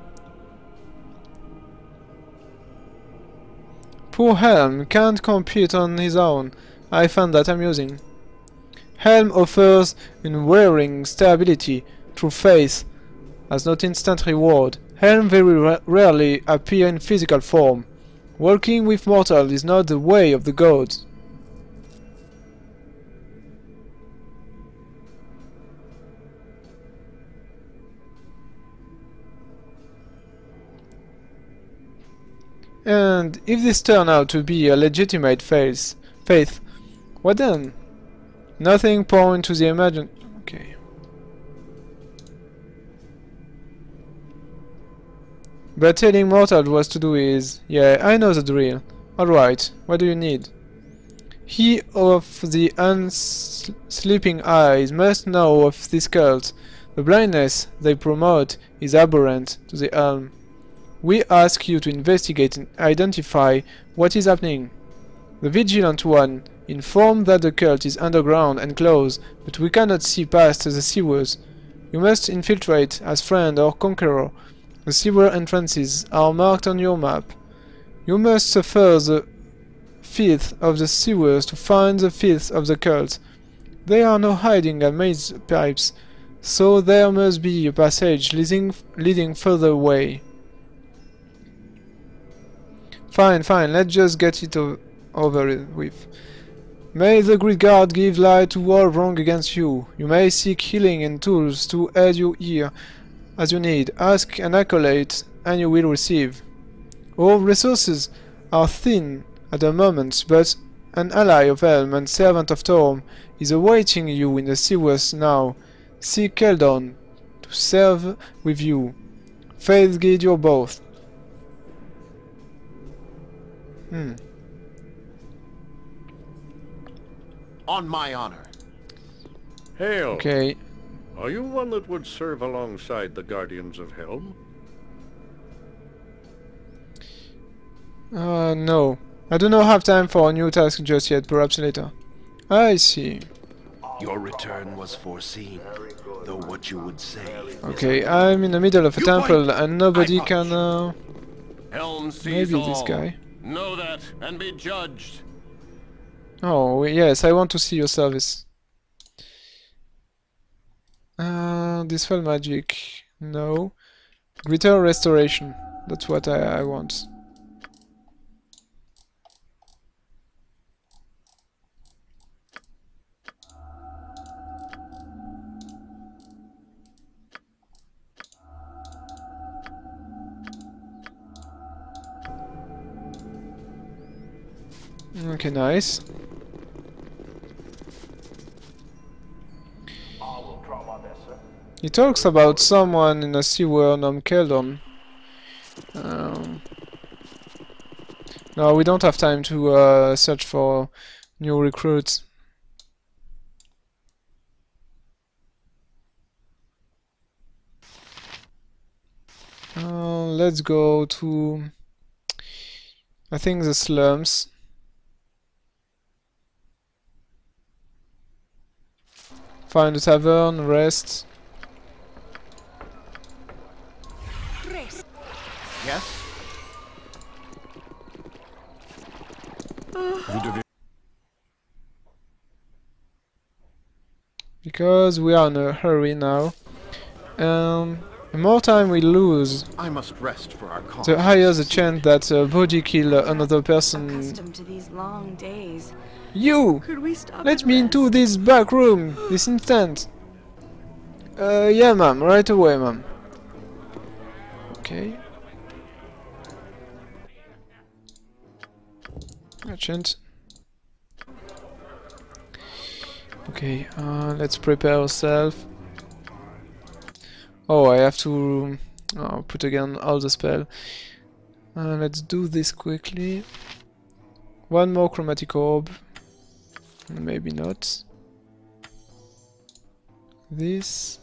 Poor Helm can't compete on his own. I find that amusing. Helm offers unwavering stability through faith as not instant reward. Helm very rarely appear in physical form. Working with mortals is not the way of the gods. And if this turn out to be a legitimate faith, what then? Nothing points to the imagined... Okay. But telling mortals what to do is... Yeah, I know the drill. Alright, what do you need? He of the unsleeping eyes must know of this cult. The blindness they promote is abhorrent to the Helm. We ask you to investigate and identify what is happening. The vigilant one informed that the cult is underground and close, but we cannot see past the sewers. You must infiltrate as friend or conqueror. The sewer entrances are marked on your map. You must suffer the filth of the sewers to find the filth of the cult. There are no hiding and maze pipes, so there must be a passage leading further away. Fine, let's just get it over with. May the great guard give light to all wrong against you. You may seek healing and tools to aid you here as you need. Ask an accolade and you will receive. All resources are thin at the moment, but an ally of Helm and servant of Torm is awaiting you in the sewers now. Seek Keldon to serve with you. Faith guide you both. On my honor. Hail. Okay. Are you one that would serve alongside the Guardians of Helm? No. I do not have time for a new task just yet, perhaps later. I see. Your return was foreseen, though what you would say... Okay, I'm in the middle of a temple and nobody can... Helm sees maybe this all. guy. Know that and be judged. Oh, yes, I want to see your service. Dispel magic. No. Greater restoration. That's what I want. Okay, nice. He talks about someone in a sewer named Keldon. No, we don't have time to search for new recruits. Let's go to... I think the slums. Find a tavern, rest. Yes? because we are in a hurry now. The more time we lose, I must rest for our cause. the higher the chance that Bodhi kill another person. Accustomed to these long days. You! Could we stop Let and me into rest? this back room, this instant! Yeah, ma'am, right away, ma'am. Okay. Merchant. Okay, let's prepare ourselves. Oh, I have to put again all the spell. Let's do this quickly. One more chromatic orb. Maybe not. This.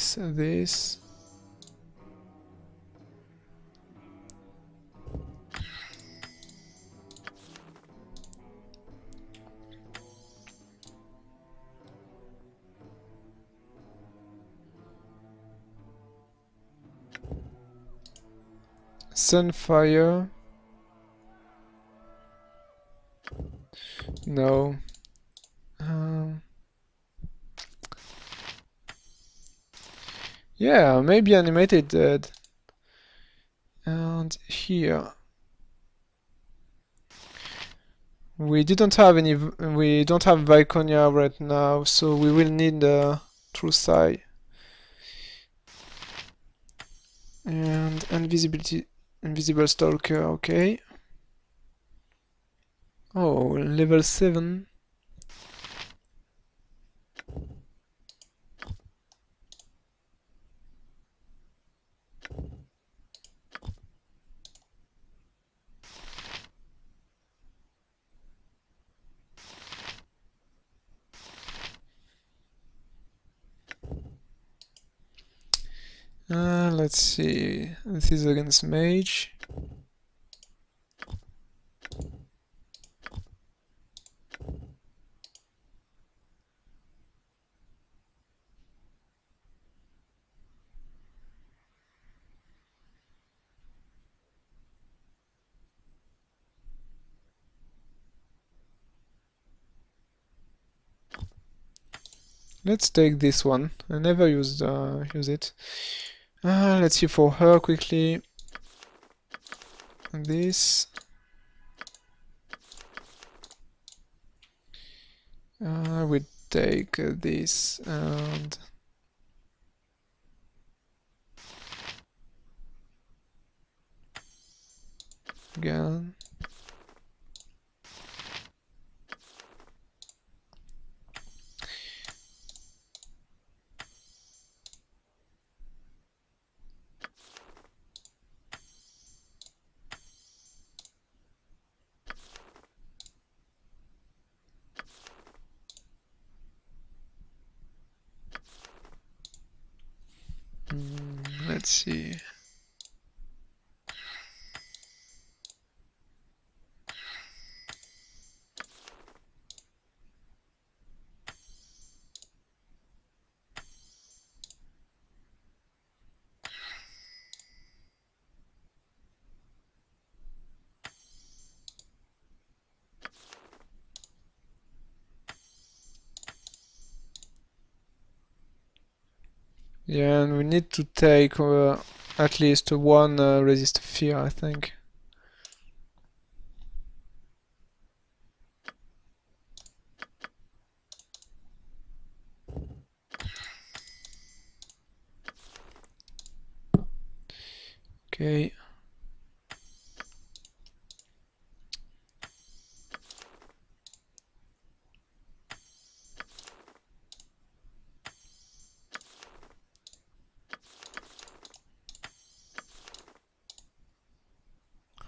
This. Sunfire. No. Yeah, maybe animated dead. And here we don't have Viconia right now, so we will need a True Sight and Invisible Stalker. Okay. Oh, level 7. Let's see. This is against mage. Let's take this one. I never use it. Let's see for her quickly. This. We take this and again. Let's see. Yeah, and we need to take at least one resist fear, I think. Okay.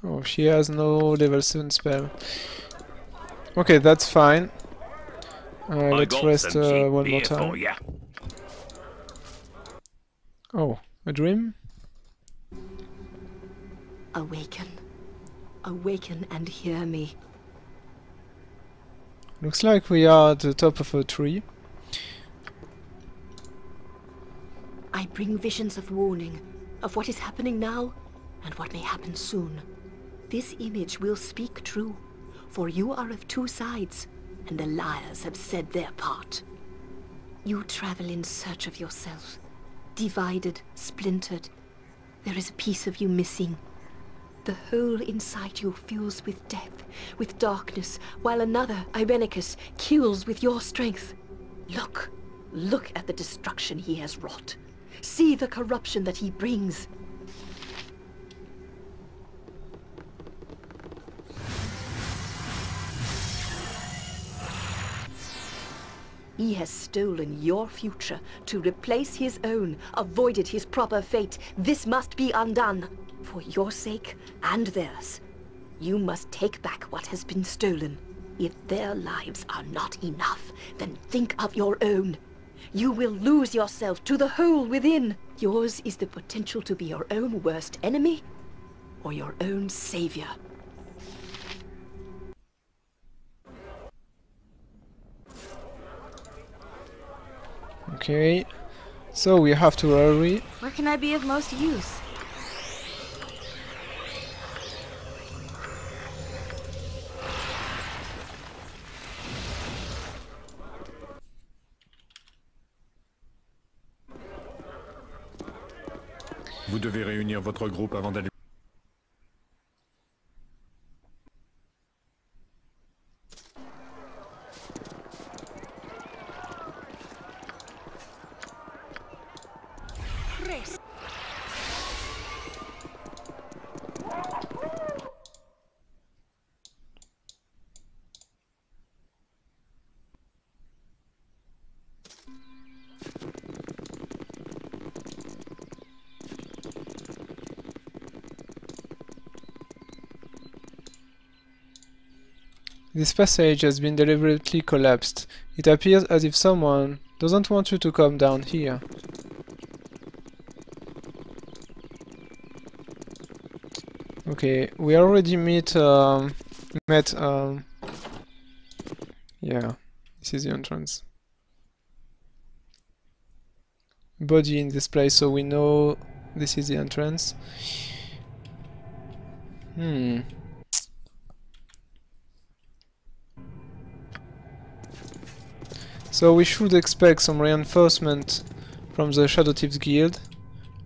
Oh, she has no level 7 spell. Okay, that's fine. Let's rest one more time. Oh, a dream? Awaken. Awaken and hear me. Looks like we are at the top of a tree. I bring visions of warning, of what is happening now, and what may happen soon. This image will speak true, for you are of two sides, and the liars have said their part. You travel in search of yourself, divided, splintered. There is a piece of you missing. The hole inside you fills with death, with darkness, while another, Irenicus, kills with your strength. Look, look at the destruction he has wrought. See the corruption that he brings. He has stolen your future to replace his own, avoided his proper fate. This must be undone. For your sake and theirs. You must take back what has been stolen. If their lives are not enough, then think of your own. You will lose yourself to the hole within. Yours is the potential to be your own worst enemy or your own savior. Okay, so we have to hurry. Where can I be of most use? Vous devez réunir votre groupe avant d'aller. This passage has been deliberately collapsed. It appears as if someone doesn't want you to come down here. Okay, we already met yeah, this is the entrance. Body in this place, so we know this is the entrance. So we should expect some reinforcement from the Shadow Thieves Guild,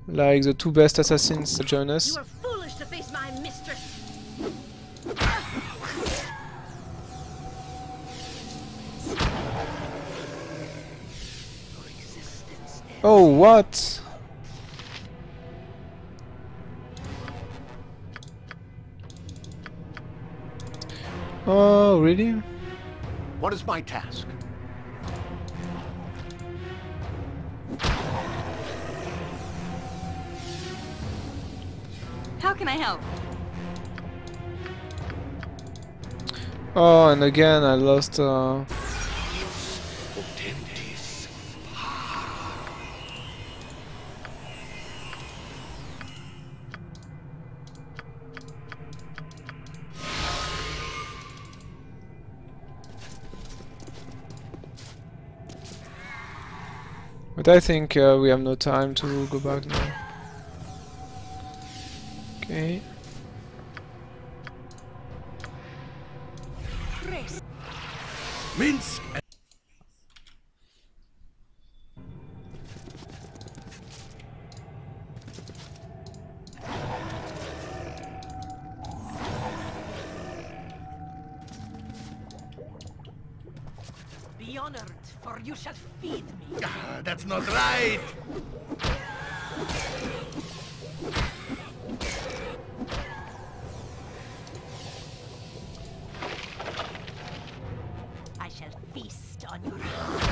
like the two best assassins that join us. You are foolish to face my mistress. Oh, what? Oh, really? What is my task? How can I help? Oh, and again I lost but I think we have no time to go back now. Okay. Minsk. Be honored, for you shall feed me. Ah, that's not right. I shall feast on your heart.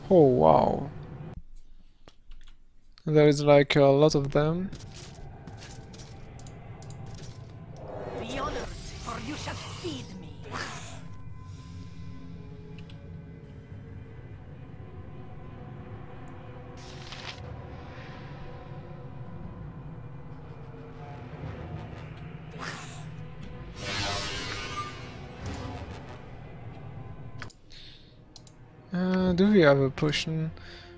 Oh wow. There is like a lot of them. Be honored, for you shall feed me. Do we have a potion?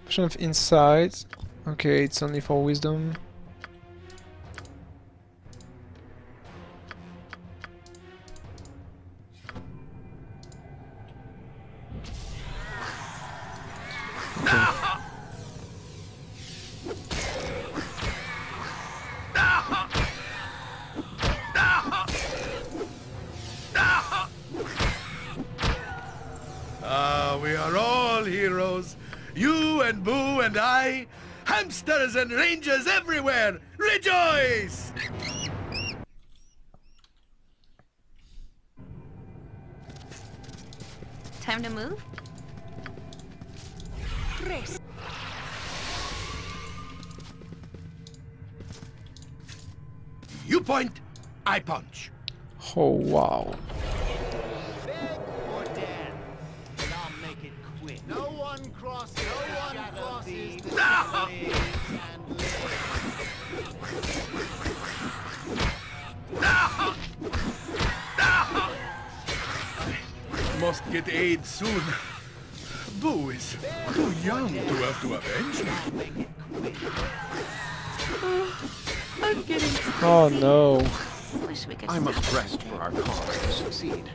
Potion of insight. Okay, it's only for wisdom. We are all heroes. You and Boo and I. Hamsters and rangers everywhere. Rejoice! Time to move? Rest. You point, I punch. Oh wow. No one crosses the Must get aid soon. Boo is too young to have to avenge me. I'm getting... Oh no. Wish we could I must stop. rest for our cause to succeed.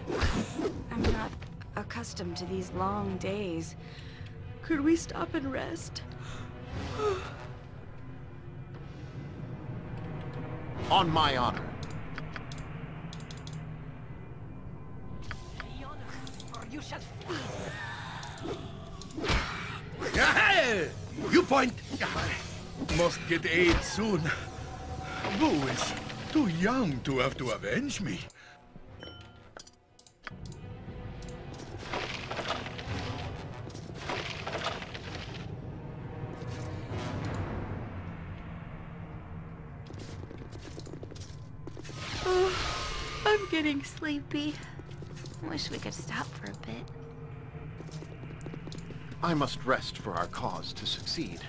I'm not accustomed to these long days. Could we stop and rest? On my honor. Be honored, or you shall feed. Hey! You point. Must get aid soon. Boo is too young to have to avenge me. I'm getting sleepy. Wish we could stop for a bit. I must rest for our cause to succeed.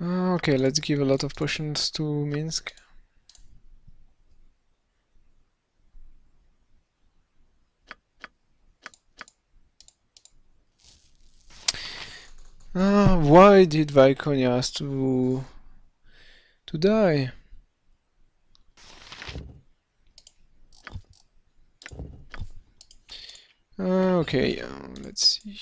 Okay, let's give a lot of potions to Minsk. Why did Viconia have to die? Okay, let's see.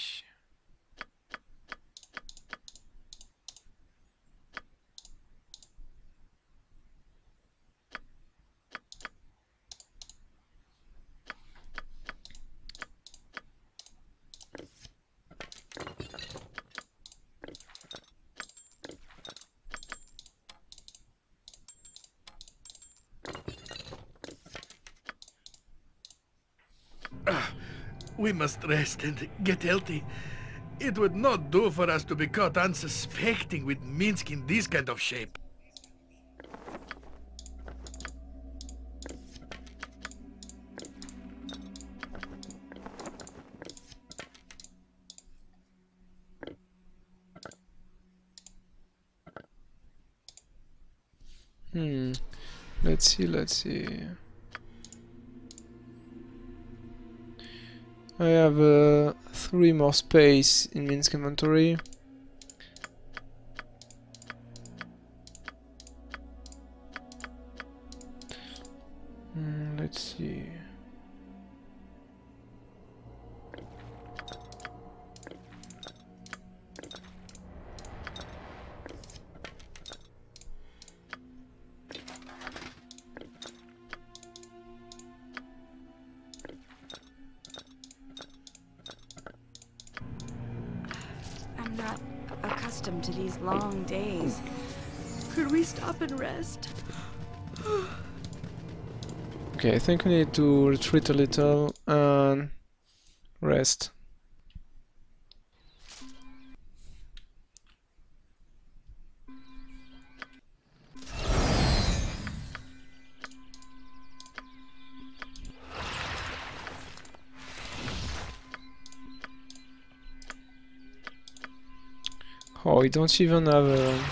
We must rest and get healthy. It would not do for us to be caught unsuspecting with Minsk in this kind of shape. Let's see. I have 3 more space in Minsk inventory. Let's see. I'm not accustomed to these long days. Could we stop and rest? Okay, I think we need to retreat a little and rest. Oh, we don't even have a...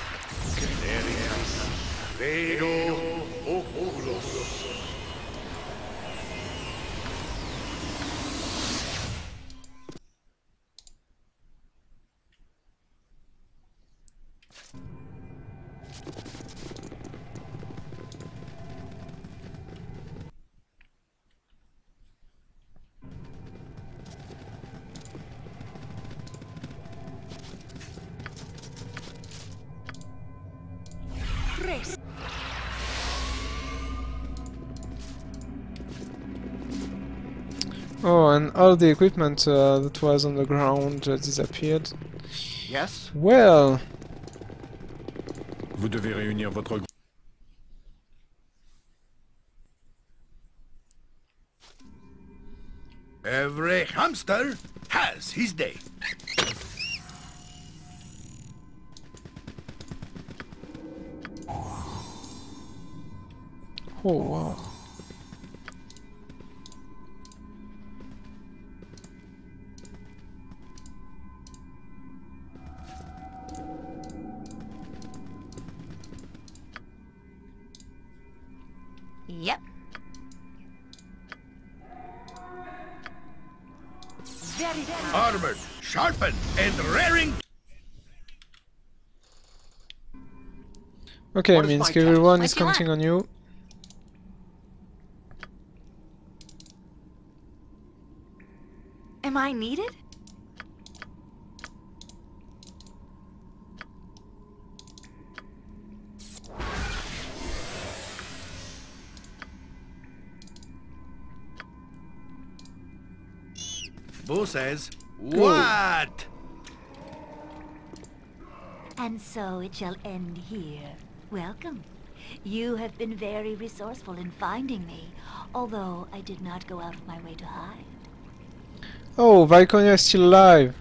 Oh, and all the equipment that was on the ground disappeared. Yes? Well... Vous devez réunir votre groupe. Every hamster has his day. Oh, wow. Yep. Armored, sharpened, and raring. Okay, Minsk, everyone is counting on you. Am I needed? Boo says, what? And so it shall end here. Welcome. You have been very resourceful in finding me, although I did not go out of my way to hide. Oh, Viconia is still alive.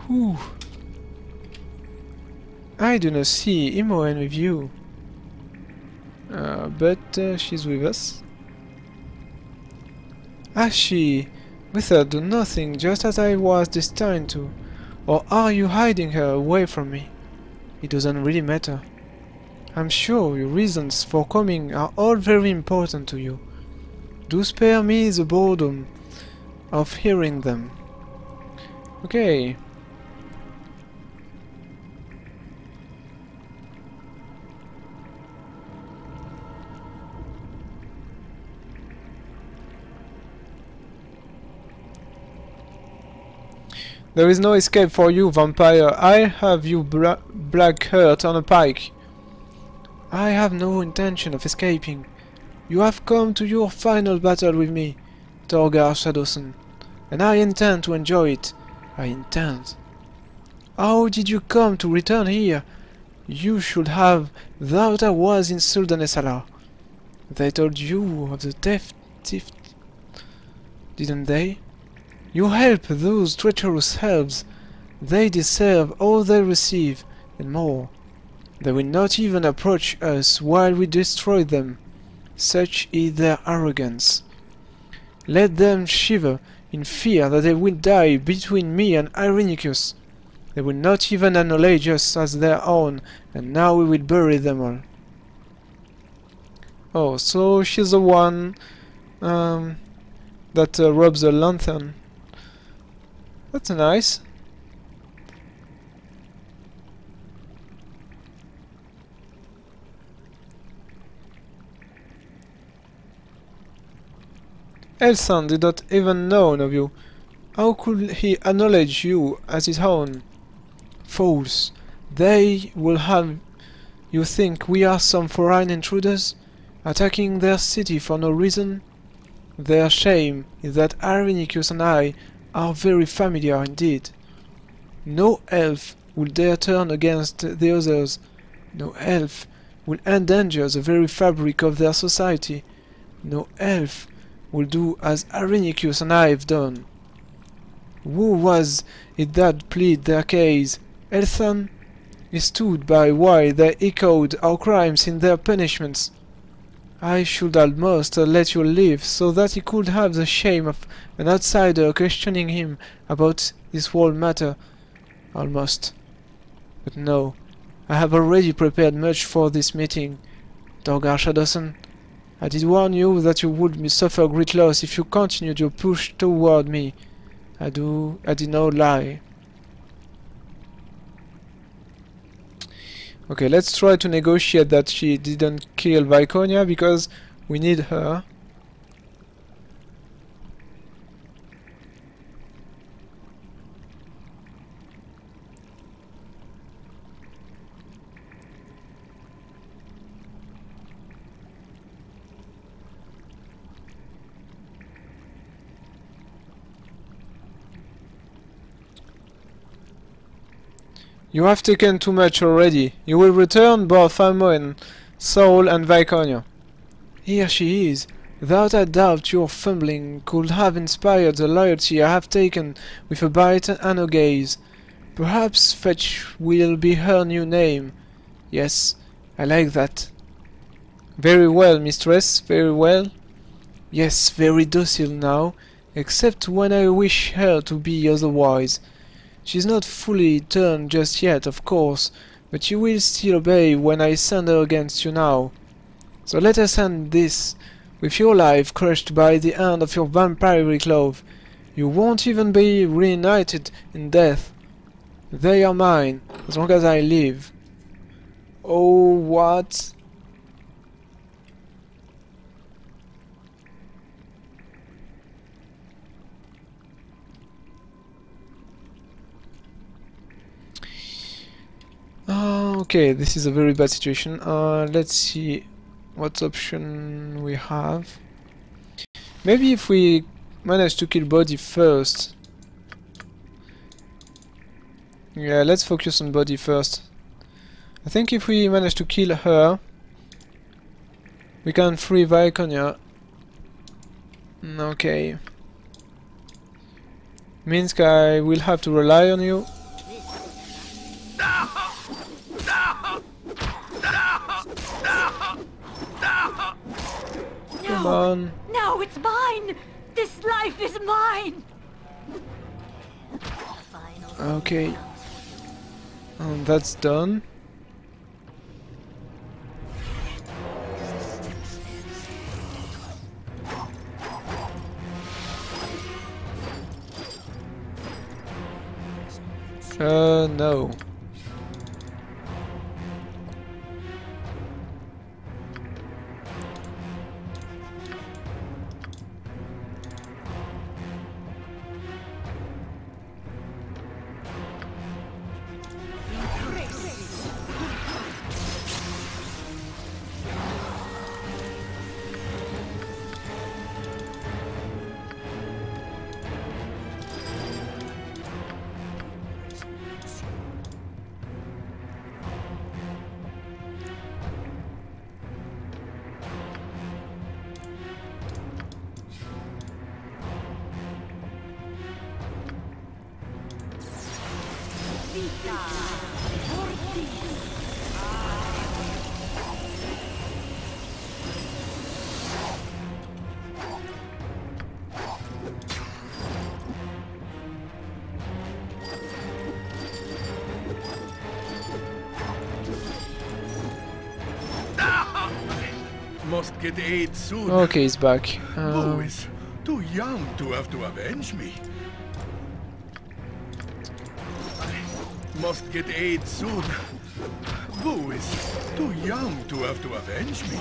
Whew. I do not see Imoen with you. But she's with us. Has she, with her, do nothing just as I was destined to? Or are you hiding her away from me? It doesn't really matter. I'm sure your reasons for coming are all very important to you. Do spare me the boredom of hearing them. Okay. There is no escape for you, vampire. I have you black hurt on a pike. I have no intention of escaping. You have come to your final battle with me, Torgar Shadowsun, and I intend to enjoy it. I intend. How did you come to return here? You should have thought I was in Suldanesala. They told you of the theft, didn't they? You help those treacherous elves. They deserve all they receive, and more. They will not even approach us while we destroy them. Such is their arrogance. Let them shiver in fear that they will die between me and Irenicus. They will not even acknowledge us as their own, and now we will bury them all. Oh, so she's the one that robs the lantern. That's nice. Elsan did not even know of you. How could he acknowledge you as his own? Fools. They will have you think we are some foreign intruders, attacking their city for no reason. Their shame is that Irenicus and I are very familiar indeed. No elf will dare turn against the others. No elf will endanger the very fabric of their society. No elf will do as Irenicus and I have done. Who was it that pleaded their case? Elthan? He stood by while they echoed our crimes in their punishments. I should almost let you live so that he could have the shame of an outsider questioning him about this whole matter. Almost. But no, I have already prepared much for this meeting. Torgar Shadowsun, I did warn you that you would suffer great loss if you continued your push toward me. I did not lie. Okay, let's try to negotiate that she didn't kill Viconia, because we need her. You have taken too much already. You will return both Falmo Soul and Viconia. Here she is. Without a doubt your fumbling could have inspired the loyalty I have taken with a bite and a gaze. Perhaps Fetch will be her new name. Yes, I like that. Very well, mistress, very well. Yes, very docile now, except when I wish her to be otherwise. She's not fully turned just yet, of course, but you will still obey when I send her against you now. So let us end this. With your life crushed by the hand of your vampiric love, you won't even be reunited in death. They are mine, as long as I live. Oh, what? Okay, this is a very bad situation. Let's see what option we have. Maybe if we manage to kill Body first. Yeah, let's focus on Body first. I think if we manage to kill her, we can free Viconia. Okay. Minsk, I will have to rely on you. Come on. No, it's mine! This life is mine! Okay. And that's done. No. Must get aid soon. Okay, he's back. Who is too young to have to avenge me? I must get aid soon. Who is too young to have to avenge me?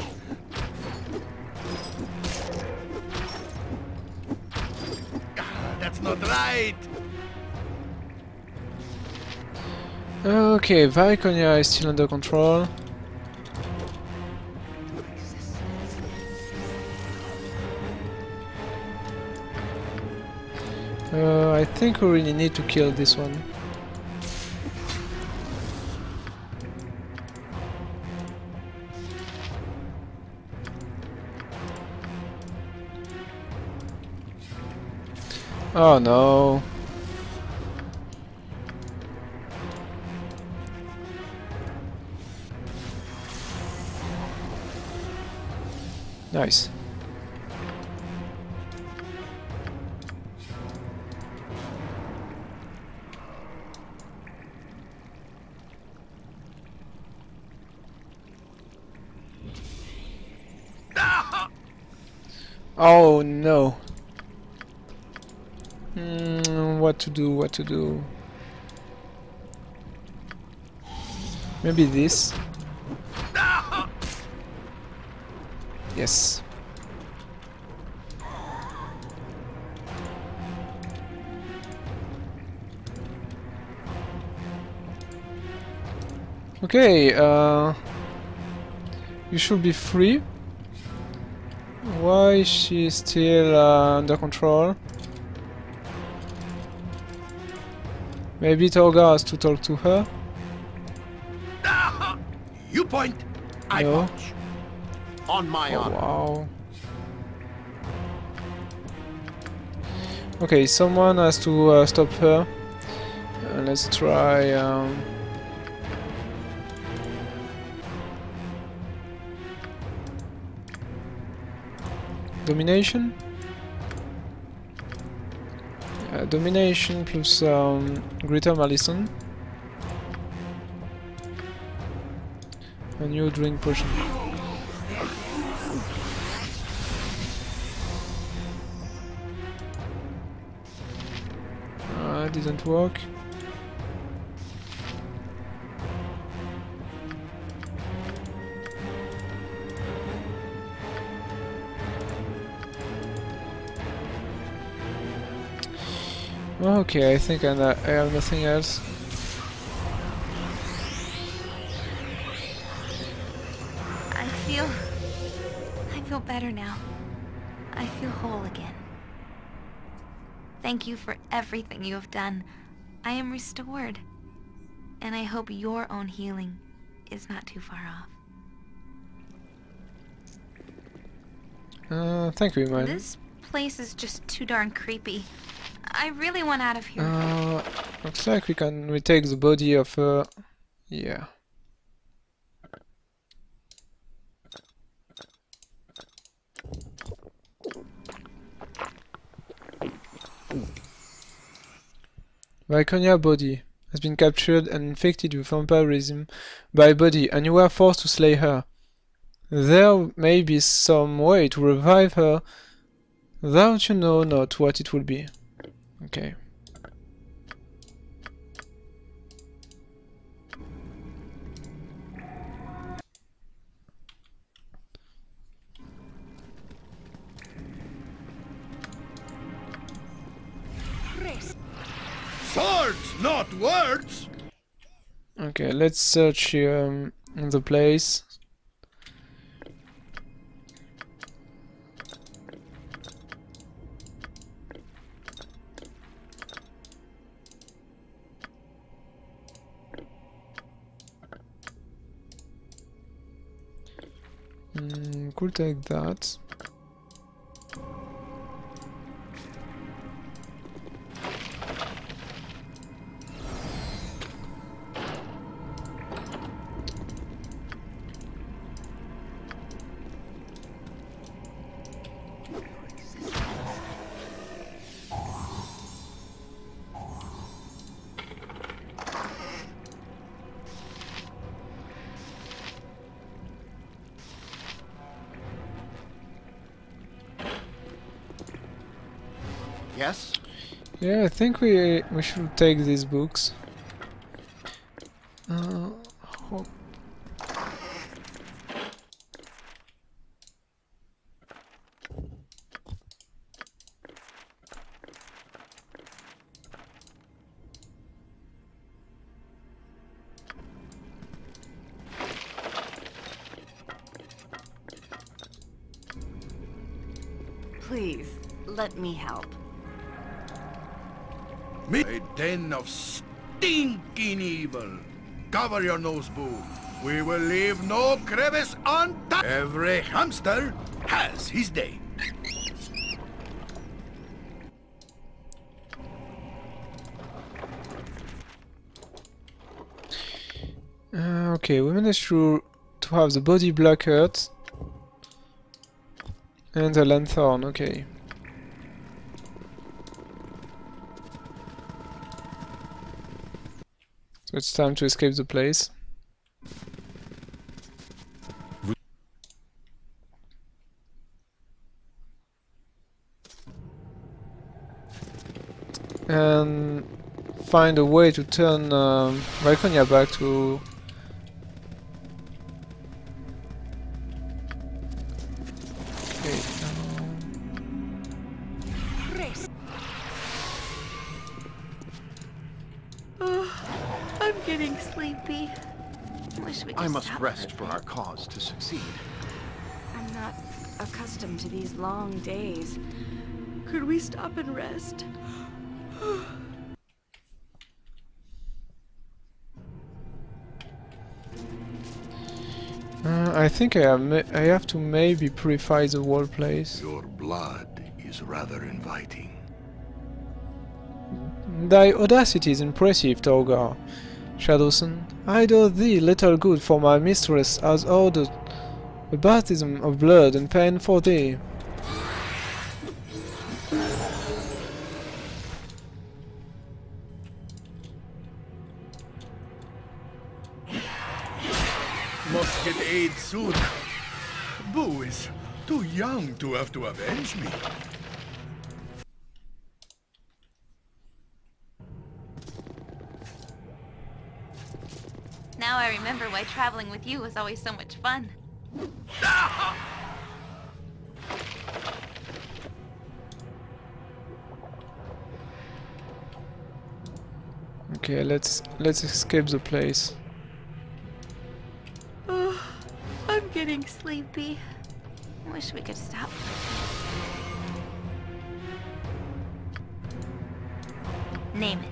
That's not right. Okay, Viconia is still under control. I think we really need to kill this one. Oh no. Nice. Oh no. What to do, what to do? Maybe this? Yes. Okay, you should be free. Why is she still under control? Maybe Torgar has to talk to her? You point, I No. punch. On my honor. Wow. Okay, someone has to stop her. Let's try... domination? Domination plus greater malison. A new drink potion. Didn't work. Okay, I think I have nothing else. I feel better now. I feel whole again. Thank you for everything you have done. I am restored. And I hope your own healing is not too far off. Thank you, man. This place is just too darn creepy. I really want out of here. Looks like we can retake the body of yeah. Viconia body has been captured and infected with vampirism by body, and you were forced to slay her. There may be some way to revive her, though you know not what it will be. Okay. Swords, not words! Okay, let's search the place. Could take that. Yes? Yeah, I think we should take these books. Oh. Please, let me help. A den of stinking evil. Cover your nose, boo. We will leave no crevice untouched. Every hamster has his day. Okay, we managed to have the body blackout and the lanthorn. Okay. So it's time to escape the place. and find a way to turn Viconia back to... Okay, I'm getting sleepy. Wish we could I must stop rest for for a our bit. cause to succeed. I'm not accustomed to these long days. Could we stop and rest? I think I have to maybe purify the whole place. Your blood is rather inviting. Thy audacity is impressive, Torgar Shadowsun. I do thee little good, for my mistress has ordered a baptism of blood and pain for thee. Must get aid soon. Boo is too young to have to avenge me. Now I remember why traveling with you was always so much fun. Okay, let's escape the place. I'm getting sleepy. Wish we could stop for a bit. Name it.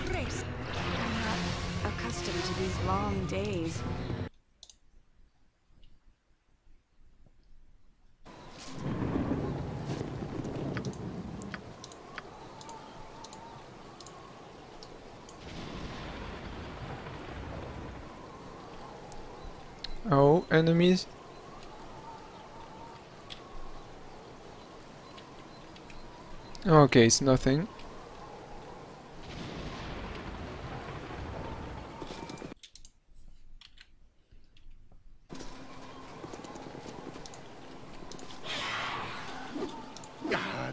I'm not accustomed to these long days. Oh, enemies. Okay, it's nothing.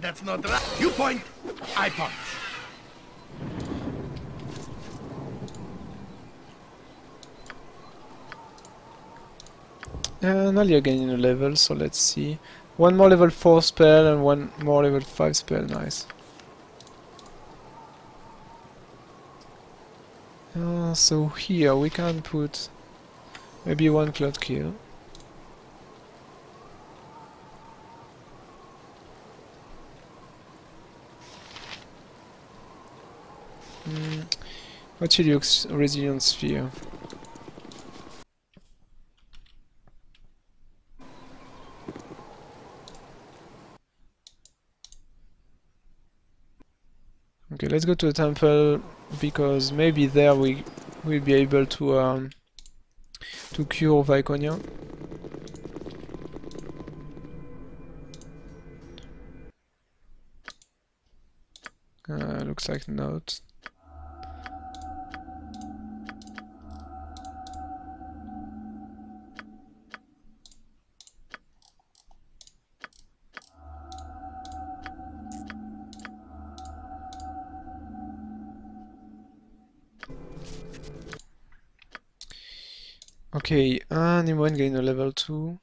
That's not right. You point, I punch. Now you're gaining a level, so let's see. One more level 4 spell and one more level 5 spell, nice. So here we can put maybe one cloud kill. What should use Resilient Sphere? Okay, let's go to the temple, because maybe there we will be able to cure Viconia. Looks like not. Okay, anyone gain a level 2?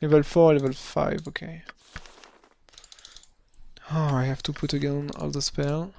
Level 4, level 5, okay. Oh, I have to put again all the spell.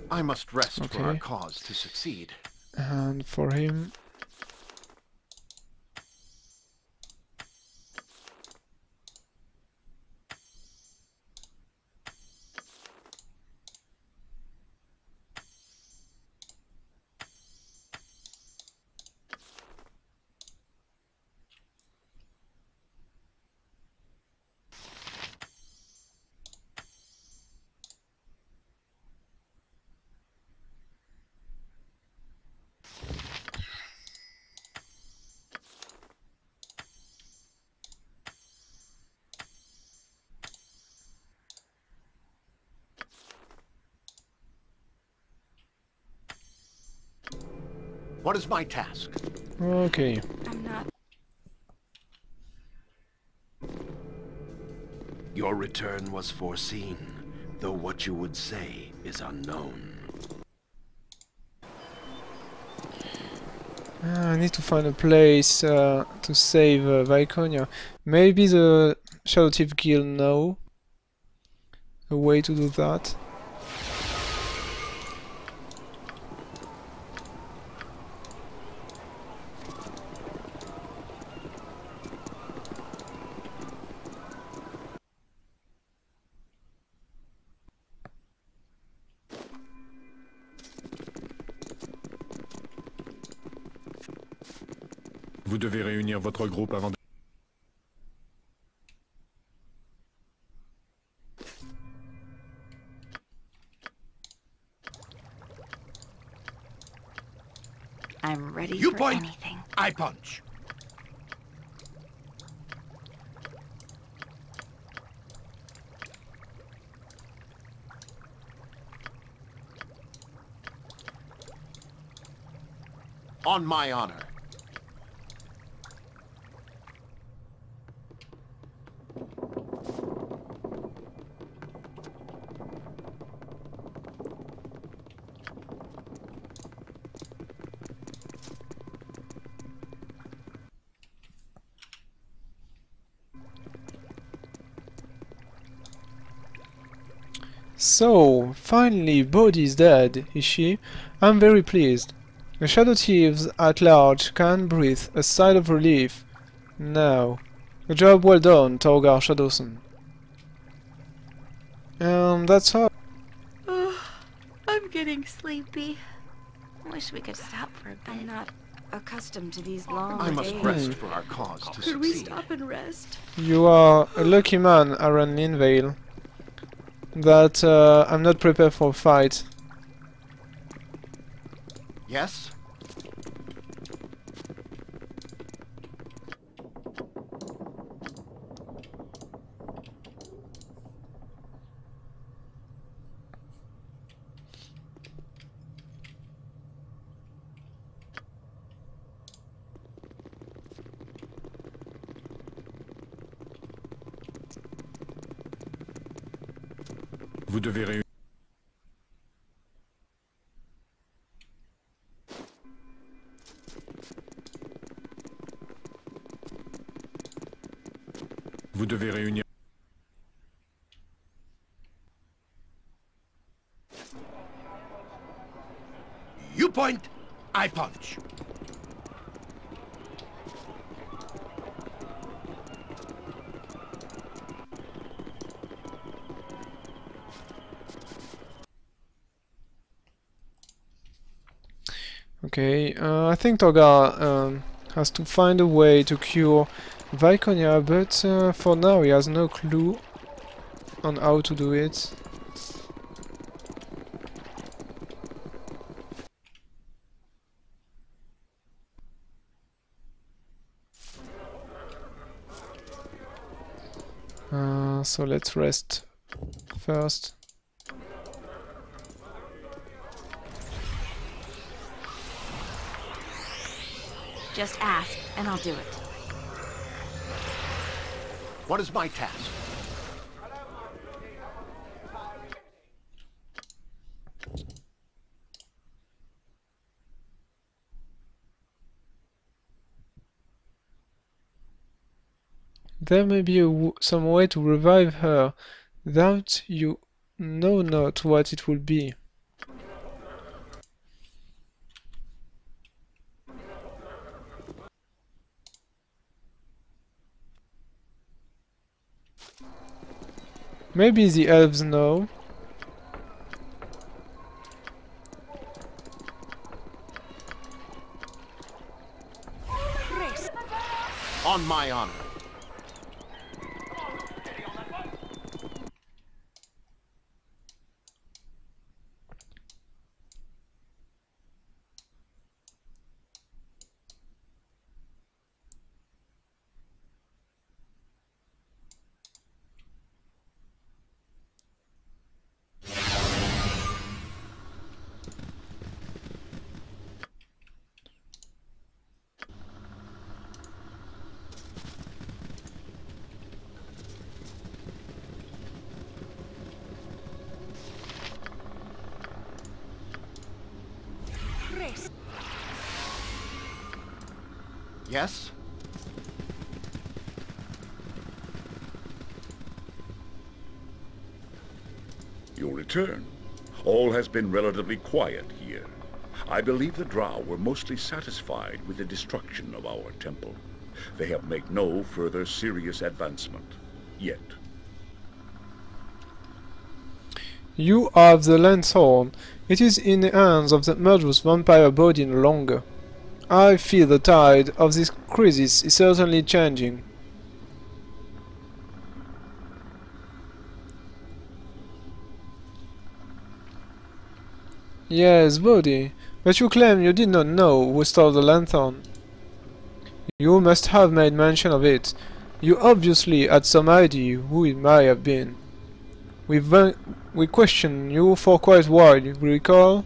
I must rest for our Okay. cause to succeed. And for him... What is my task? Okay. I'm not... Your return was foreseen, though what you would say is unknown. I need to find a place to save Viconia. Maybe the Shadow Thief Guild know a way to do that. Vous devez réunir votre groupe avant de... I'm ready You for point, anything. I punch. On my honor. So, finally, Bodhi is dead, is she? I'm very pleased. The Shadow Thieves at large can breathe a sigh of relief. Now, a job well done, Torgar Shadowsun. That's all. I'm getting sleepy. Wish we could stop for a bit. I'm not accustomed to these long I must days. rest for our cause to Could we succeed. stop and rest? You are a lucky man, Aaron Linvale. That I'm not prepared for a fight. Yes? Vous devez réunir... Vous devez réunir... You point, I punch. Okay, I think Torgar has to find a way to cure Viconia, but for now he has no clue on how to do it. So let's rest first. Just ask, and I'll do it. What is my task? There may be some way to revive her, that you know not what it will be. Maybe the elves know. On my honor. guess? Your return. All has been relatively quiet here. I believe the Drow were mostly satisfied with the destruction of our temple. They have made no further serious advancement. Yet. You have the lanthorn. It is in the hands of that murderous vampire body no longer. I feel the tide of this crisis is certainly changing. Yes, body, but you claim you did not know who stole the lanthorn. You must have made mention of it. You obviously had some idea who it might have been. We questioned you for quite a while, you recall?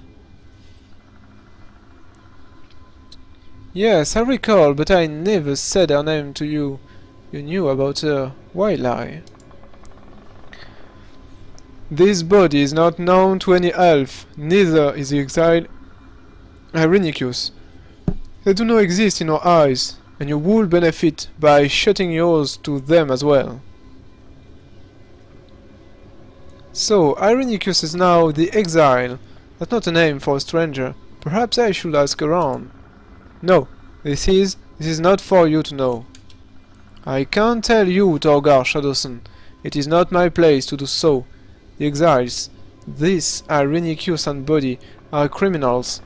Yes, I recall, but I never said her name to you. You knew about her. Why lie? This body is not known to any elf, neither is the exile Irenicus. They do not exist in our eyes, and you would benefit by shutting yours to them as well. So, Irenicus is now the exile. That's not a name for a stranger. Perhaps I should ask around. No, this is not for you to know. I can't tell you, Torgar Shadowsun. It is not my place to do so. The exiles, this Irenicus and body, are criminals.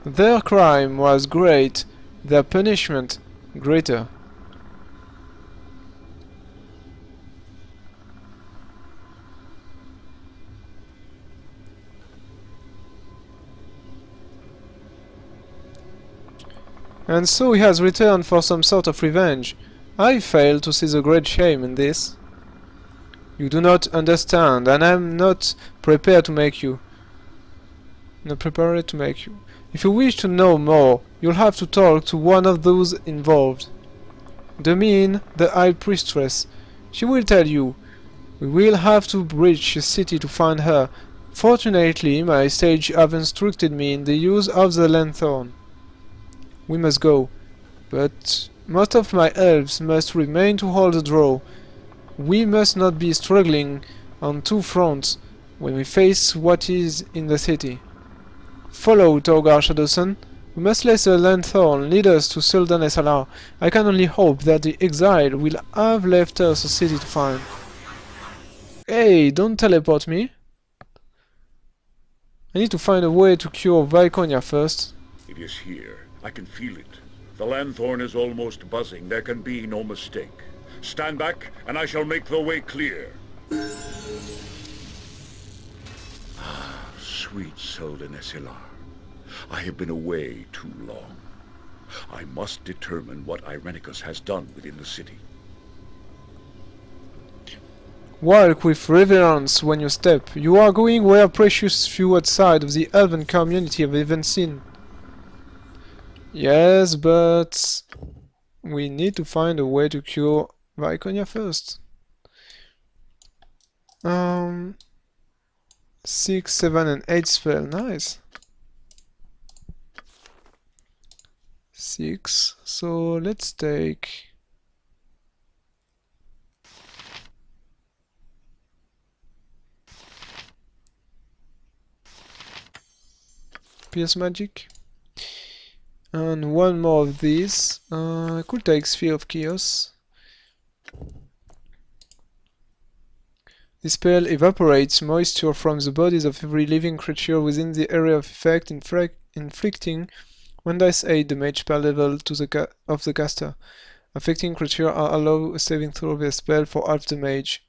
Their crime was great, their punishment greater. And so he has returned for some sort of revenge. I fail to see the great shame in this. You do not understand, and I am not prepared to make you. If you wish to know more, you'll have to talk to one of those involved. Domine, the High Priestess. She will tell you. We will have to breach the city to find her. Fortunately, my sage have instructed me in the use of the lanthorn. We must go, but most of my elves must remain to hold the draw. We must not be struggling on two fronts when we face what is in the city. Follow, Torgar Shadowsun. We must let the lanthorn lead us to Sultan Esalar. I can only hope that the exile will have left us a city to find. Hey, don't teleport me. I need to find a way to cure Viconia first. It is here. I can feel it. The lanthorn is almost buzzing. There can be no mistake. Stand back, and I shall make the way clear. Sweet Sultan Esalar. I have been away too long. I must determine what Irenicus has done within the city. Walk with reverence when you step. You are going where precious few outside of the elven community have even seen. Yes, but we need to find a way to cure Viconia first. 6, 7 and 8 spell, nice. 6, so let's take Pierce Magic. And one more of these. I could take Sphere of Chaos. This spell evaporates moisture from the bodies of every living creature within the area of effect, inflicting 1d8 damage per level to of the caster. Affecting creatures are allowed a saving throw of their spell for half damage.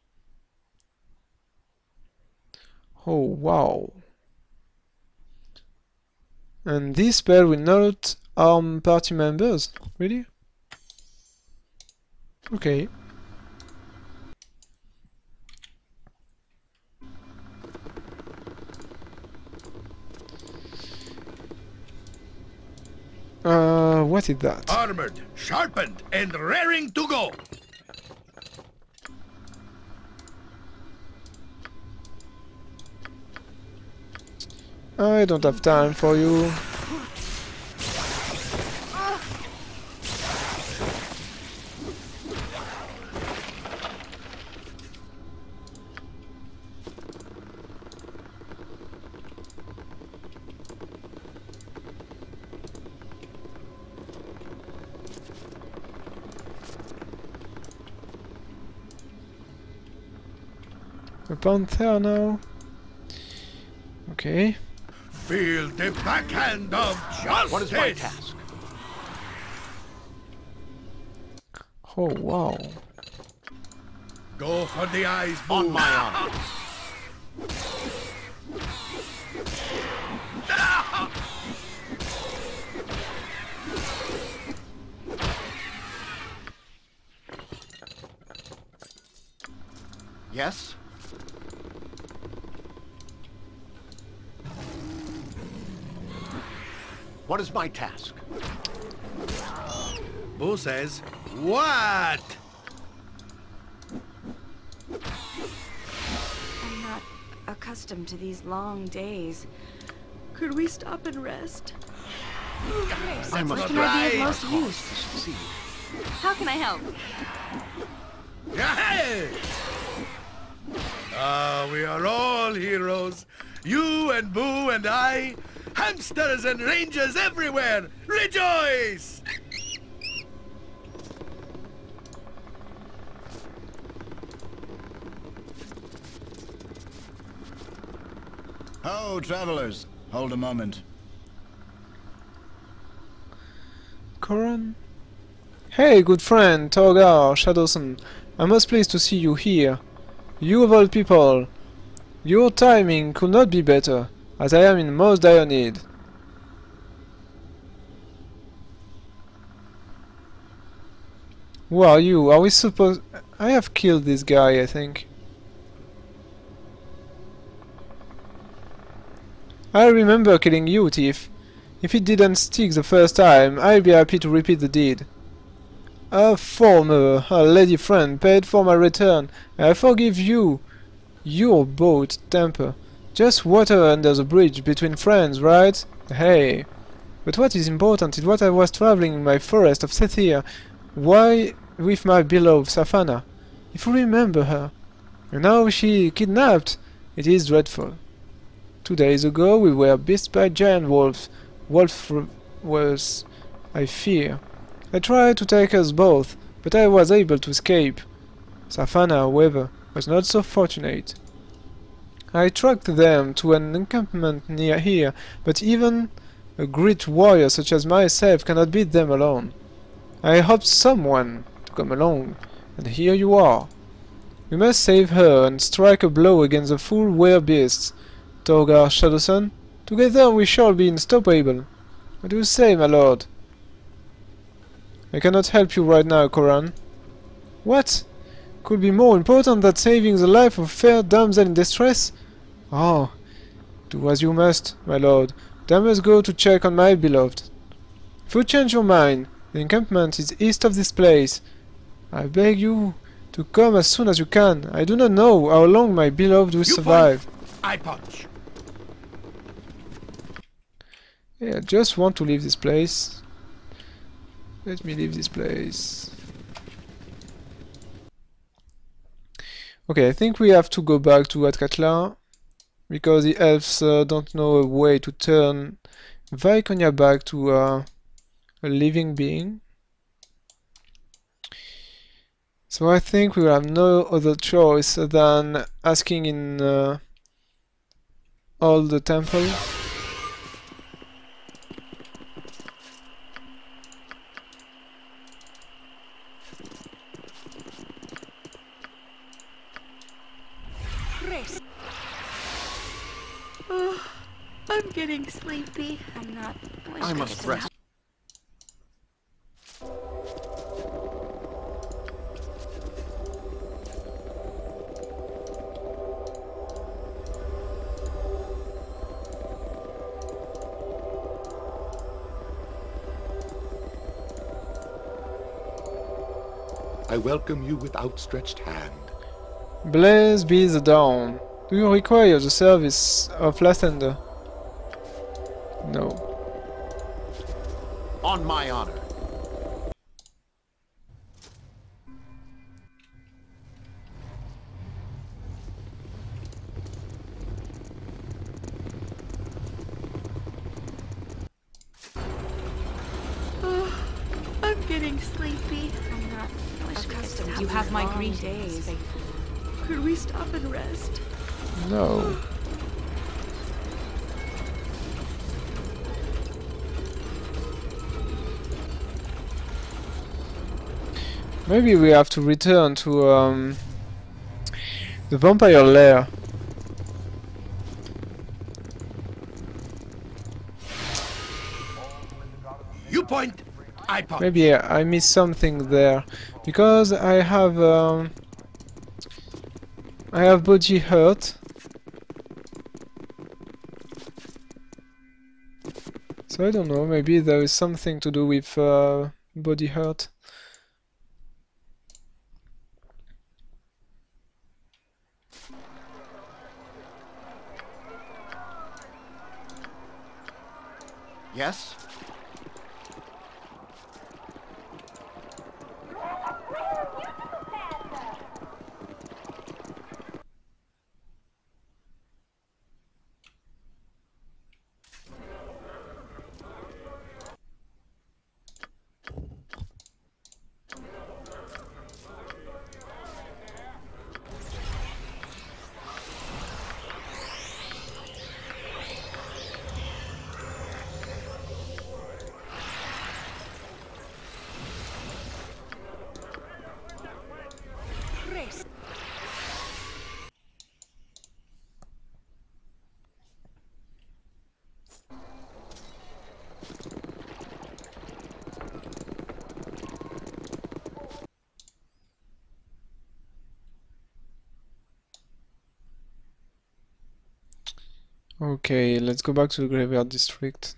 Oh wow. And this spell will not harm party members? Really? Okay. What is that? Armored, sharpened, and raring to go. I don't have time for you. A panther now. Okay. Feel the backhand of justice! What is my task? Oh, wow. Go for the eyes, Boo! On my honor. Yes? What is my task? Boo says, what? I'm not accustomed to these long days. Could we stop and rest? I must What can I be of most cause use? to succeed. How can I help? Hey! We are all heroes. You and Boo and I. Hamsters and rangers everywhere. Rejoice! Ho, travelers. Hold a moment. Coran? Hey, good friend, Torgar Shadowsun. I'm most pleased to see you here. You of all people. Your timing could not be better, as I am in most dire need. Who are you? Are we supposed... I have killed this guy, I think. I remember killing you, Thief. If it didn't stick the first time, I'll be happy to repeat the deed. A lady friend paid for my return, and I forgive you. Your boat temper. Just water under the bridge between friends, right? Hey. But what is important is what I was traveling in my forest of Sethir. Why with my beloved Safana? If you remember her. And now she kidnapped. It is dreadful. 2 days ago we were beaten by giant wolves. Wolves, I fear. I tried to take us both, but I was able to escape. Safana, however, was not so fortunate. I tracked them to an encampment near here, but even a great warrior such as myself cannot beat them alone. I hoped someone to come along, and here you are. We must save her and strike a blow against the foul were-beasts. Torgar Shadowsun, together we shall be unstoppable. What do you say, my lord? I cannot help you right now, Coran. What? Could be more important than saving the life of a fair damsel in distress? Oh, do as you must, my lord. But I must go to check on my beloved. If you change your mind, the encampment is east of this place. I beg you to come as soon as you can. I do not know how long my beloved will survive. I punch. Yeah, I just want to leave this place. Let me leave this place. Okay, I think we have to go back to Atkatla, because the elves don't know a way to turn Vaikonia back to a living being. So I think we will have no other choice than asking in all the temple. Oh, I'm getting sleepy. I'm not. I must rest. I welcome you with outstretched hand. Blessed be the dawn. Do you require the service of Lathander? No. On my honor. Oh, I'm getting sleepy. I'm not accustomed to You have my long greetings, days. faithful. Could we stop and rest? No. Maybe we have to return to the vampire lair. You point, I point. Maybe I missed something there, because I have body hurt. So I don't know, maybe there is something to do with body hurt. Yes? Okay, let's go back to the graveyard district.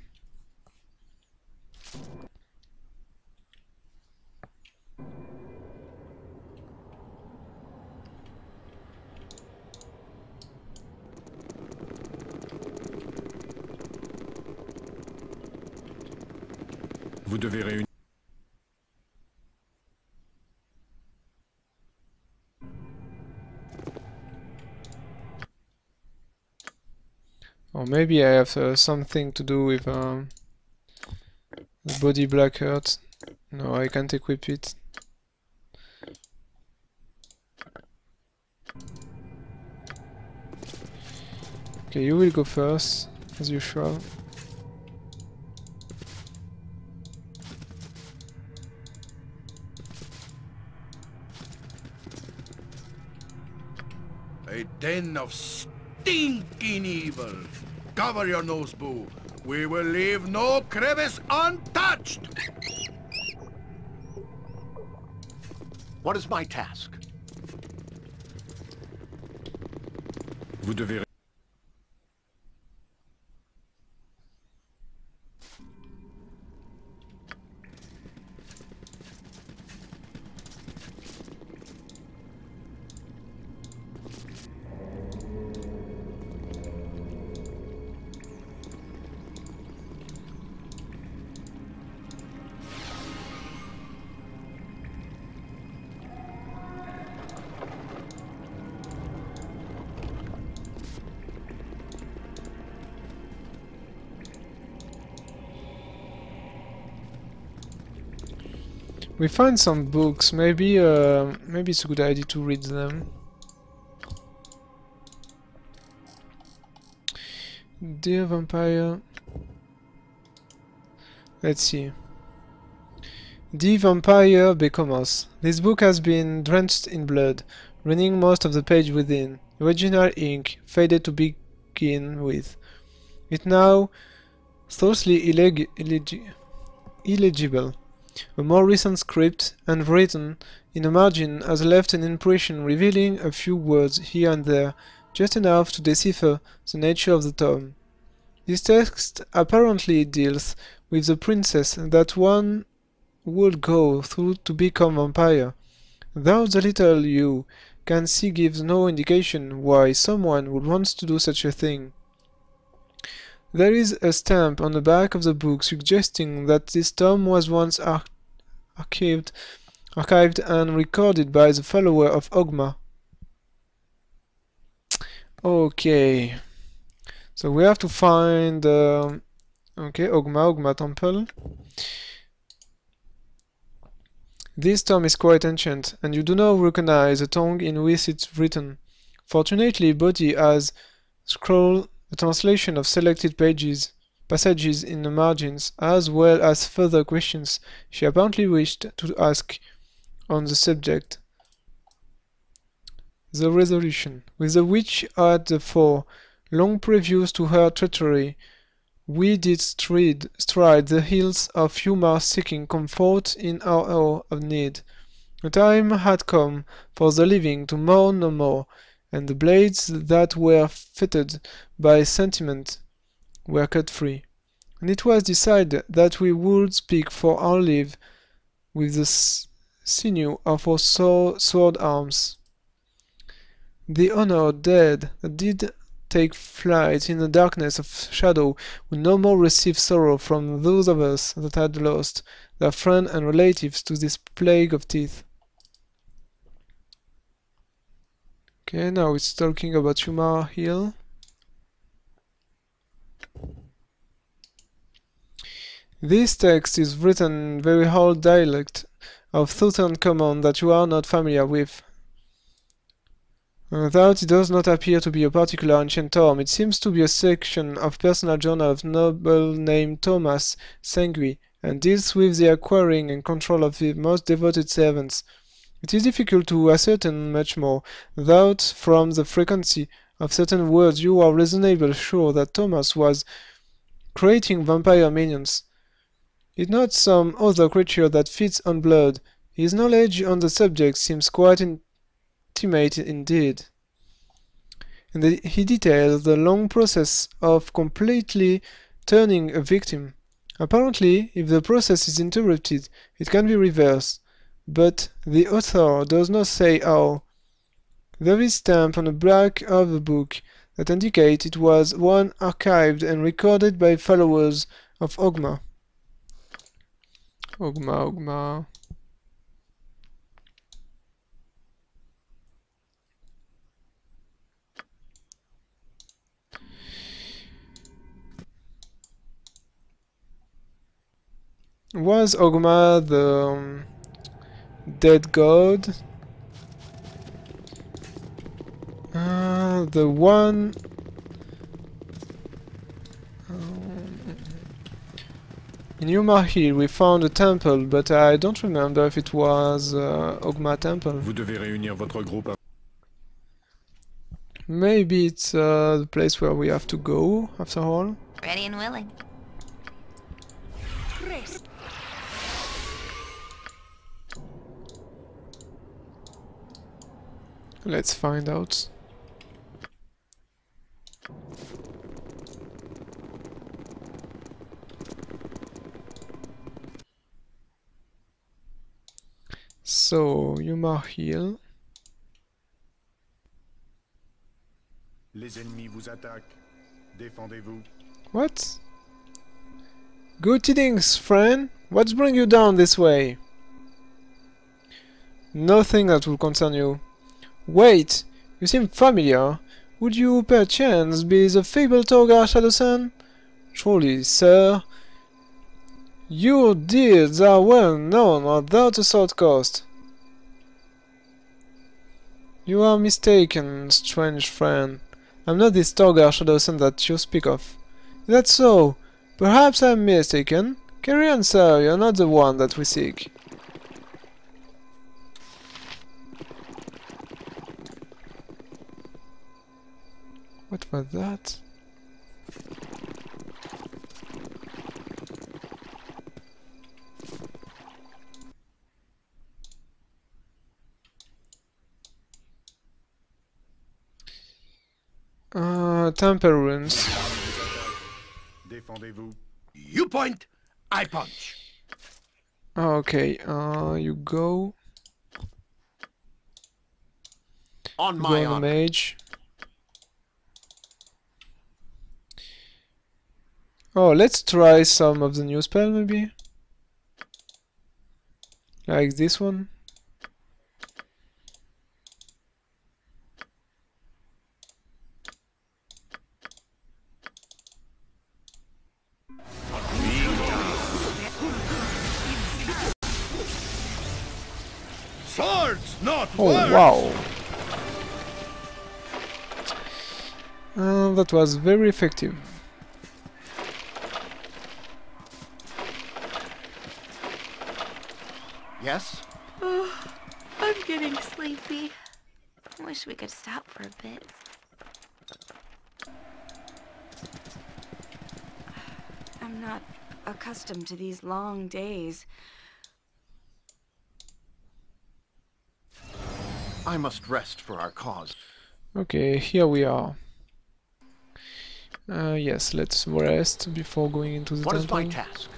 Vous devez réunir. Or maybe I have something to do with the body black hurt. No, I can't equip it. Okay, you will go first, as usual. A den of stinking evil. Cover your nose, boo. We will leave no crevice untouched. What is my task? Vous devez. We find some books. Maybe maybe it's a good idea to read them. Dear Vampire. Let's see. Dear Vampire Become Us. This book has been drenched in blood, running most of the page within. Original ink faded to begin with. It now thoroughly illegible. A more recent script, handwritten in a margin, has left an impression revealing a few words here and there, just enough to decipher the nature of the tome. This text apparently deals with the princess that one would go through to become vampire, though the little you can see gives no indication why someone would want to do such a thing. There is a stamp on the back of the book suggesting that this tome was once archived and recorded by the follower of Ogma. Okay, so we have to find Ogma Temple. This tome is quite ancient, and you do not recognize the tongue in which it's written. Fortunately, Bodhi has scrolled the translation of selected passages in the margins, as well as further questions she apparently wished to ask on the subject. The resolution. With the witch at the fore, long previous to her treachery, we did stride the hills of Yuma seeking comfort in our hour of need. The time had come for the living to mourn no more, and the blades that were fettered by sentiment were cut free. And it was decided that we would speak for our life with the sinew of our sword arms. The honored dead that did take flight in the darkness of shadow would no more receive sorrow from those of us that had lost their friends and relatives to this plague of teeth. Okay, now it's talking about Yuma Hill. This text is written in very old dialect of Tutankhamun that you are not familiar with. Though it does not appear to be a particular ancient tome, it seems to be a section of personal journal of a noble named Thomas Sengui, and deals with the acquiring and control of the most devoted servants. It is difficult to ascertain much more, though from the frequency of certain words you are reasonably sure that Thomas was creating vampire minions. It's not some other creature that feeds on blood. His knowledge on the subject seems quite intimate indeed. And he details the long process of completely turning a victim. Apparently, if the process is interrupted, it can be reversed, but the author does not say how. There is a stamp on the back of the book that indicates it was one archived and recorded by followers of Ogma. Ogma. Was Ogma the dead god? The one... in Yuma Hill we found a temple, but I don't remember if it was Ogma temple. Vous devez réunir votre groupe. Maybe it's the place where we have to go, after all. Ready and willing. Let's find out. So, Yuma Hill. Les ennemis vous attaquent. Défendez-vous. What? Good tidings, friend. What's bringing you down this way? Nothing that will concern you. Wait, you seem familiar. Would you perchance be the fabled Torgar Shadowsun? Truly, sir, your deeds are well known without a short cost. You are mistaken, strange friend. I'm not this Torgar Shadowsun that you speak of. Is that so? Perhaps I'm mistaken. Carry on, sir, you're not the one that we seek. What was that? Temple runes. Défendez-vous. You point, I punch. Okay, you go. On my honor. Mage. Oh, let's try some of the new spell, maybe? Like this one. Swords, not Oh, words. wow. That was very effective. Yes? Oh, I'm getting sleepy. Wish we could stop for a bit. I'm not accustomed to these long days. I must rest for our cause. Okay, here we are. Yes, let's rest before going into the What temple. is my task?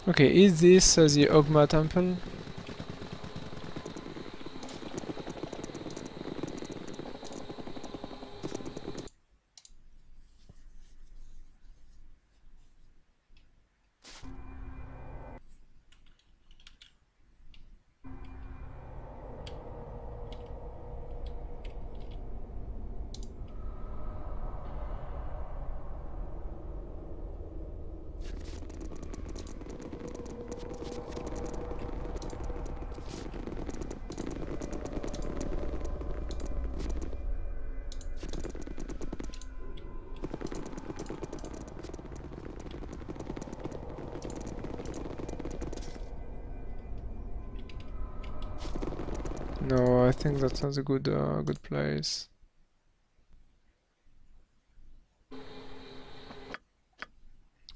Okay, is this the Ogma temple? No, I think that's not a good place.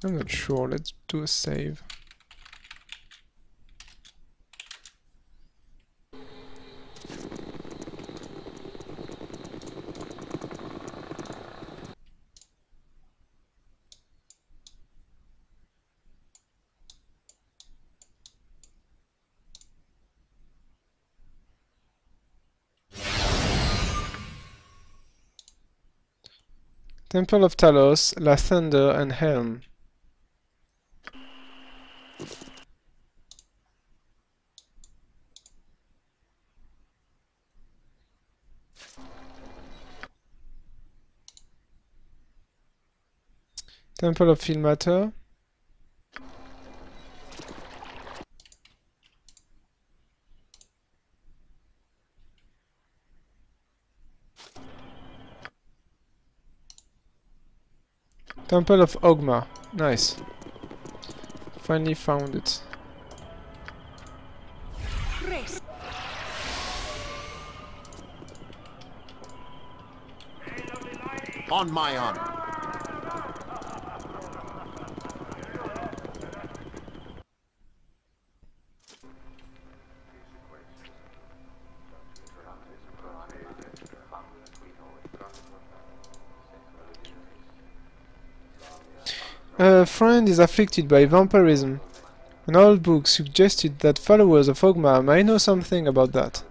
I'm not sure. Let's do a save. Temple of Talos, La Thunder and Helm. Temple of Filmator. Temple of Ogma. Nice. Finally found it. On my honor. A friend is afflicted by vampirism. An old book suggested that followers of Ogma might know something about that.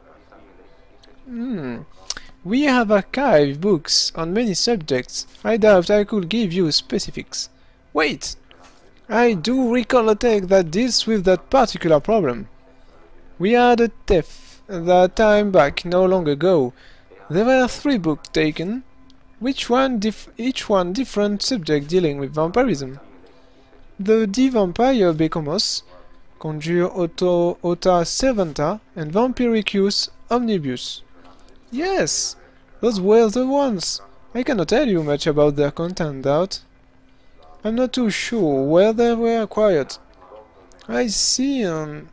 We have archived books on many subjects. I doubt I could give you specifics. Wait! I do recall a text that deals with that particular problem. We had a theft that time back no long ago. There were 3 books taken, each one different subject dealing with vampirism. The D-Vampire Becomos, Conjure Ota Servanta, and Vampiricus Omnibus. Yes, those were the ones. I cannot tell you much about their content out. I'm not too sure where they were acquired. I see, to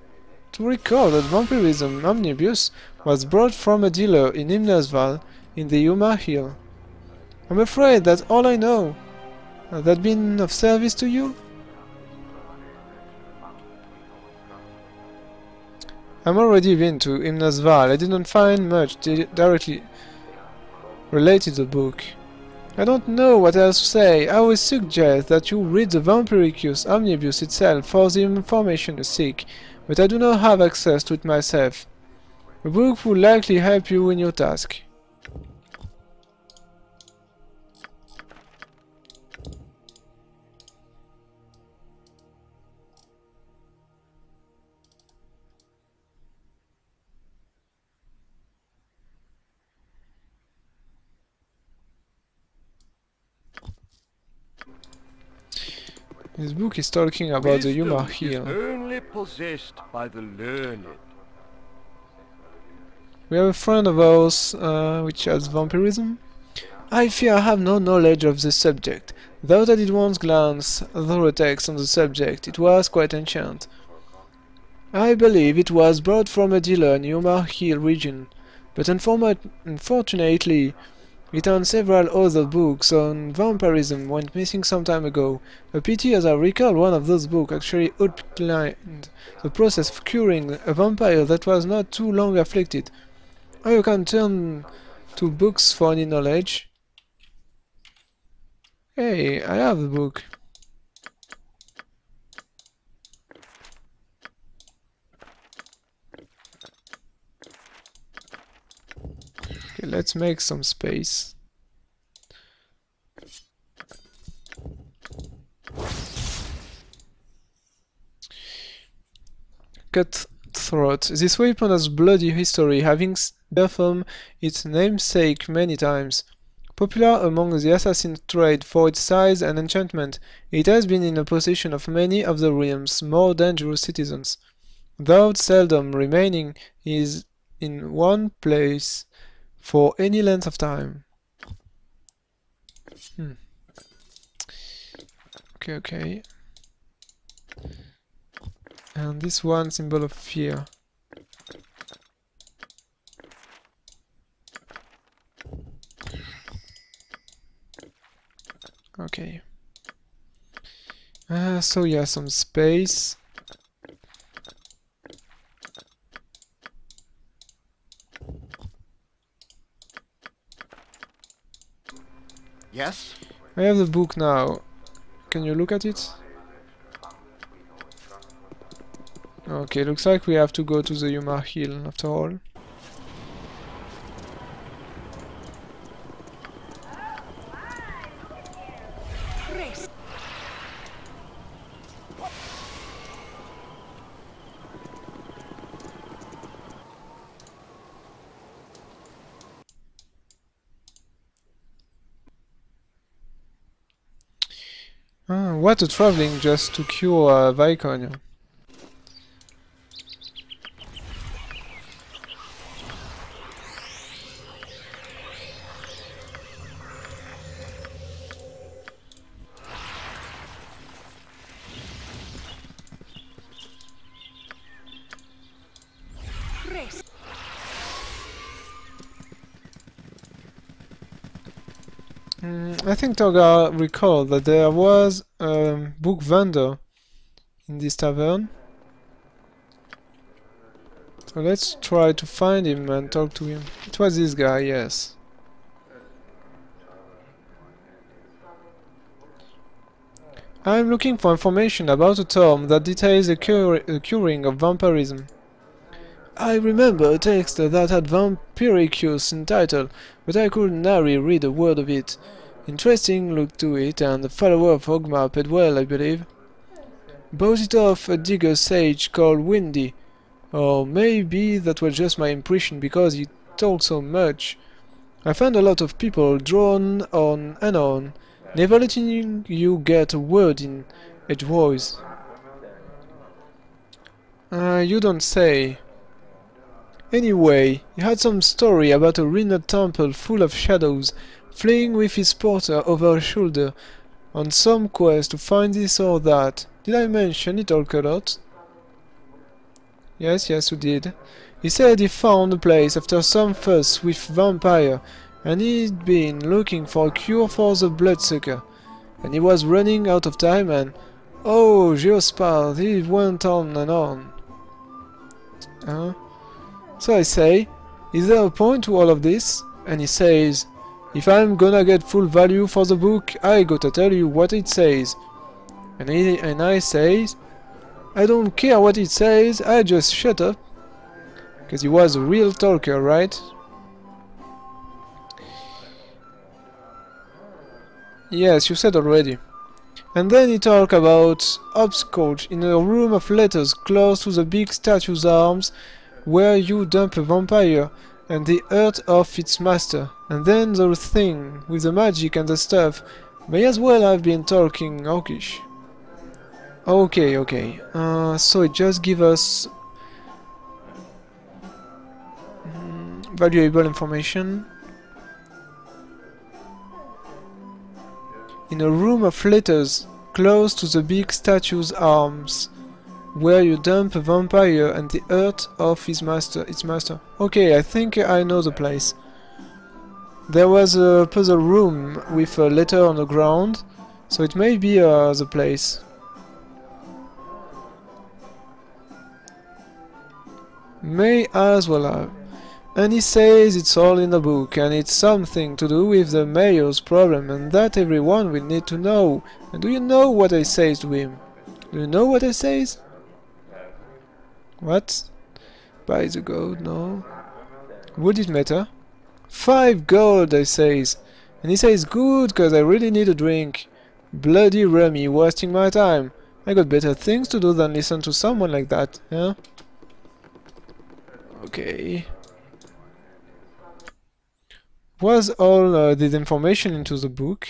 recall that Vampirism Omnibus was brought from a dealer in Imnersval in the Yuma Hill. I'm afraid that's all I know. Has that been of service to you? I'm already been to Imnersval. I didn't find much directly related to the book. I don't know what else to say. I would suggest that you read the Vampiricus Omnibus itself for the information you seek, but I do not have access to it myself. The book will likely help you in your task. This book is talking about the Humor Wisdom Hill. is only possessed by the learned. We have a friend of ours which has vampirism. I fear I have no knowledge of the subject, though I did once glance through a text on the subject. It was quite ancient. I believe it was brought from a dealer in Humor Hill region, but unfortunately it and several other books on vampirism went missing some time ago. A pity, as I recall one of those books actually outlined the process of curing a vampire that was not too long afflicted. Or you can turn to books for any knowledge. Hey, I have the book. Okay, let's make some space. Cutthroat. This weapon has bloody history, having performed its namesake many times. Popular among the assassin trade for its size and enchantment, it has been in the possession of many of the realm's more dangerous citizens, though seldom remaining is in one place for any length of time. Okay. And this one, symbol of fear. Okay. So yeah, some space. Yes? I have the book now. Can you look at it? Okay, looks like we have to go to the Humor Hill after all. What a traveling just to cure Viconia. I think Torgar recalled that there was a book vendor in this tavern. So let's try to find him and talk to him. It was this guy, yes. I'm looking for information about a tome that details the curing of vampirism. I remember a text that had Vampiricus in title, but I could nary read a word of it. Interesting look to it, and a follower of Ogma paid well, I believe. Bought it off a digger sage called Windy. Or maybe that was just my impression because he talked so much. I found a lot of people drawn on and on, never letting you get a word in edgeways. You don't say. Anyway, he had some story about a ruined temple full of shadows, fleeing with his porter over his shoulder, on some quest to find this or that. Did I mention it all cut out? Yes, you did. He said he found the place after some fuss with vampire, and he'd been looking for a cure for the bloodsucker. And he was running out of time and... Oh, Geospard, he went on and on. So I say, is there a point to all of this? And he says, if I'm gonna get full value for the book, I gotta tell you what it says. And I says, I don't care what it says, I just shut up. Because he was a real talker, right? Yes, you said already. And then he talked about hopscotch in a room of letters close to the big statue's arms, where you dump a vampire and the heart of its master. And then the thing with the magic and the stuff may as well have been talking hawkish. Okay, okay. So it just gives us valuable information. In a room of letters, close to the big statue's arms, where you dump a vampire and the heart of its master. Okay, I think I know the place. There was a puzzle room with a letter on the ground, so it may be the place. May as well have. And he says it's all in the book, and it's something to do with the mayor's problem, and that everyone will need to know. And do you know what I says to him? Do you know what I says? What? Buy the gold, no. Would it matter? 5 gold, I says. And he says, good, cause I really need a drink. Bloody rummy, wasting my time. I got better things to do than listen to someone like that, yeah? Okay. Was all this information into the book?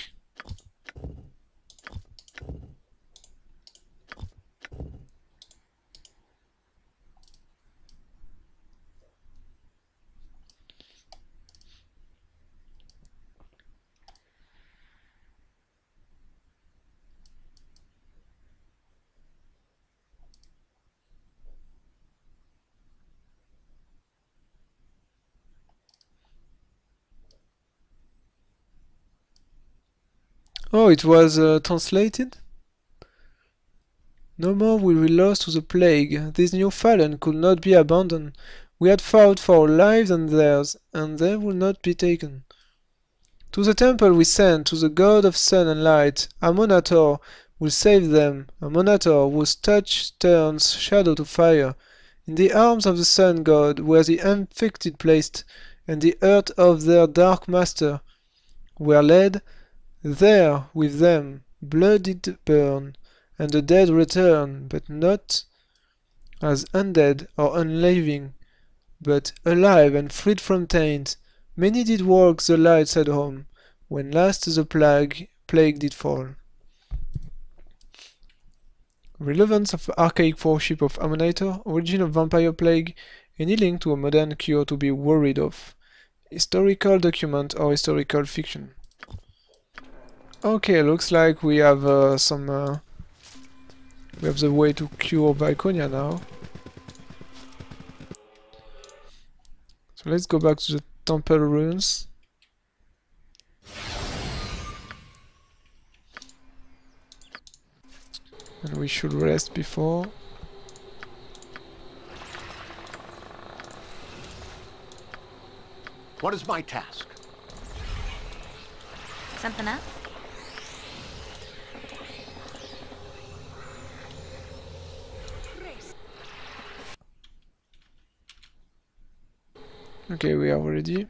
Oh, it was translated? No more will we lost to the plague. This new fallen could not be abandoned. We had fought for our lives and theirs, and they will not be taken. To the temple we send, to the god of sun and light. Amonator will save them. Amonator, whose touch turns shadow to fire. In the arms of the sun god were the infected placed, and the heart of their dark master were led. There, with them, blood did burn, and the dead return, but not as undead or unliving, but alive and freed from taint. Many did walk the lights at home, when last the plague did fall. Relevance of archaic worship of Amonator, origin of vampire plague, any link to a modern cure to be worried of. Historical document or historical fiction. Okay, looks like we have we have the way to cure Viconia now. So let's go back to the temple ruins. And we should rest before. What is my task? Something up? Okay, we are ready.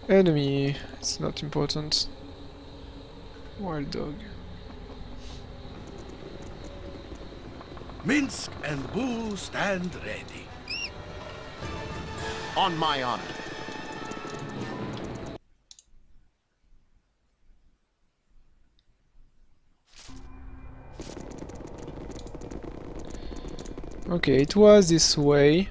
Enemy, it's not important. Wild dog. Minsk and Bull stand ready. On my honor. Okay, it was this way.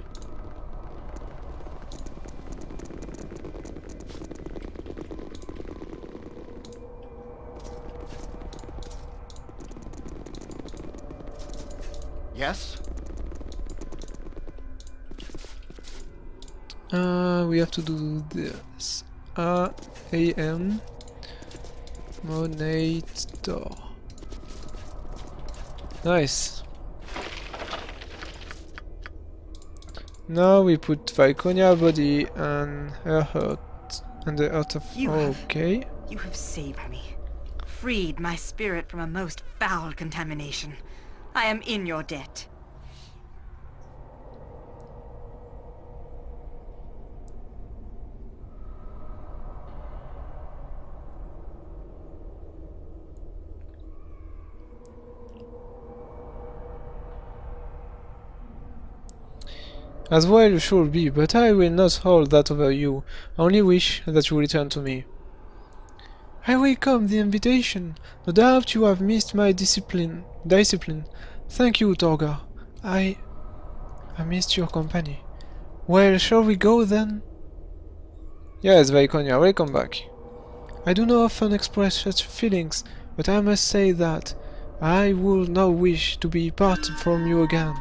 Yes? We have to do this. AM Monator. Nice. Now we put Viconia body and her heart and the heart of. Okay. You have saved me, freed my spirit from a most foul contamination. I am in your debt. As well you should be, but I will not hold that over you. I only wish that you return to me. I welcome the invitation. No doubt you have missed my discipline. Thank you, Torgar. I missed your company. Well, shall we go then? Yes, Vaikonia, welcome back. I do not often express such feelings, but I must say that I would not wish to be parted from you again.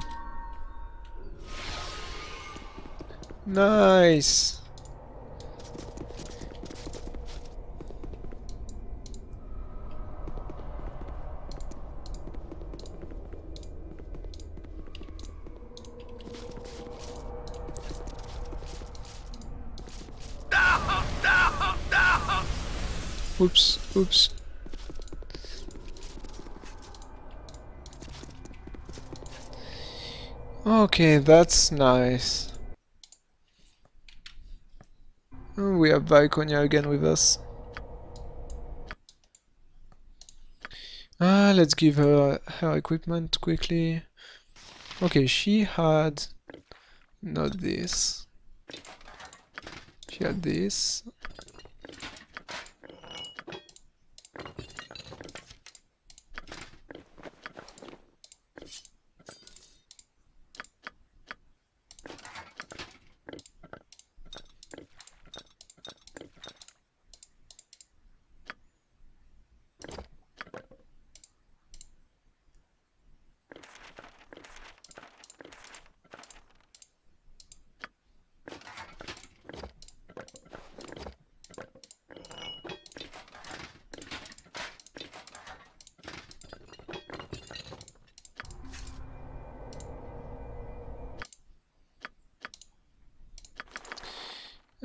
Nice! Oops. Okay, that's nice. Oh, we have Vaikonia again with us. Let's give her her equipment quickly. Okay, she had not this. She had this.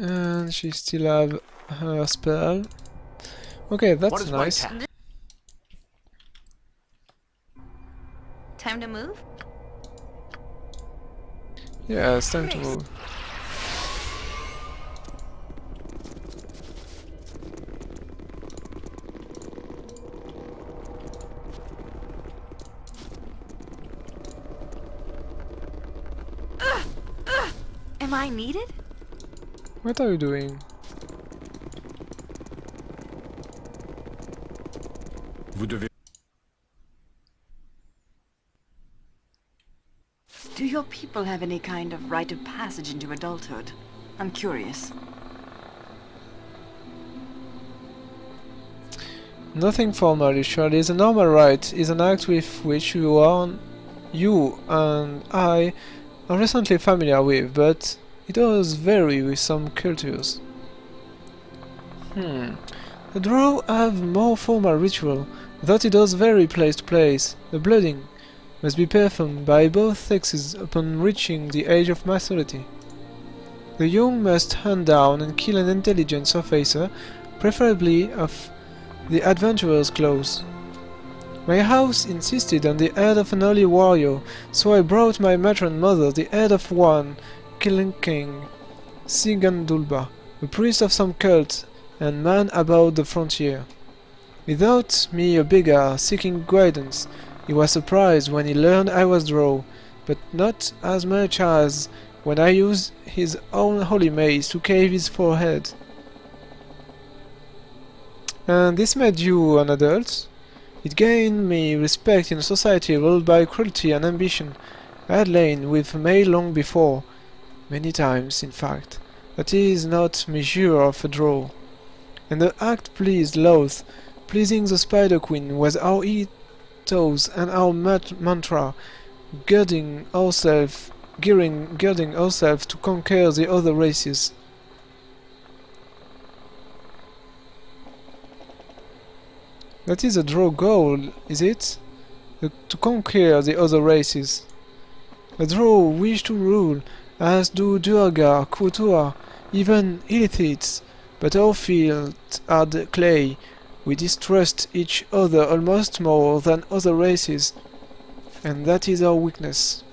And she still have her spell. Okay, that's nice. Time to move? Yeah, it's time to move. Am I needed? What are you doing? Vous devez... Do your people have any kind of rite of passage into adulthood? I'm curious. Nothing formal, usually. The normal rite is an act with which you and I are recently familiar with, but it does vary with some cultures. The drow have more formal ritual, though it does vary place to place. The blooding must be performed by both sexes upon reaching the age of maturity. The young must hunt down and kill an intelligent surfacer, preferably of the adventurer's class. My house insisted on the head of an early warrior, so I brought my matron mother the head of one King Sigandulba, a priest of some cult and man about the frontier. Without me a beggar seeking guidance, he was surprised when he learned I was drow, but not as much as when I used his own holy mace to cave his forehead. And this made you an adult? It gained me respect in a society ruled by cruelty and ambition. I had lain with a male long before, many times, in fact. That is not measure of a drow. And the act pleased Loth. Pleasing the Spider Queen was our ethos and our mantra, girding ourselves to conquer the other races. That is a drow goal, is it? To conquer the other races. The drow wish to rule, as do Durgar, Kutua, even Illithids, but our feet are the clay. We distrust each other almost more than other races, and that is our weakness.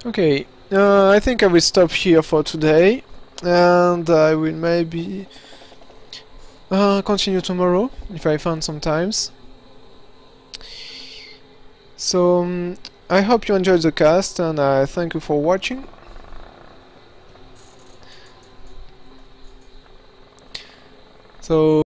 Okay, I think I will stop here for today, and I will maybe continue tomorrow if I find some times. So I hope you enjoyed the cast, and I thank you for watching. So